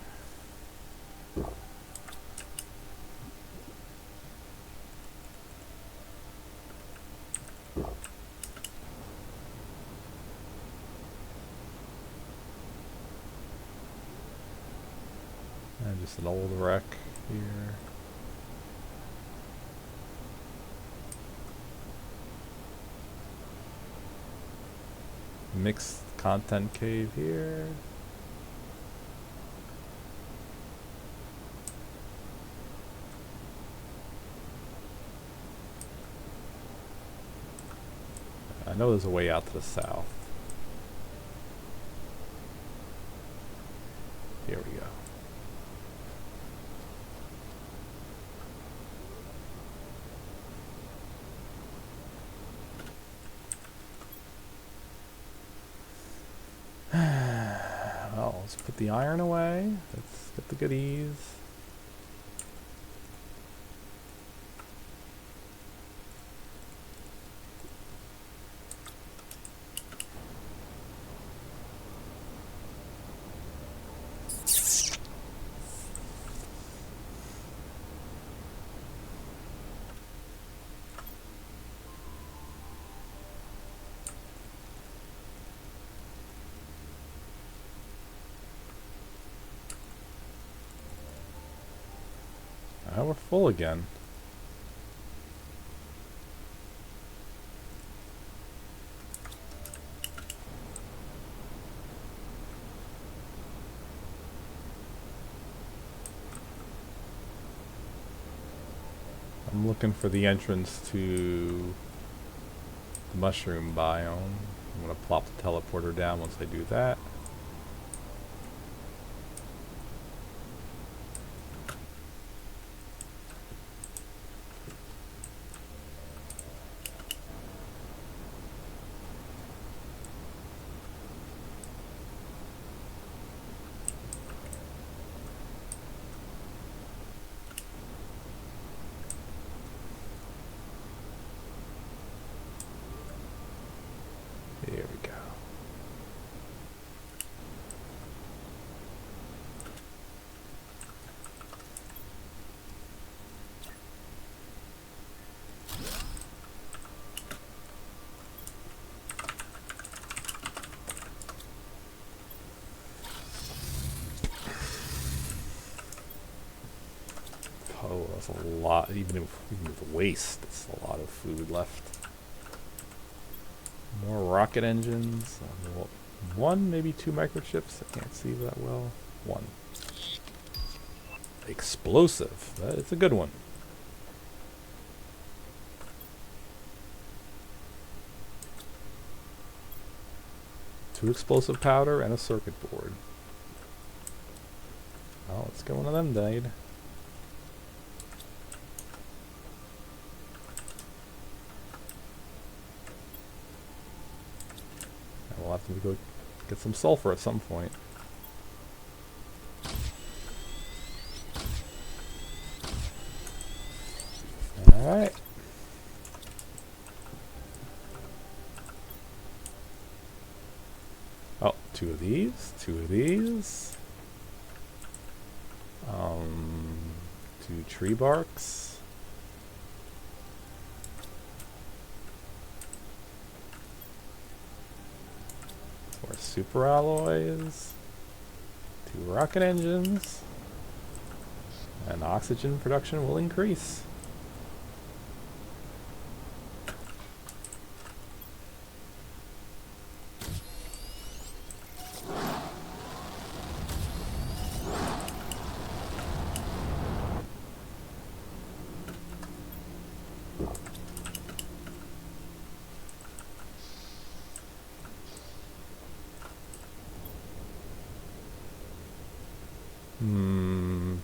And just an old wreck here. Mixed content cave here. I know there's a way out to the south. Here we go. Well, let's put the iron away. Let's get the goodies. Now we're full again. I'm looking for the entrance to the mushroom biome. I'm going to plop the teleporter down once I do that. Here we go. Oh, that's a lot. Even with waste, it's a lot of food left. More rocket engines. Well, one, maybe two microchips. I can't see that well. One. Explosive. It's a good one. 2 explosive powder and a circuit board. Oh, let's get one of them died. And we'll have to go get some sulfur at some point. Alright. Oh, 2 of these, 2 of these. 2 tree barks. Four super alloys. 2 rocket engines. And oxygen production will increase.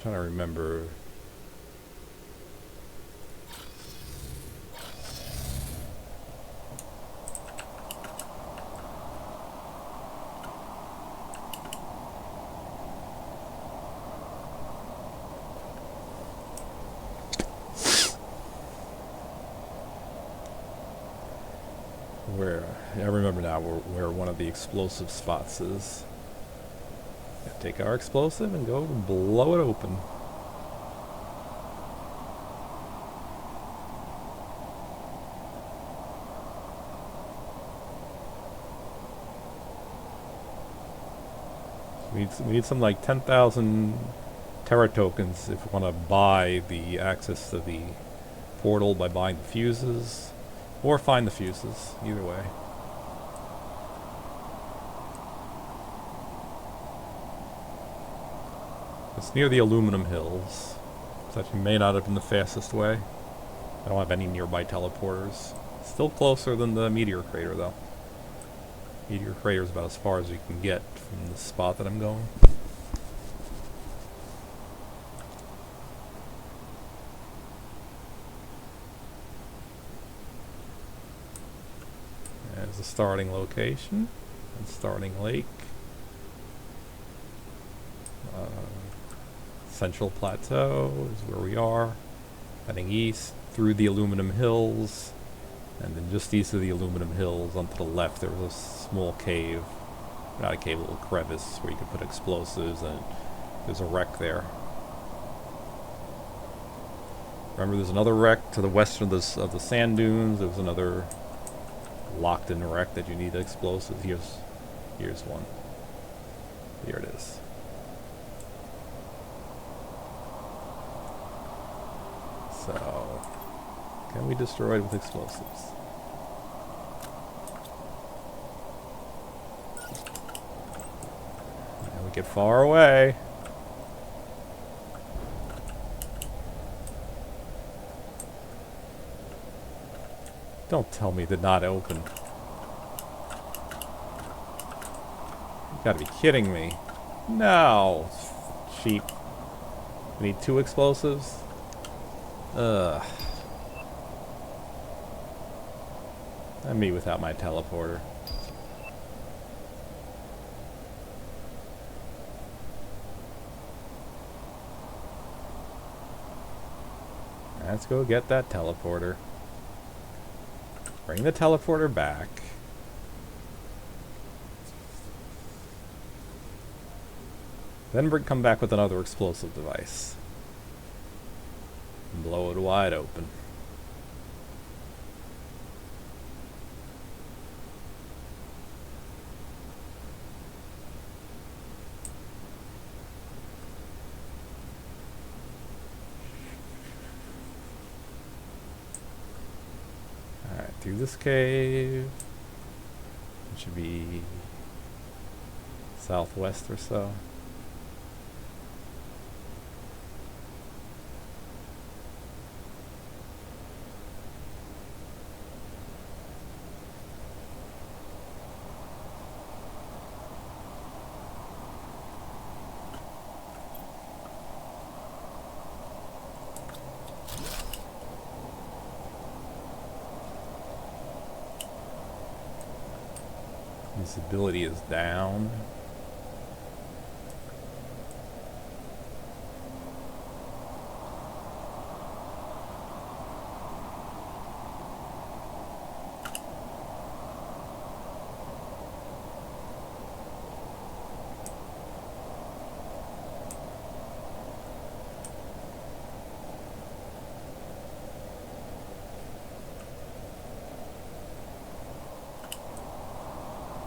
Trying to remember. Where I remember now where one of the explosive spots is. Take our explosive and go blow it open. We need some like 10,000 Terra tokens if we want to buy the access to the portal by buying the fuses, or find the fuses, either way. It's near the aluminum hills, so actually may not have been the fastest way. I don't have any nearby teleporters. Still closer than the Meteor Crater though. Meteor Crater is about as far as you can get from the spot that I'm going. There's the starting location and starting lake. Central Plateau is where we are. Heading east through the aluminum hills, and then just east of the aluminum hills onto the left there was a small cave. Not a cave, a little crevice where you could put explosives, and there's a wreck there. Remember, there's another wreck to the west of the sand dunes. There was another locked in wreck that you need explosives. Here's one. Here it is. So, can we destroy it with explosives? And we get far away. Don't tell me they're not open. You gotta be kidding me. No! Cheap. We need 2 explosives? Ugh. And me without my teleporter. Let's go get that teleporter. Bring the teleporter back. Then come back with another explosive device. And blow it wide open. Alright, through this cave. It should be southwest or so. Visibility is down.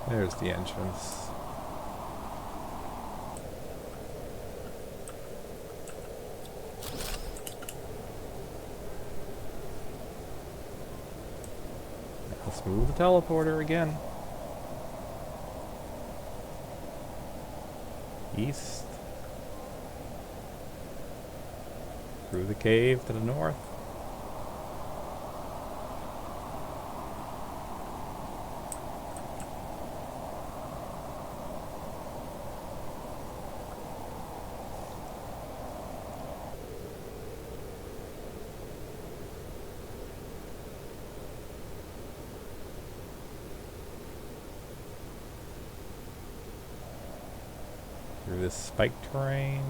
There's the entrance. Let's move the teleporter again. East. Through the cave to the north. Through this spiked terrain.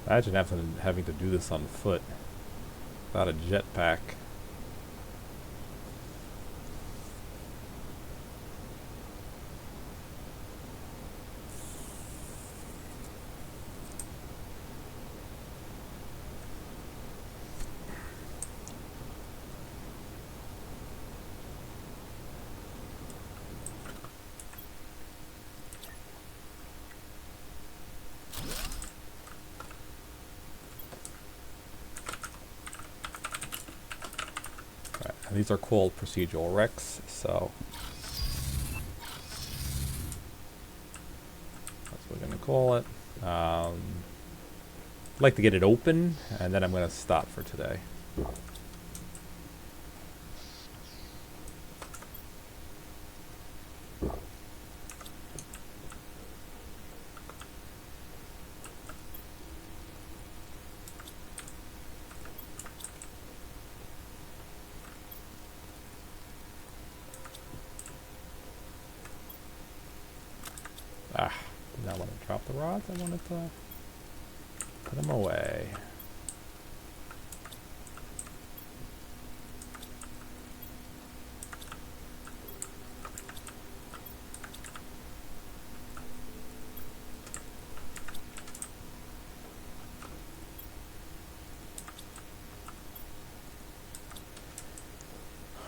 Imagine having to do this on foot without a jetpack. And these are called procedural wrecks, so that's what we're going to call it. I'd like to get it open, and then I'm going to stop for today. Ah, did not want to drop the rods. I wanted to put them away.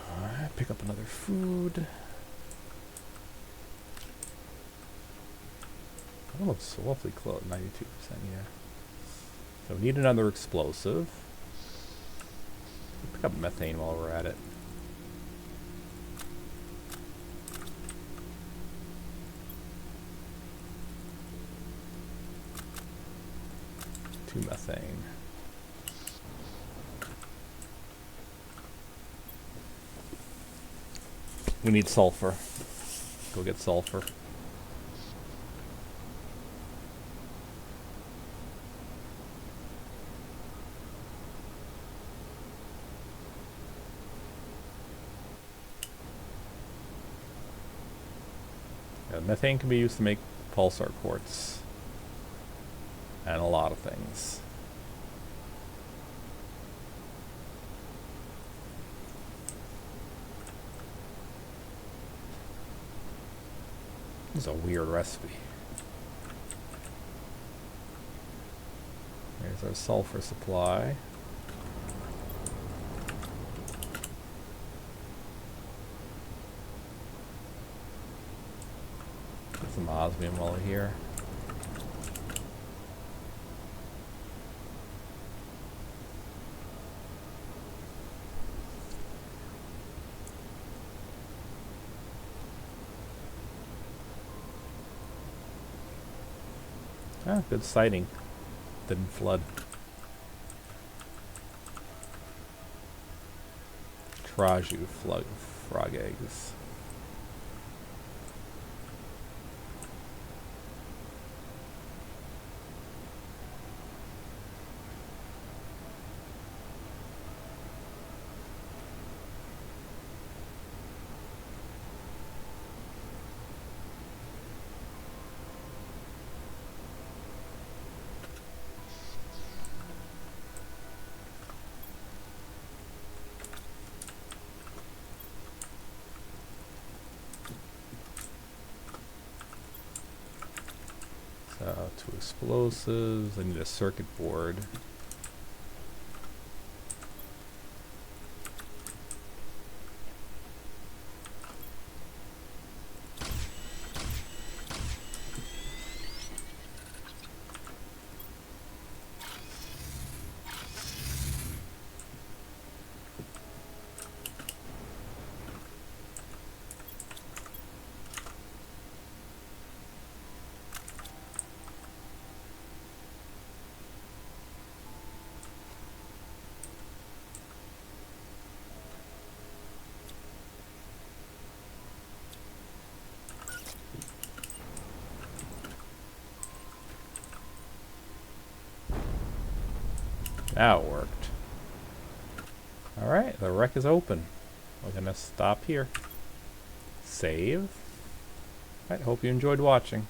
Alright, pick up another food. That looks awfully close, 92%, yeah. So we need another explosive. Pick up methane while we're at it. Two methane. We need sulfur. Go get sulfur. Methane can be used to make pulsar quartz and a lot of things. This is a weird recipe. There's our sulfur supply. Some osmium while we're here. Ah, good sighting. Didn't flood. Traju frog eggs. explosives. I need a circuit board. Now it worked. Alright, the wreck is open. We're gonna stop here. Save. Alright, hope you enjoyed watching.